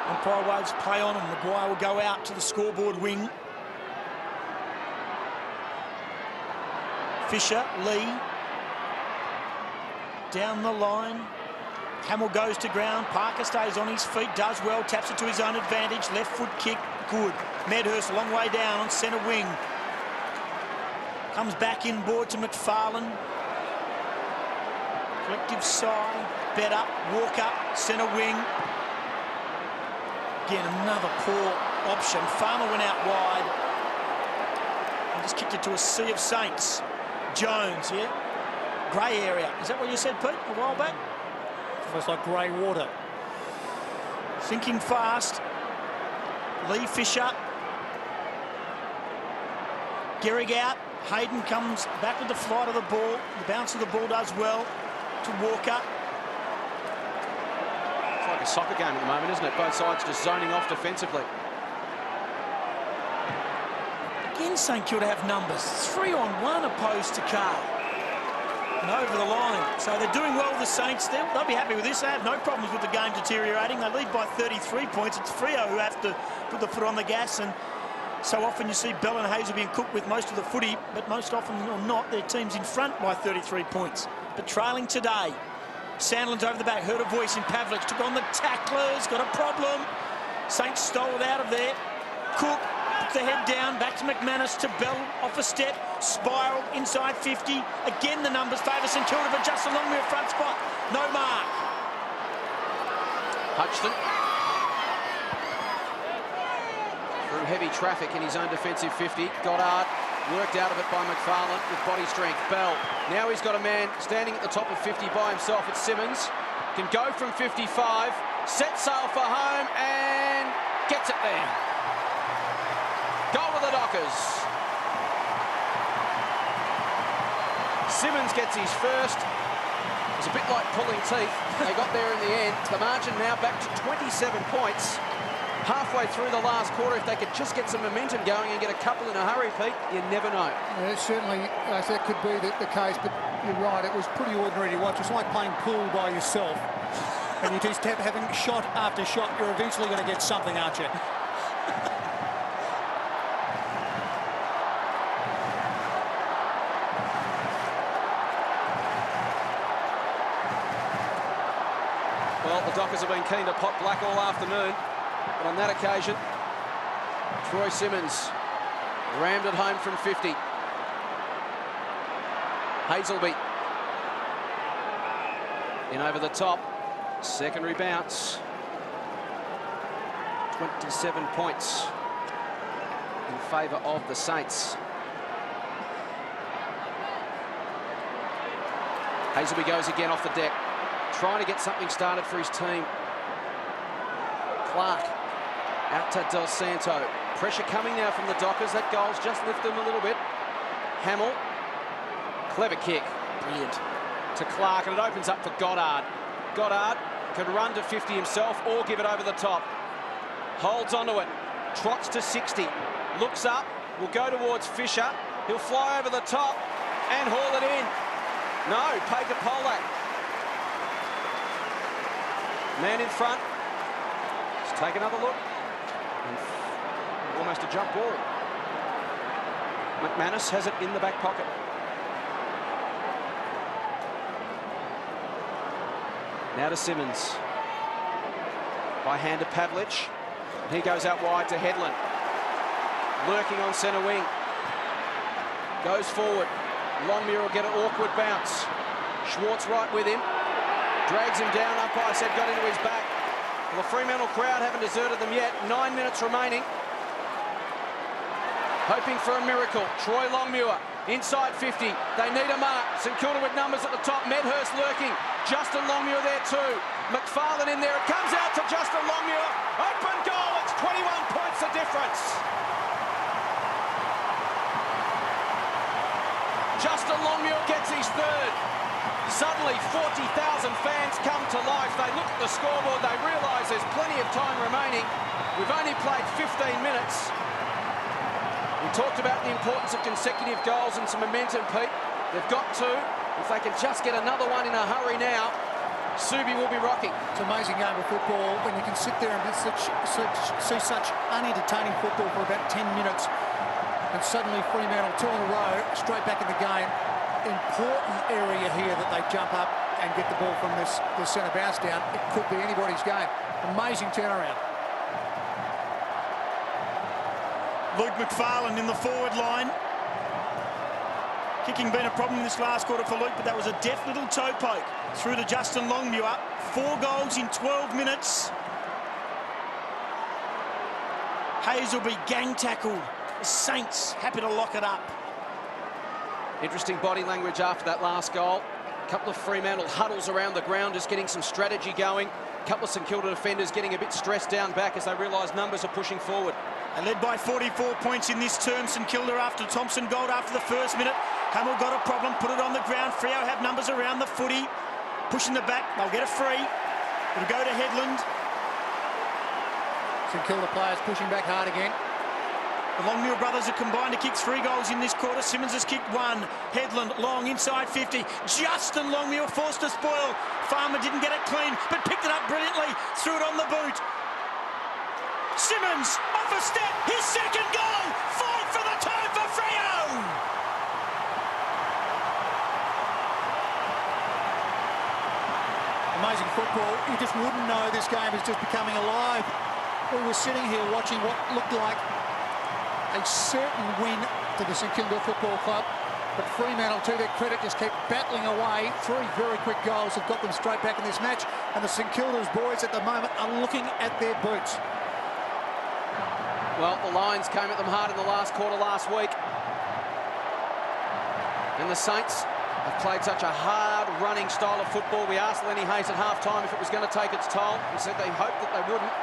Umpire waves play on, and Maguire will go out to the scoreboard wing. Fisher, Lee. Down the line. Hamill goes to ground. Parker stays on his feet, does well, taps it to his own advantage. Left foot kick, good. Medhurst a long way down on centre wing. Comes back inboard to McFarlane. Collective side, better, walk up, centre wing. Again, another poor option. Farmer went out wide and just kicked it to a sea of Saints. Jones, yeah. Grey area. Is that what you said, Pete, a while back? Almost like grey water. Thinking fast. Lee Fisher. Gehrig out. Hayden comes back with the flight of the ball. The bounce of the ball does well to Walker. It's like a soccer game at the moment, isn't it? Both sides just zoning off defensively. Again, St Kilda have numbers. 3-on-1 opposed to Carl. and over the line. So they're doing well with the Saints. They'll be happy with this. They have no problems with the game deteriorating. They lead by 33 points. It's Freo who have to put the foot on the gas, and so often you see Bell and Hazel being cooked with most of the footy, but most often or not, their team's in front by 33 points. But trailing today. Sandlin's over the back, heard a voice in Pavlich, took on the tacklers, got a problem. Saints stole it out of there. Cook puts the head down, back to McManus, to Bell, off a step, spiral, inside 50. Again, the numbers favour St Kilda, but just along their front spot. No mark. Hutchton. Through heavy traffic in his own defensive 50. Goddard worked out of it by McFarlane with body strength. Bell, now he's got a man standing at the top of 50 by himself. It's Simmons. Can go from 55, set sail for home and gets it there. Goal with the Dockers. Simmons gets his first. It was a bit like pulling teeth. They got there in the end. The margin now back to 27 points. Halfway through the last quarter, if they could just get some momentum going and get a couple in a hurry, Pete, you never know. Yeah, certainly, that could be the case, but you're right, it was pretty ordinary to watch. It's like playing pool by yourself. And you just kept having shot after shot. You're eventually going to get something, aren't you? Well, the Dockers have been keen to pot black all afternoon. But on that occasion, Troy Simmons rammed it home from 50. Hazelby in over the top. Secondary bounce. 27 points in favour of the Saints. Hazelby goes again off the deck, trying to get something started for his team. Clark out to Del Santo. Pressure coming now from the Dockers. That goal's just lifted them a little bit. Hamill. Clever kick. Brilliant. To Clark, and it opens up for Goddard. Goddard can run to 50 himself or give it over the top. Holds onto it. Trots to 60. Looks up. Will go towards Fisher. He'll fly over the top and haul it in. No, Paker Polak. Man in front. Let's take another look. Almost a jump ball. McManus has it in the back pocket. Now to Simmons. By hand to Pavlich. He goes out wide to Headland. Lurking on centre wing. Goes forward. Longmuir will get an awkward bounce. Schwartz right with him. Drags him down. Umpire said got into his back. Well, the Fremantle crowd haven't deserted them yet. 9 minutes remaining. Hoping for a miracle. Troy Longmuir inside 50. They need a mark. St Kilda with numbers at the top. Medhurst lurking. Justin Longmuir there too. McFarlane in there. It comes out to Justin Longmuir. Open goal. It's 21 points the difference. Justin Longmuir gets his third. Suddenly 40,000 fans come to life. They look at the scoreboard. They realise there's plenty of time remaining. We've only played 15 minutes. We talked about the importance of consecutive goals and some momentum, Pete. They've got to. If they can just get another one in a hurry now, Subi will be rocking. It's an amazing game of football when you can sit there and see such unentertaining football for about 10 minutes. And suddenly Fremantle, 2 in a row, straight back in the game. Important area here that they jump up and get the ball from this centre bounce down. It could be anybody's game. Amazing turnaround. Luke McFarlane in the forward line. Kicking been a problem this last quarter for Luke, but that was a deft little toe poke through to Justin Longmuir. 4 goals in 12 minutes. Hazelby gang tackle. The Saints happy to lock it up. Interesting body language after that last goal. A couple of Fremantle huddles around the ground, just getting some strategy going. A couple of St Kilda defenders getting a bit stressed down back as they realise numbers are pushing forward. They led by 44 points in this term. St Kilda after Thompson goal after the first minute. Hamill got a problem, put it on the ground. Freo have numbers around the footy. Pushing the back, they'll get a free. It'll go to Headland. St Kilda players pushing back hard again. The Longmuir brothers have combined to kick 3 goals in this quarter. Simmons has kicked 1. Headland long inside 50. Justin Longmuir forced to spoil. Farmer didn't get it clean, but picked it up brilliantly. Threw it on the boot. Simmons off a step. His second goal. Fight for the time for Freo. Amazing football. You just wouldn't know this game is just becoming alive. We were sitting here watching what looked like a certain win to the St Kilda Football Club, but Fremantle, to their credit, just kept battling away. 3 very quick goals have got them straight back in this match, and the St Kilda's boys at the moment are looking at their boots. Well, the Lions came at them hard in the last quarter last week, and the Saints have played such a hard-running style of football. We asked Lenny Hayes at half-time if it was going to take its toll. He said they hoped that they wouldn't.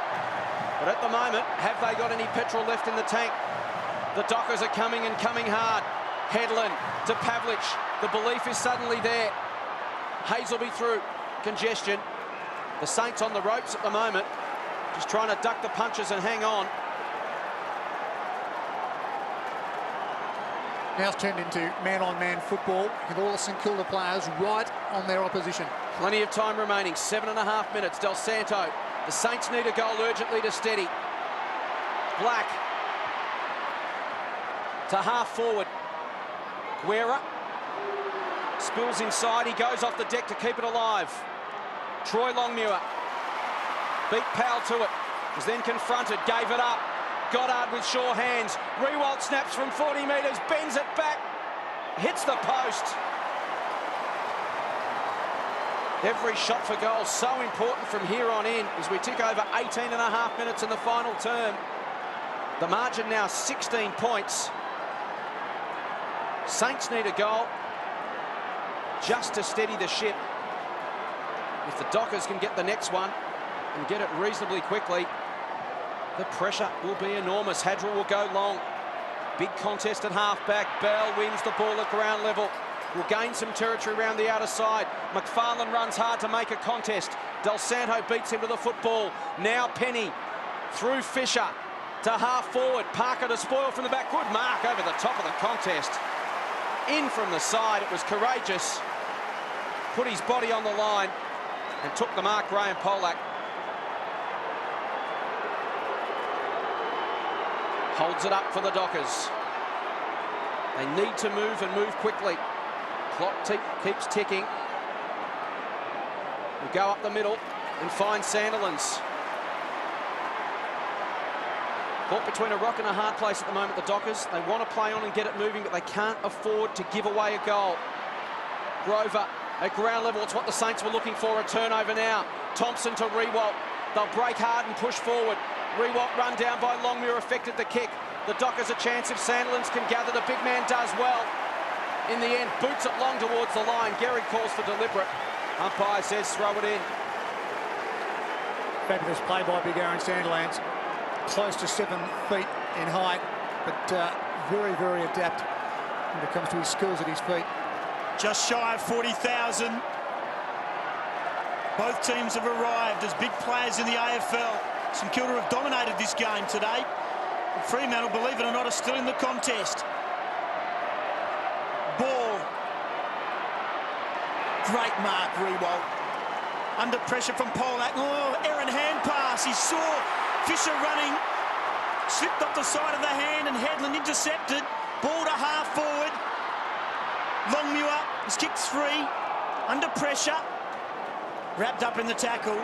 But at the moment, have they got any petrol left in the tank? The Dockers are coming and coming hard. Headland to Pavlich. The belief is suddenly there. Hazelby through. Congestion. The Saints on the ropes at the moment, just trying to duck the punches and hang on. Now it's turned into man-on-man football with all the St Kilda players right on their opposition. Plenty of time remaining, 7.5 minutes. Del Santo. The Saints need a goal urgently to steady. Black to half forward. Guerra spills inside. He goes off the deck to keep it alive. Troy Longmuir beat Powell to it. Was then confronted, gave it up. Goddard with sure hands. Rewalt snaps from 40 metres, bends it back, hits the post. Every shot for goal so important from here on in as we tick over 18.5 minutes in the final term. The margin now 16 points. Saints need a goal just to steady the ship. If the Dockers can get the next one and get it reasonably quickly, the pressure will be enormous. Hadrell will go long. Big contest at half-back. Bell wins the ball at ground level. Will gain some territory around the outer side. McFarlane runs hard to make a contest. Del Santo beats him to the football. Now Penny through Fisher to half forward. Parker to spoil from the back. Good mark over the top of the contest. In from the side. It was courageous. Put his body on the line and took the mark, Graham Polak. Holds it up for the Dockers. They need to move and move quickly. Clock keeps ticking. We go up the middle and find Sandilands. Caught between a rock and a hard place at the moment, the Dockers. They want to play on and get it moving, but they can't afford to give away a goal. Grover at ground level. It's what the Saints were looking for. A turnover now. Thompson to Rewalt. They'll break hard and push forward. Rewalt run down by Longmuir affected the kick. The Dockers a chance if Sandilands can gather. The big man does well. In the end, boots it long towards the line. Gehrig calls for deliberate. Umpire says throw it in. Fabulous play by Big Aaron Sandilands. Close to 7 feet in height, but very, very adept when it comes to his skills at his feet. Just shy of 40,000. Both teams have arrived as big players in the AFL. St Kilda have dominated this game today. And Fremantle, believe it or not, are still in the contest. Ball. Great mark, Rewalt. Under pressure from Polak. Oh, errant hand pass. He saw Fisher running. Slipped off the side of the hand and Headland intercepted. Ball to half forward. Longmuir has kicked 3. Under pressure. Wrapped up in the tackle.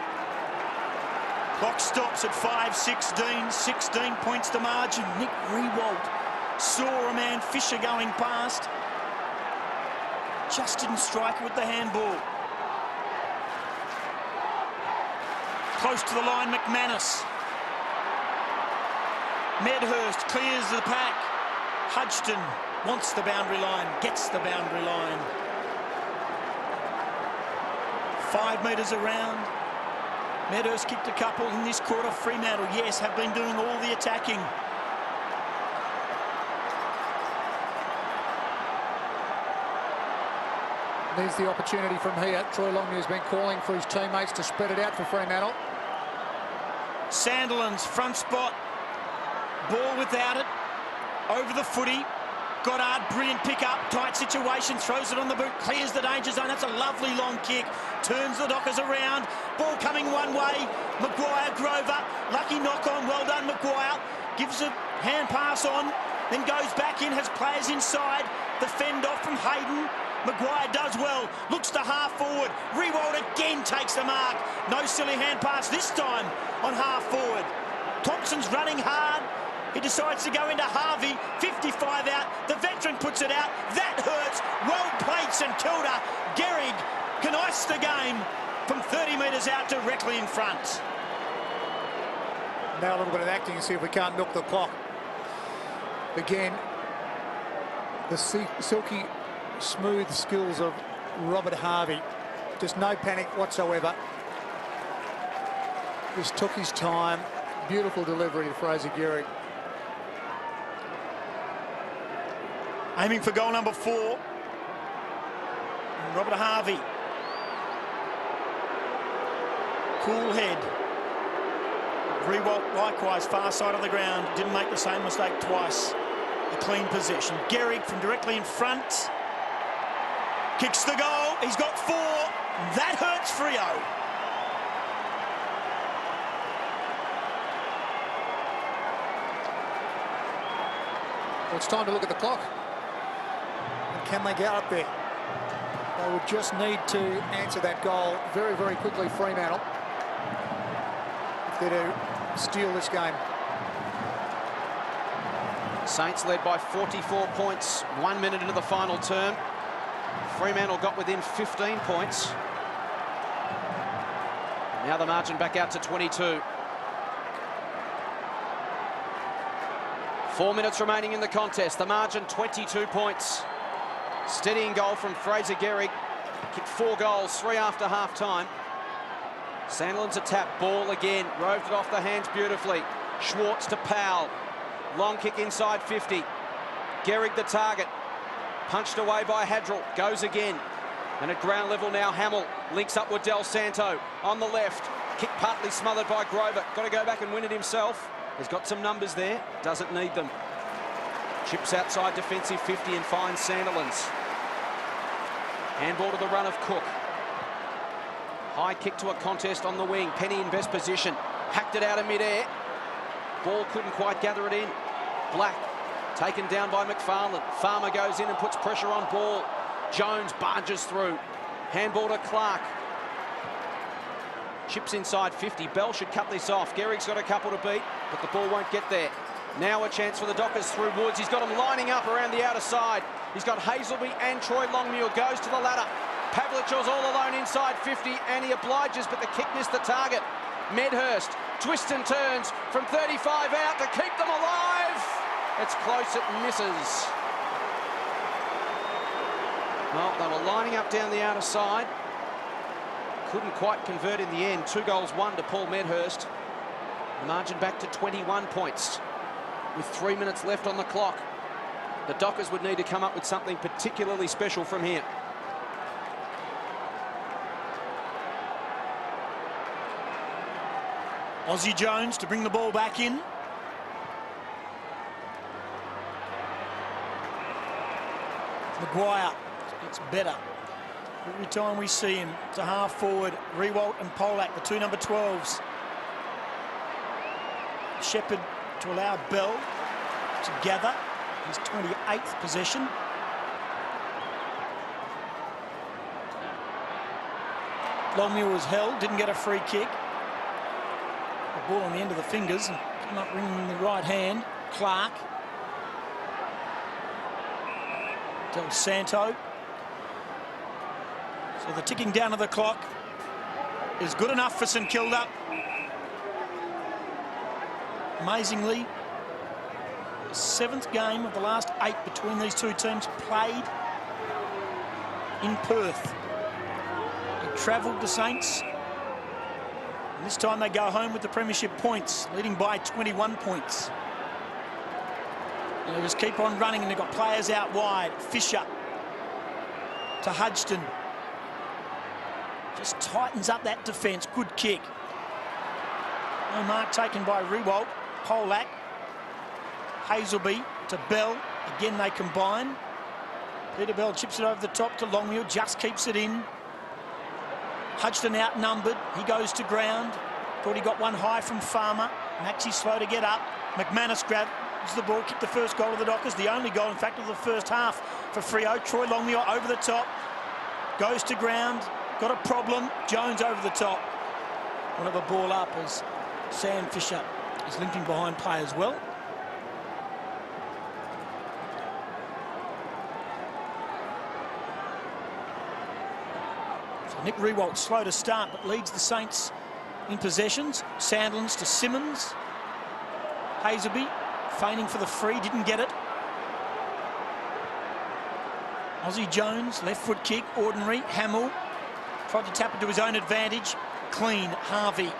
Clock stops at 5:16. 16 points to margin. Nick Rewalt saw a man, Fisher, going past. Just didn't strike it with the handball. Close to the line, McManus. Medhurst clears the pack. Hudgton wants the boundary line, gets the boundary line. 5 metres around. Medhurst kicked a couple in this quarter. Fremantle, yes, have been doing all the attacking. Needs the opportunity from here. Troy Longmuir has been calling for his teammates to spread it out for Fremantle. Sandilands, front spot. Ball without it. over the footy. Goddard, brilliant pick-up, tight situation, throws it on the boot, clears the danger zone. That's a lovely long kick. Turns the Dockers around. Ball coming one way. Maguire, Grover, lucky knock-on. Well done, Maguire. Gives a hand pass on, then goes back in, has players inside. The fend off from Hayden. Maguire does well, looks to half forward. Rewald again takes the mark. No silly hand pass this time on half forward. Thompson's running hard. He decides to go into Harvey, 55 out. The veteran puts it out. That hurts. Well played, St Kilda. Gehrig can ice the game from 30 metres out directly in front. Now a little bit of acting and see if we can't milk the clock. Again, the silky, smooth skills of Robert Harvey. Just no panic whatsoever. Just took his time. Beautiful delivery to Fraser Gehrig. Aiming for goal number 4. And Robert Harvey. Cool head. Rewalt likewise, far side of the ground. Didn't make the same mistake twice. A clean possession. Gehrig from directly in front. Kicks the goal. He's got 4. That hurts Freo. Well, it's time to look at the clock. And can they get up there? They would just need to answer that goal very, very quickly, Fremantle, if they're to steal this game. Saints led by 44 points, 1 minute into the final term. Fremantle got within 15 points. Now the margin back out to 22. 4 minutes remaining in the contest. The margin 22 points. Steadying goal from Fraser Gehrig. Kicked 4 goals, 3 after half-time. Sandilands a tap, ball again. Roved it off the hands beautifully. Schwartz to Powell. Long kick inside 50. Gehrig the target. Punched away by Hadrill. Goes again. And at ground level now, Hamill links up with Del Santo on the left. Kick partly smothered by Grover. Got to go back and win it himself. He's got some numbers there. Doesn't need them. Chips outside defensive 50 and finds Sandilands. Handball to the run of Cook. High kick to a contest on the wing. Penny in best position. Hacked it out of mid-air. Ball couldn't quite gather it in. Black taken down by McFarlane. Farmer goes in and puts pressure on ball. Jones barges through. Handball to Clark. Chips inside 50. Bell should cut this off. Gehrig's got a couple to beat, but the ball won't get there. Now a chance for the Dockers through Woods. He's got them lining up around the outer side. He's got Hazelby and Troy Longmuir. Goes to the ladder. Pavlich's all alone inside 50, and he obliges, but the kick missed the target. Medhurst twists and turns from 35 out to keep them alive. It's close, it misses. Well, they were lining up down the outer side. Couldn't quite convert in the end. 2 goals, 1 to Paul Medhurst. The margin back to 21 points with 3 minutes left on the clock. The Dockers would need to come up with something particularly special from here. Aussie Jones to bring the ball back in. Maguire gets better every time we see him. To half forward, Rewalt and Polak, the 2 number 12s. Shepherd to allow Bell to gather his 28th possession. Longmuir was held, didn't get a free kick. The ball on the end of the fingers and come up ringing in the right hand. Clark. Del Santo. So the ticking down of the clock is good enough for St Kilda. Amazingly, the 7th game of the last 8 between these two teams played in Perth. They travelled to Saints. And this time they go home with the premiership points, leading by 21 points. And they just keep on running, and they've got players out wide. Fisher to Hudgston. Just tightens up that defence. Good kick. No mark taken by Rewalt. Polak. Hazelby to Bell. Again, they combine. Peter Bell chips it over the top to Longmuir, just keeps it in. Hudson outnumbered. He goes to ground. Thought he got one high from Farmer. Maxie's slow to get up. McManus grabs the ball, kicked the first goal of the Dockers, the only goal, in fact, of the first half for Freo. Troy Longmuir over the top. Goes to ground. Got a problem. Jones over the top. One of a ball up as Sam Fisher is limping behind play as well. So Nick Riewoldt slow to start, but leads the Saints in possessions. Sandlands to Simmons. Hazelby feigning for the free, didn't get it. Aussie Jones, left foot kick, ordinary. Hamill tried to tap it to his own advantage. Clean, Harvey.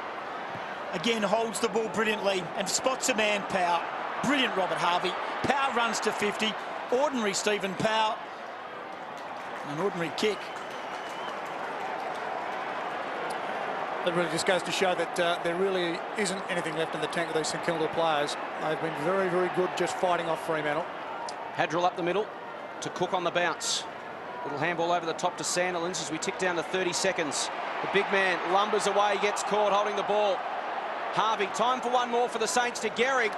Again, holds the ball brilliantly and spots a man, Powell. Brilliant, Robert Harvey. Powell runs to 50. Ordinary Stephen Powell. An ordinary kick. It really just goes to show that there really isn't anything left in the tank of these St Kilda players. They've been very, very good just fighting off Fremantle. Hadrill up the middle to Cook on the bounce. Little handball over the top to Sandilands as we tick down to 30 seconds. The big man lumbers away, gets caught holding the ball. Harvey, time for one more for the Saints to Gehrig.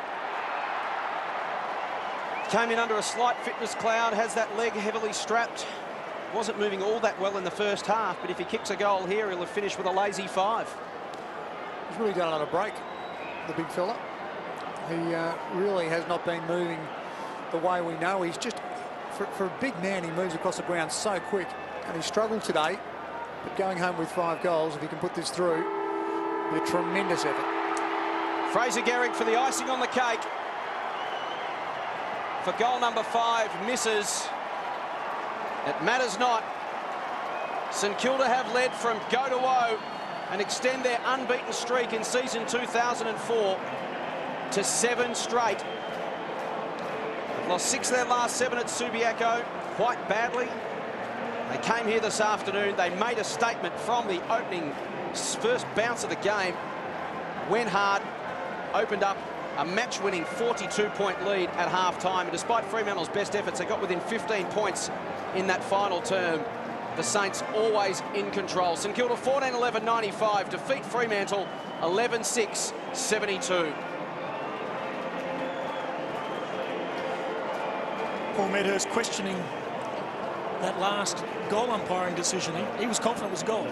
Came in under a slight fitness cloud, has that leg heavily strapped. Wasn't moving all that well in the first half, but if he kicks a goal here, he'll have finished with a lazy 5. He's really done another break, the big fella. He really has not been moving the way we know. He's just, for a big man, he moves across the ground so quick, and he struggled today, but going home with 5 goals, if he can put this through, it'll be a tremendous effort. Fraser Gehrig for the icing on the cake. For goal number 5, misses. It matters not. St Kilda have led from go to woe and extend their unbeaten streak in season 2004 to 7 straight. They've lost 6 of their last 7 at Subiaco, quite badly. They came here this afternoon. They made a statement from the opening first bounce of the game. Went hard, opened up a match-winning 42-point lead at half-time. And despite Fremantle's best efforts, they got within 15 points in that final term. The Saints always in control. St Kilda 14-11-95 defeat Fremantle 11-6-72. Paul Medhurst questioning that last goal umpiring decision. He was confident it was a goal.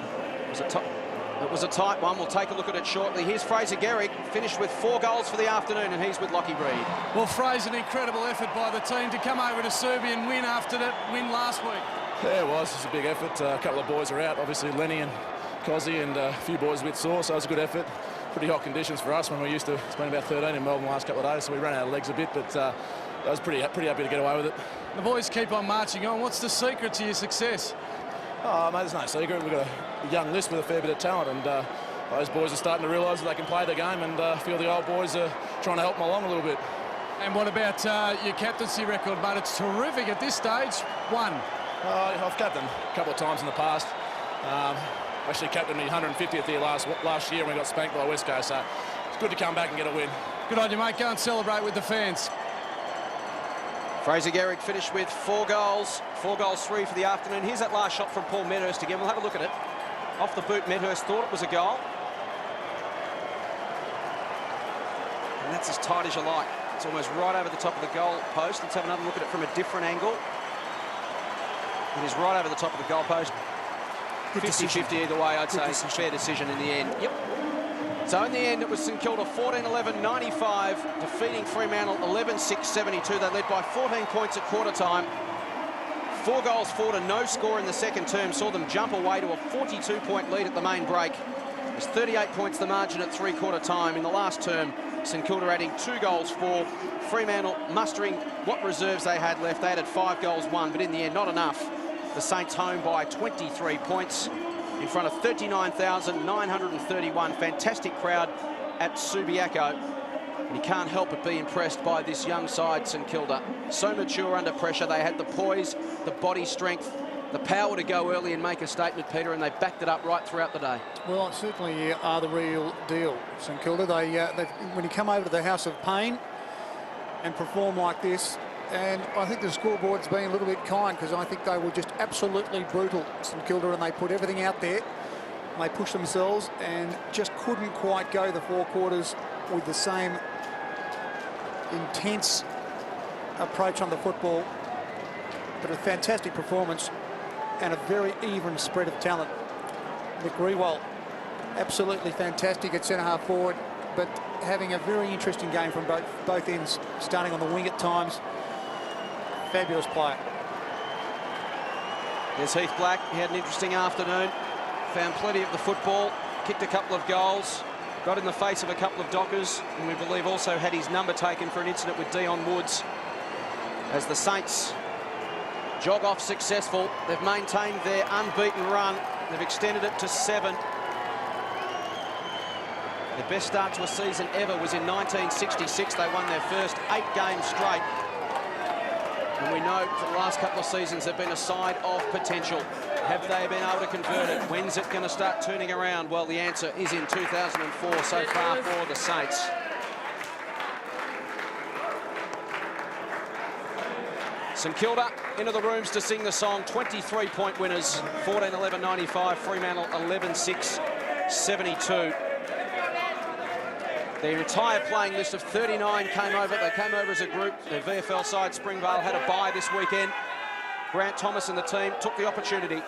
It was a tight one. We'll take a look at it shortly. Here's Fraser Gehrig, finished with 4 goals for the afternoon, and he's with Lockie Reed. Well, Fraser, an incredible effort by the team to come over to Serbia and win after that win last week. Yeah, it was. It's a big effort. A couple of boys are out, obviously Lenny and Cozzy, and a few boys a bit sore, so it was a good effort. Pretty hot conditions for us when we're used to. It's been about 13 in Melbourne the last couple of days, so we ran out of legs a bit, but I was pretty happy to get away with it. The boys keep on marching on. What's the secret to your success? Oh, mate, there's no secret. We've got a young list with a fair bit of talent, and those boys are starting to realise that they can play the game, and I feel the old boys are trying to help them along a little bit. And what about your captaincy record, mate? It's terrific at this stage. 1. I've captained a couple of times in the past. Actually captained me 150th year last year when we got spanked by West Coast, so it's good to come back and get a win. Good on you, mate. Go and celebrate with the fans. Fraser Gehrig finished with 4 goals, 3 for the afternoon. Here's that last shot from Paul Medhurst again. We'll have a look at it. Off the boot, Medhurst thought it was a goal. And that's as tight as you like. It's almost right over the top of the goal post. Let's have another look at it from a different angle. It is right over the top of the goal post. 50-50 either way, I'd say. It's a fair decision in the end. Yep. So in the end, it was St Kilda 14-11-95, defeating Fremantle 11-6-72. They led by 14 points at quarter time. 4 goals for to no score in the second term saw them jump away to a 42-point lead at the main break. It was 38 points the margin at three-quarter time. In the last term, St Kilda adding 2 goals for. Fremantle mustering what reserves they had left. They added 5 goals, 1, but in the end, not enough. The Saints home by 23 points. In front of 39,931. Fantastic crowd at Subiaco. And you can't help but be impressed by this young side, St Kilda. So mature under pressure. They had the poise, the body strength, the power to go early and make a statement, Peter, and they backed it up right throughout the day. Well, it certainly are the real deal, St Kilda. When you come over to the House of Pain and perform like this, And I think the scoreboard's been a little bit kind, because I think they were just absolutely brutal, St Kilda, and they put everything out there. They pushed themselves and just couldn't quite go the 4 quarters with the same intense approach on the football. But a fantastic performance and a very even spread of talent. Nick Rewalt, absolutely fantastic at centre-half forward, but having a very interesting game from both ends, starting on the wing at times. Fabulous player. There's Heath Black. He had an interesting afternoon. Found plenty of the football, kicked a couple of goals, got in the face of a couple of Dockers, and we believe also had his number taken for an incident with Dion Woods. As the Saints jog off successful, they've maintained their unbeaten run. They've extended it to 7. Their best start to a season ever was in 1966. They won their first 8 games straight. And we know for the last couple of seasons they've been a side of potential. Have they been able to convert it? When's it going to start turning around? Well, the answer is in 2004 so far for the Saints. St Kilda into the rooms to sing the song. 23-point winners, 14-11-95. Fremantle 11-6-72. The entire playing list of 39 came over. They came over as a group. Their VFL side, Springvale, had a bye this weekend. Grant Thomas and the team took the opportunity